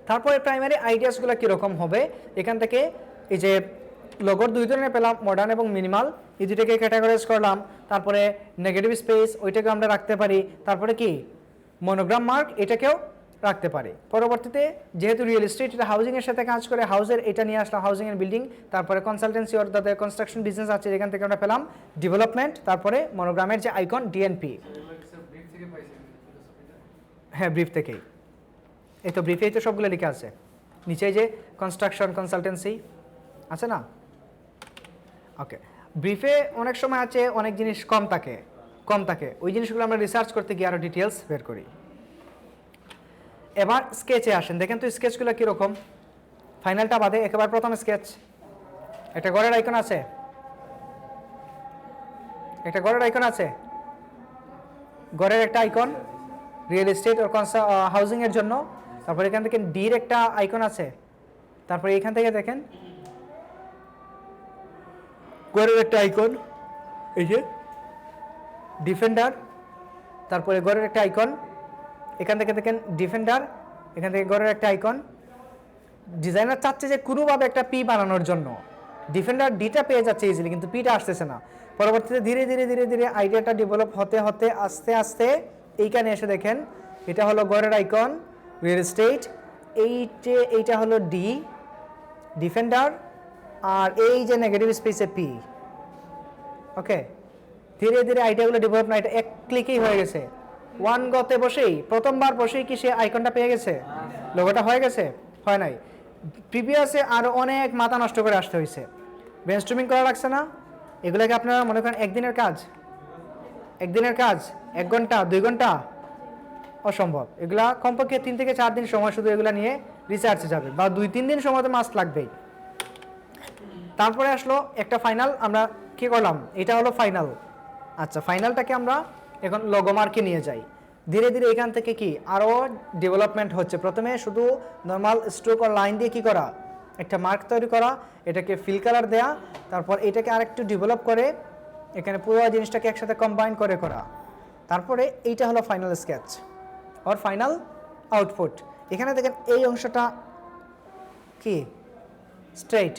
তারপরে প্রাইমারি আইডিয়াসগুলো কীরকম হবে, এখান থেকে এই যে লোগোর 2 ধরনের পেলাম, মডার্ন এবং মিনিমাল, এই দুটোকে ক্যাটাগরাইজ করলাম। তারপরে নেগেটিভ স্পেস, ওইটাকে আমরা রাখতে পারি। তারপরে কি? মনোগ্রাম মার্ক, এটাকেও রাখতে পারি। পরবর্তীতে যেহেতু রিয়েল এস্টেট এটা হাউজিংয়ের সাথে কাজ করে, হাউসের এটা নিয়ে আসলাম, হাউজিং অ্যান্ড বিল্ডিং। তারপরে কনসালটেন্সি অর্থাৎ কনস্ট্রাকশন বিজনেস আছে, এখান থেকে আমরা পেলাম ডেভেলপমেন্ট। তারপরে মনোগ্রামের যে আইকন ডিএনপি, হ্যাঁ ব্রিফ থেকেই, এই তো ব্রিফেই তো সবগুলো লেখা আছে নিচে, যে কনস্ট্রাকশন কনসালটেন্সি আছে না। ওকে, ব্রিফে অনেক সময় আছে অনেক জিনিস কম থাকে, ওই জিনিসগুলো আমরা রিসার্চ করতে গিয়ে আরও ডিটেলস বের করি। এবার স্কেচে আসেন, দেখেন তো স্কেচগুলো কীরকম। ফাইনালটা বাদে একেবারে প্রথম স্কেচ, একটা ঘরের আইকন আছে, ঘরের একটা আইকন রিয়েল এস্টেট ও হাউজিংয়ের জন্য। তারপর এখান থেকে ডির একটা আইকন আছে। তারপরে এখান থেকে দেখেন ঘরের একটা আইকন, এই যে ডিফেন্ডার। তারপরে ঘরের একটা আইকন, এখান থেকে দেখেন ডিফেন্ডার, এখান থেকে ঘরের একটা আইকন। ডিজাইনার চাচ্ছে যে কোনোভাবে একটা পি বানানোর জন্য, ডিফেন্ডার ডিটা পেয়ে যাচ্ছে ইজিলি, কিন্তু পিটা আসতেছে না। পরবর্তীতে ধীরে ধীরে আইডিয়াটা ডেভেলপ হতে আস্তে আস্তে এইখানে এসে দেখেন এটা হলো ঘরের আইকন রিয়েল এস্টেট, এইটা হলো ডি ডিফেন্ডার, আর এই যে নেগেটিভ স্পেসে পি। ওকে, ধীরে আইডিয়াগুলো ডেভেলপ না, এটা এক ক্লিকেই হয়ে গেছে। ওয়ান গতে প্রথমবার বসেই কি সে আইকনটা পেয়ে গেছে, লোগোটা হয়ে গেছে? হয় নাই, প্রিভিয়াসে আরও অনেক মাথা নষ্ট করে আসতে হয়েছে, ব্রেনস্টর্মিং করা লাগছে না। এগুলোকে আপনারা মনে করেন একদিনের কাজ, 1 ঘন্টা 2 ঘন্টা অসম্ভব। এগুলা কমপক্ষে 3 থেকে 4 দিন সময় শুধু এগুলা নিয়ে রিসার্চে যাবে, বা 2-3 দিন সময় তো মাস্ট লাগবেই। তারপরে আসলো একটা ফাইনাল, আমরা কি করলাম, এটা হলো ফাইনাল। আচ্ছা, ফাইনালটাকে আমরা এখন লোগো মার্কে নিয়ে যাই। ধীরে এখান থেকে কি আরও ডেভেলপমেন্ট হচ্ছে। প্রথমে শুধু নর্মাল স্ট্রোক আর লাইন দিয়ে কি করা, একটা মার্ক তৈরি করা, এটাকে ফিল কালার দেয়া, তারপর এটাকে আরেকটু ডেভেলপ করে এখানে পুরো জিনিসটাকে একসাথে কম্বাইন করে করা। তারপরে এইটা হলো ফাইনাল স্কেচ আর ফাইনাল আউটপুট। এখানে দেখেন এই অংশটা কি স্ট্রেইট,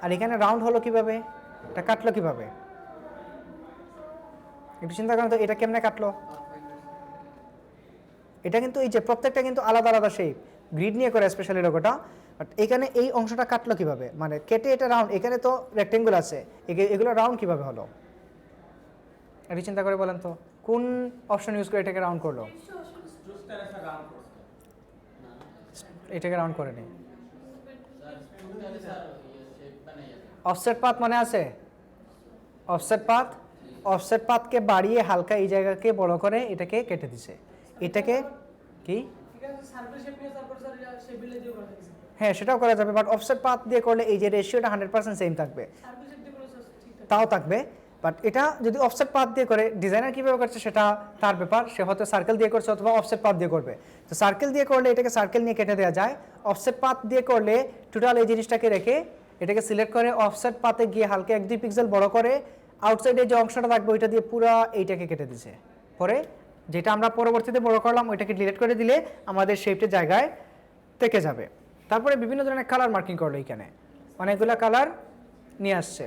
আর এখানে রাউন্ড হলো কিভাবে, এটা কাটলো কিভাবে, একটু চিন্তা করেন তো, এটা কেমনে কাটলো। এটা কিন্তু এই যে প্রত্যেকটা কিন্তু আলাদা শেপ, গ্রিড নিয়ে করে স্পেশালি লোগোটা। বাট এখানে এই অংশটা কাটলো কিভাবে, মানে কেটে এটা রাউন্ড, এখানে তো রেক্টেঙ্গুল আছে, এগুলো রাউন্ড কিভাবে হলো, একটু চিন্তা করে বলেন তো, কোন অপশন ইউজ করে এটাকে রাউন্ড করলো? এটাকে রাউন্ড করেনি। অফসেট পাথ মানে আছে, অফসেট পাথকে বাড়িয়ে হালকা এই জায়গাকে বড় করে এটাকে কেটে দিছে। এটাকে কি, হ্যাঁ সেটাও করা যাবে, বাট অফসেট পাথ দিয়ে করলে এই যে রেশিওটা 100% সেম থাকবে, তাও থাকবে। বাট এটা যদি অফসেট পাথ দিয়ে করে, ডিজাইনার কীভাবে করছে সেটা তার ব্যাপার, সে হয়তো সার্কেল দিয়ে করছে অথবা অফসেট পাথ দিয়ে করবে। তো সার্কেল দিয়ে করলে এটাকে সার্কেল নিয়ে কেটে দেওয়া যায়, অফসেট পাথ দিয়ে করলে টোটাল এই জিনিসটাকে রেখে এটাকে সিলেক্ট করে অফসেট পাথে গিয়ে হালকা 1-2 পিক্সেল বড় করে আউটসাইডে যে অংশটা থাকবে ওইটা দিয়ে পুরো এইটাকে কেটে দিছে। পরে যেটা আমরা পরবর্তীতে বড় করলাম ওইটাকে ডিলিট করে দিলে আমাদের শেপটের জায়গায় থেকে যাবে। তারপরে বিভিন্ন ধরনের কালার মার্কিং করলো, এখানে অনেকগুলো কালার নিয়ে আসছে।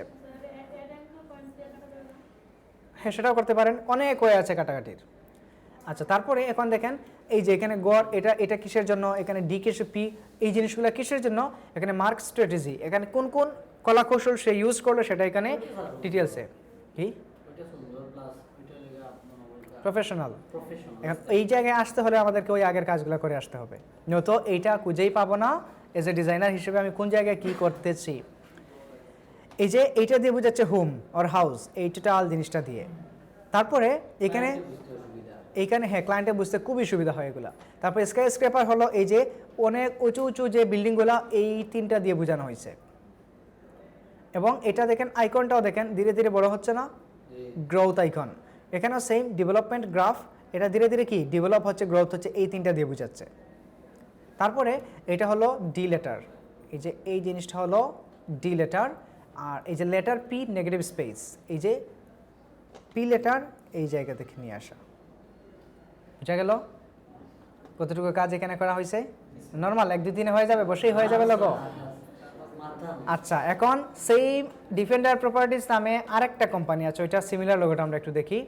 হ্যাঁ সেটাও করতে পারেন, অনেক ওয়ে আছে কাটাকাটির। আচ্ছা, তারপরে এখন দেখেন এই যে এখানে গড়, এটা কিসের জন্য, এখানে ডি কিসের পি, এই জিনিসগুলো কিসের জন্য, এখানে মার্ক স্ট্র্যাটেজি, এখানে কোন কলা কৌশল সে ইউজ করলো সেটা এখানে ডিটেলসে কি প্রফেশনাল। এখন এই জায়গায় আসতে হলে আমাদেরকে ওই আগের কাজগুলো করে আসতে হবে, নয়তো এইটা খুঁজেই পাবো না এজ এ ডিজাইনার হিসেবে আমি কোন জায়গায় কি করতেছি। এই যে এইটা দিয়ে বোঝাচ্ছে হোম অর হাউস, এই টোটাল জিনিসটা দিয়ে তারপরে এখানে বুঝতে সুবিধা। এইখানে হ্যাঁ ক্লায়েন্টে বুঝতে খুবই সুবিধা হয় এগুলা। তারপর স্কাই স্ক্র্যাপার হলো এই যে অনেক উঁচু উঁচু যে বিল্ডিংগুলো এই তিনটা দিয়ে বোঝানো হয়েছে। এবং এটা দেখেন আইকনটাও দেখেন ধীরে ধীরে বড় হচ্ছে না, জি। Growth icon. এখানেও সেম ডেভেলপমেন্ট গ্রাফ, এটা ধীরে ধীরে কি ডেভেলপ হচ্ছে, গ্রোথ হচ্ছে, এই তিনটা দিয়ে বোঝাচ্ছে। তারপরে এটা হলো ডি লেটার, এই যে এই জিনিসটা হলো ডি লেটার। আর এই যে লেটার পি নেগেটিভ স্পেস, এই যে পি লেটার এই জায়গা থেকে নিয়ে আসা। বুঝা গেল কতটুকু কাজ এখানে করা হয়েছে? নর্মাল 1-2 দিনে হয়ে যাবে, বসেই হয়ে যাবে লোগো। আচ্ছা, এখন সেম ডিফেন্ডার প্রপার্টিজ নামে আরেকটা কোম্পানি আছে, ওইটা সিমিলার লোগোটা আমরা একটু দেখি,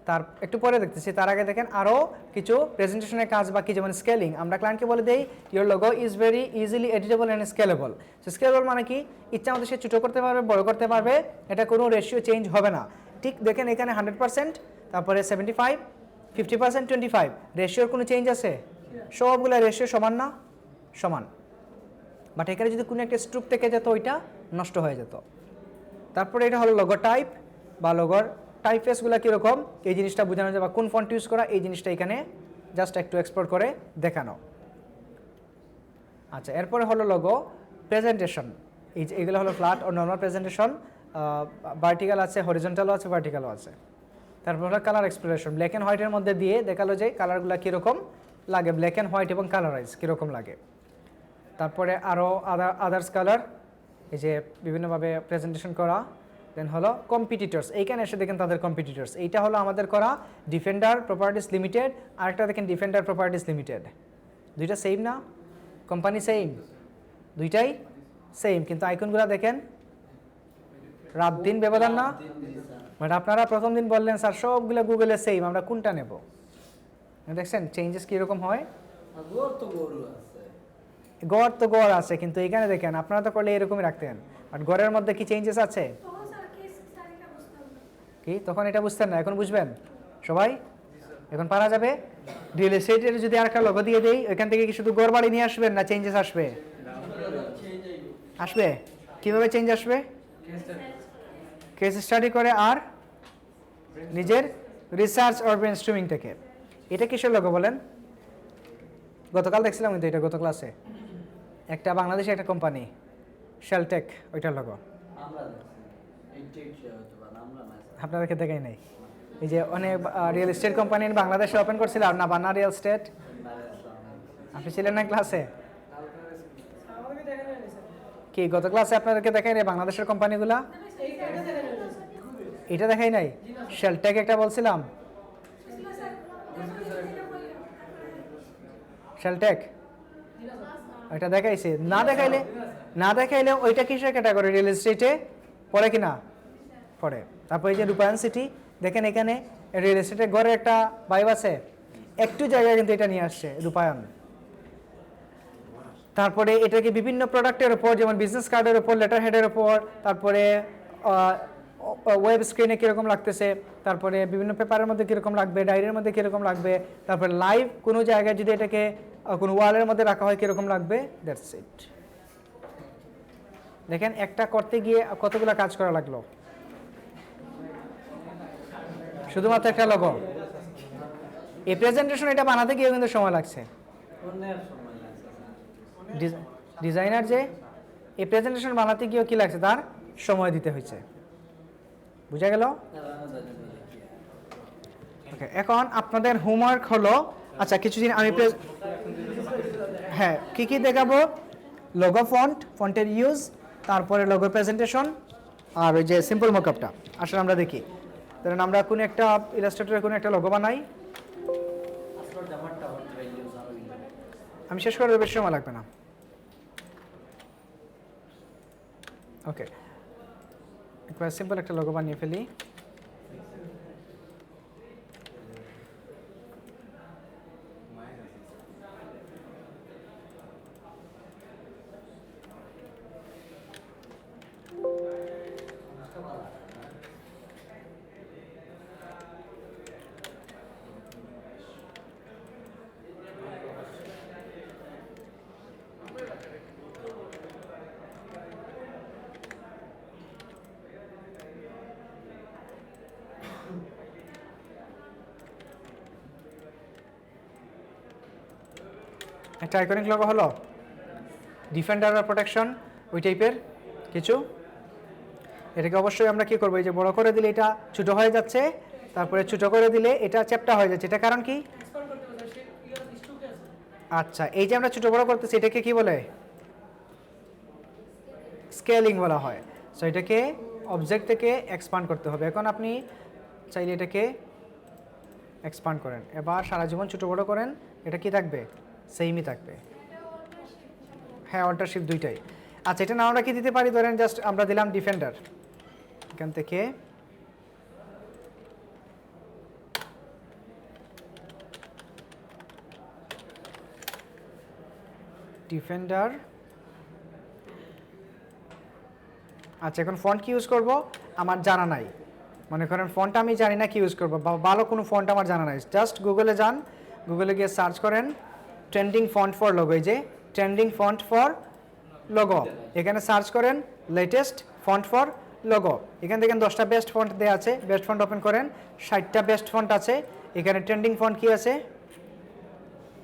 তার একটু পরে দেখতেছি। তার আগে দেখেন আরও কিছু প্রেজেন্টেশনের কাজ বাকি, যেমন স্কেলিং। আমরা ক্লায়েন্টকে বলে দেই your logo is very easily editable and scalable. So scalable মানে কি, ইচ্ছা মতো সে ছোটো করতে পারবে, বড় করতে পারবে, এটা কোনো রেশিও চেঞ্জ হবে না। ঠিক দেখেন এখানে 100%, তারপরে 75, 50%, 25, রেশিওর কোনো চেঞ্জ আছে? সবগুলো রেশিও সমান না? সমান। বাট এখানে যদি কোনো একটা স্ট্রোক থেকে যেত ওইটা নষ্ট হয়ে যেত। তারপরে এটা হলো লোগো টাইপ বা লোগোর টাইপফেসগুলো কীরকম, এই জিনিসটা বোঝানো যায়, বা কোন ফন্ট ইউজ করা, এই জিনিসটা এখানে জাস্ট একটু এক্সপ্লোর করে দেখানো। আচ্ছা, এরপরে হলো লোগো প্রেজেন্টেশন। এই যে এগুলো হলো ফ্ল্যাট ও নর্মাল প্রেজেন্টেশন, ভার্টিক্যাল আছে, হরিজন্টালও আছে, ভার্টিক্যালও আছে। তারপর হলো কালার এক্সপ্লোরেশন, ব্ল্যাক অ্যান্ড হোয়াইটের মধ্যে দিয়ে দেখালো যে কালারগুলো কীরকম লাগে, ব্ল্যাক অ্যান্ড হোয়াইট এবং কালারাইজ কীরকম লাগে। তারপরে আরও আদার্স কালার, এই যে বিভিন্নভাবে প্রেজেন্টেশন করা। দেন হলো কম্পিটিটর্স, এইখানে এসে দেখেন তাদের কম্পিটিটর্স। এইটা হলো আমাদের করা ডিফেন্ডার প্রপার্টিস লিমিটেড, আরেকটা দেখেন ডিফেন্ডার প্রপার্টিস লিমিটেড। দুইটা সেম না? কোম্পানি সেম, দুইটাই সেম, কিন্তু আইকনগুলো দেখেন রাত দিন ব্যবধান না? বাট আপনারা প্রথম দিন বললেন স্যার সবগুলো গুগলে সেম, আমরা কোনটা নেব? দেখছেন চেঞ্জেস কীরকম হয়। গড় তো গড় আছে, কিন্তু এখানে দেখেন আপনারা তো করলে এরকমই রাখতেন, বাট গড়ের মধ্যে কি চেঞ্জেস আছে? কি তখন এটা বুঝতেন না, এখন বুঝবেন সবাই? এখন পারা যাবে। রিয়েল এস্টেটের যদি আরেকটা লোগো দিয়ে দেই, ওইখান থেকে কি শুধু গড় বাড়ি নিয়ে আসবেন না চেঞ্জেস আসবে? আসবে। কিভাবে চেঞ্জ আসবে? কেস স্টাডি করে আর নিজের রিসার্চ অর ব্রেনস্টর্মিং থেকে। এটা কিসের লোগো বলেন? গতকাল দেখছিলাম কিন্তু এটা, গত ক্লাসে একটা বাংলাদেশে একটা কোম্পানি শেলটেক, ওইটার লোগো। আপনাদেরকে দেখাই নাই? এই যে অনেক রিয়েল এস্টেট কোম্পানি বাংলাদেশে ওপেন করছিল, আর না বান্না রিয়েল এস্টেট, আপনি ছিলেন না ক্লাসে? কি গত ক্লাসে আপনাদেরকে দেখাই নাই বাংলাদেশের কোম্পানিগুলা? এটা দেখাই নাই? শেলটেক একটা বলছিলাম, শেলটেক ওইটা দেখাইছে। না দেখাইলে ওইটা কিসের ক্যাটাগরি? রিয়েল এস্টেটে পড়ে কিনা? পড়ে। তারপর এই যে রূপায়ণ সিটি, দেখেন এখানে রিয়েল এস্টেটের ঘরে একটা ভাইব আছে, একটু জায়গায় কিন্তু এটা নিয়ে আসছে রূপায়ণ। তারপরে এটাকে বিভিন্ন প্রোডাক্টের উপর, যেমন বিজনেস কার্ডের উপর, লেটার হেডের উপর, তারপরে ওয়েব স্ক্রিনে কীরকম লাগতেছে, তারপরে বিভিন্ন পেপারের মধ্যে কীরকম লাগবে, ডায়েরির মধ্যে কীরকম লাগবে, তারপরে লাইভ কোনো জায়গায় যদি এটাকে কোনো ওয়ালের মধ্যে রাখা হয় কীরকম লাগবে, দ্যাটস ইট। দেখেন একটা করতে গিয়ে কতগুলো কাজ করা লাগলো, শুধুমাত্র একটা লোগো। এই প্রেজেন্টেশন এটা বানাতে গিয়ে কিন্তু সময় লাগছে। ডিজাইনার যে এই প্রেজেন্টেশন বানাতে গিয়েও কি লাগছে, তার সময় দিতে হয়েছে। বুঝা গেল? ওকে, এখন আপনাদের হোমওয়ার্ক হলো, আচ্ছা কিছুদিন আমি হ্যাঁ কি কি দেখাবো, লোগো ফন্টের ইউজ, তারপরে লোগো প্রেজেন্টেশন, আর ওই যে সিম্পল মকআপটা। আসলে আমরা দেখি, ধরেন আমরা কোনো একটা ইলাস্ট্রেটরের কোনো একটা লোগো বানাই, আমি শেষ করার বেশি সময় লাগবে না। ওকে, একবার সিম্পল একটা লোগো বানিয়ে ফেলি। একটা আইকনিক লোগো হলো, ডিফেন্ডার আর প্রোটেকশন ওই টাইপের কিছু। এটাকে অবশ্যই আমরা কি করবো, এই যে বড় করে দিলে এটা ছোট হয়ে যাচ্ছে, তারপরে ছোট করে দিলে এটা চ্যাপ্টা হয়ে যাচ্ছে, এটা কারণ কি? আচ্ছা, এই যে আমরা ছোট বড় করতেছি এটাকে কি বলে? স্কেলিং বলা হয়। সো এটাকে অবজেক্ট থেকে এক্সপান্ড করতে হবে। এখন আপনি চাইলে এটাকে এক্সপান্ড করেন, এবার সারা জীবন ছোট বড় করেন, এটা কি থাকবে? সেমই থাকবে। হ্যাঁ, অল্টার শিফট দুইটাই। আচ্ছা, এটা না আমরা কি দিতে পারি, ধরেন জাস্ট আমরা দিলাম ডিফেন্ডার, এখান থেকে ডিফেন্ডার। আচ্ছা, এখন ফন্ট কি ইউজ করব আমার জানা নাই, মনে করেন ফন্ট আমি জানি না কি ইউজ করব, বা ভালো কোনো ফন্ট আমার জানা নাই, জাস্ট গুগলে যান, গুগলে গিয়ে সার্চ করেন ট্রেন্ডিং ফন্ট ফর লোগো, এই যে ট্রেন্ডিং ফন্ট ফর লোগো, এখানে সার্চ করেন লেটেস্ট ফন্ট ফর লোগো, এখান থেকে 10টা বেস্ট ফন্ট দেওয়া আছে, বেস্ট ফন্ট ওপেন করেন, 60টা বেস্ট ফন্ট আছে, এখানে ট্রেন্ডিং ফন্ট কি আছে,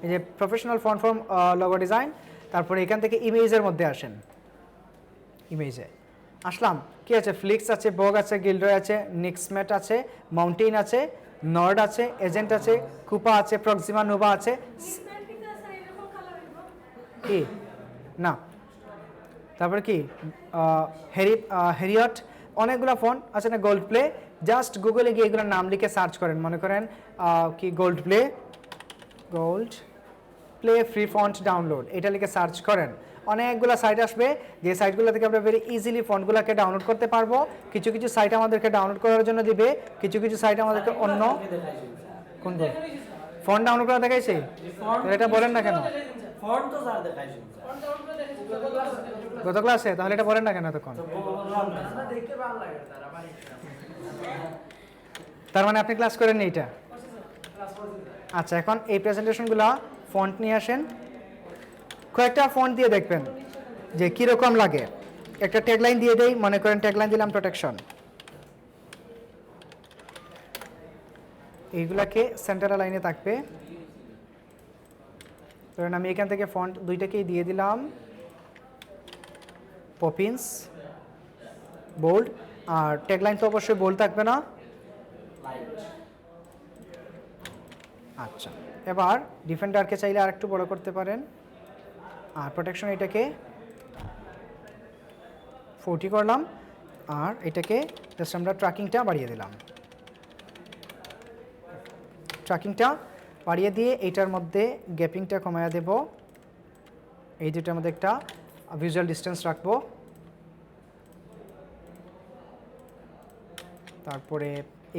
এই যে professional font for logo design, তারপরে এখান থেকে ইমেজের মধ্যে আসেন, ইমেজে আসলাম, কি আছে, ফ্লিক্স আছে, বগ আছে, গিল্ডরয় আছে, নিক্সমেট আছে, মাউন্টেন আছে, নর্ড আছে, এজেন্ট আছে, কুপা আছে, প্রক্সিমা নোভা আছে, কি না, তারপরে কি হেরিয়ট, অনেকগুলো ফোন আছে না, গোল্ড প্লে, জাস্ট গুগলে গিয়ে এগুলোর নাম লিখে সার্চ করেন, মনে করেন কি gold play free font download, এটা লিখে সার্চ করেন, অনেকগুলো সাইট আসবে, যে সাইটগুলো থেকে আমরা ভেরি ইজিলি ফন্টগুলোকে ডাউনলোড করতে পারবো। কিছু কিছু সাইট আমাদেরকে ডাউনলোড করার জন্য দিবে, কিছু কিছু সাইট আমাদেরকে অন্য কোন ফন্ট ডাউনলোড করা দেখাইছে, এটা বলেন না কেন গত ক্লাসে, তাহলে এটা বলেন না কেন এতক্ষণ? তার মানে আপনি ক্লাস করেননি এটা? আচ্ছা, এখন এই প্রেজেন্টেশনগুলো ফন্ট নিয়ে আসেন, কয়েকটা ফন্ট দিয়ে দেখবেন যে কীরকম লাগে। একটা ট্যাগলাইন দিয়ে দেই, মনে করেন ট্যাগলাইন দিলাম প্রোটেকশন, এইগুলাকে সেন্টার লাইনে থাকবে, ধরেন আমি এখান থেকে ফন্ট দুইটাকেই দিয়ে দিলাম পপিন্স বোল্ড, আর ট্যাগলাইন তো অবশ্যই বোল্ড থাকবে না। আচ্ছা, এবার ডিফেন্ডারকে চাইলে আর একটু বড় করতে পারেন, আর প্রোটেকশন এটাকে 40 করলাম, আর এটাকে জাস্ট আমরা ট্র্যাকিংটা বাড়িয়ে দিলাম, ট্র্যাকিংটা বাড়িয়ে দিয়ে এইটার মধ্যে গ্যাপিংটা কমায়া দেব, এই দুটার মধ্যে একটা ভিজুয়াল ডিস্টেন্স রাখবো, তারপরে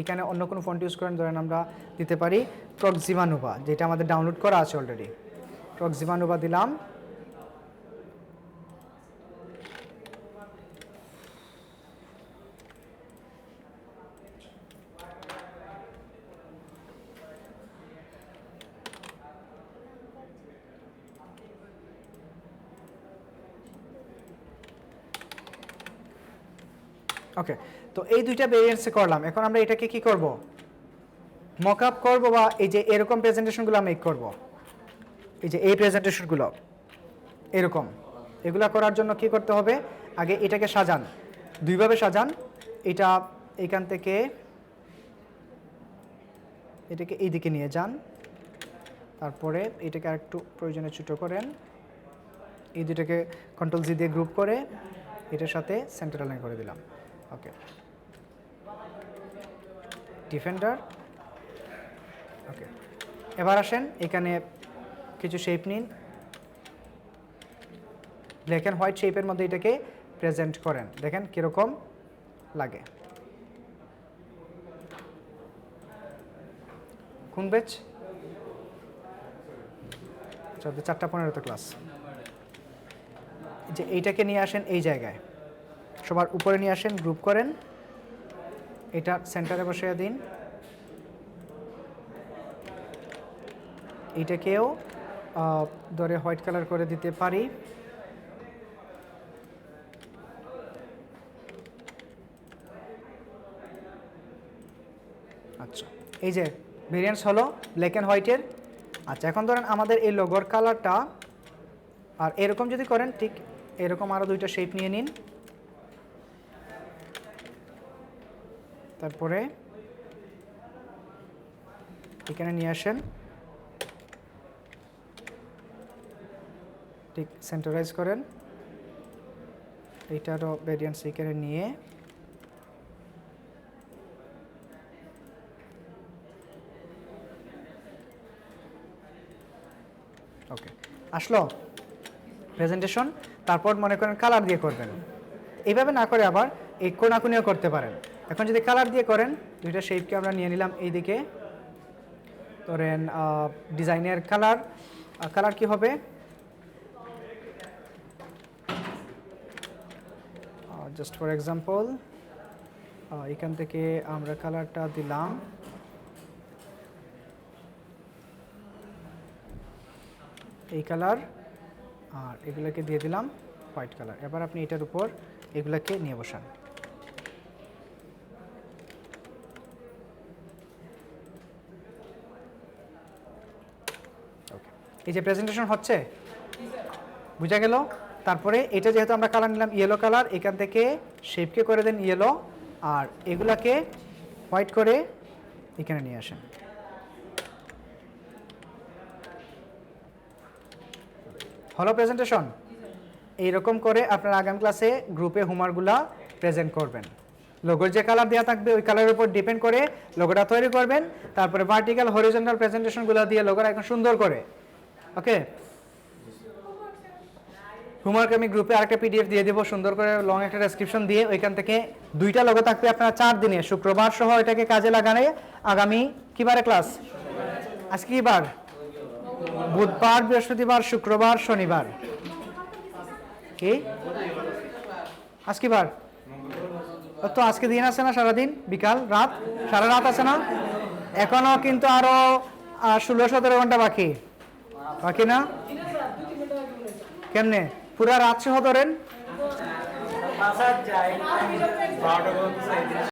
এখানে অন্য কোনো ফন্ট ইউজ করেন, ধরেন আমরা দিতে পারি প্রক্সিমা নোভা, যেটা আমাদের ডাউনলোড করা আছে অলরেডি, প্রক্সিমা নোভা দিলাম, ওকে। তো এই দুইটা ভেরিয়েন্টসে করলাম, এখন আমরা এটাকে কি করব, মক আপ করবো, বা এই যে এরকম প্রেজেন্টেশনগুলো মেক করব, এই যে এই প্রেজেন্টেশনগুলো এরকম, এগুলা করার জন্য কি করতে হবে, আগে এটাকে সাজান, দুইভাবে সাজান, এটা এখান থেকে এটাকে এই দিকে নিয়ে যান, তারপরে এটাকে আরেকটু প্রয়োজনে ছোট করেন, এই দুটাকে কন্ট্রোল জি দিয়ে গ্রুপ করে এটার সাথে সেন্টার লাইন করে দিলাম। ওকে, ডিফেন্ডার। ওকে, এবার আসেন এখানে কিছু শেপ নিন, ব্ল্যাক অ্যান্ড হোয়াইট শেপের মধ্যে এটাকে প্রেজেন্ট করেন, দেখেন কীরকম লাগে। কোন ব্যাচ? 4:15 ক্লাস। যে এইটাকে নিয়ে আসেন এই জায়গায়, সবার উপরে নিয়ে আসেন, গ্রুপ করেন, এটা সেন্টারে বসিয়ে দিন, এইটাকেও ধরে হোয়াইট কালার করে দিতে পারি, আচ্ছা এই যে ভেরিয়েন্টস হলো ব্ল্যাক অ্যান্ড হোয়াইটের। আচ্ছা, এখন ধরেন আমাদের এই লোগোর কালারটা আর এরকম যদি করেন ঠিক এরকম আরও দুইটা শেপ নিয়ে নিন, তারপরে এখানে নিয়ে আসেন, ঠিক সেন্টারাইজ করেন, এইটারও ভেরিয়েন্স এখানে নিয়ে ওকে আসলো প্রেজেন্টেশন। তারপর মনে করেন কালার দিয়ে করবেন, এইভাবে না করে আবার এই কোনাকুনিও করতে পারেন। এখন যদি কালার দিয়ে করেন, দুইটা শেপকে আমরা নিয়ে নিলাম এইদিকে, ধরেন ডিজাইনের কালার, কালার কি হবে, জাস্ট ফর এক্সাম্পল এখান থেকে আমরা কালারটা দিলাম এই কালার, আর এগুলোকে দিয়ে দিলাম হোয়াইট কালার। এবার আপনি এটার উপর এগুলোকে নিয়ে বসান। ওকে, এই যে প্রেজেন্টেশন হচ্ছে, বুঝা গেল? তারপরে এটা যেহেতু আমরা কালার নিলাম ইয়েলো কালার, এখান থেকে শেপকে করে দেন ইয়েলো, আর এগুলাকে হোয়াইট করে এখানে নিয়ে আসেন। হলো প্রেজেন্টেশন? এইরকম করে আপনারা আগামী ক্লাসে গ্রুপে হোমওয়ার্কগুলা প্রেজেন্ট করবেন। লোগোর যে কালার দেওয়া থাকবে ওই কালারের উপর ডিপেন্ড করে লোগোটা তৈরি করবেন, তারপরে ভার্টিক্যাল হরিজন্টাল প্রেজেন্টেশনগুলো দিয়ে লোগোটা এখন সুন্দর করে। ওকে, হোমওয়ার্ক আমি গ্রুপে আরেকটা পিডিএফ দিয়ে দেবো সুন্দর করে লং একটা ডেসক্রিপশন দিয়ে, ওইখান থেকে দুইটা লোগো থাকবে আপনারা 4 দিনে, শুক্রবার সহ এটাকে কাজে লাগানে আগামী কিবারে ক্লাস, আজকে কি বার, বুধবার, বৃহস্পতিবার, শুক্রবার, শনিবার, কি আজ কি বার, তো আজকে দিন আছে না, সারাদিন, বিকাল, রাত, সারা রাত আছে না, এখনো কিন্তু আরো 16-17 ঘন্টা বাকি, বাকি না? কেমনে পুরা রাত সহ ধরেন?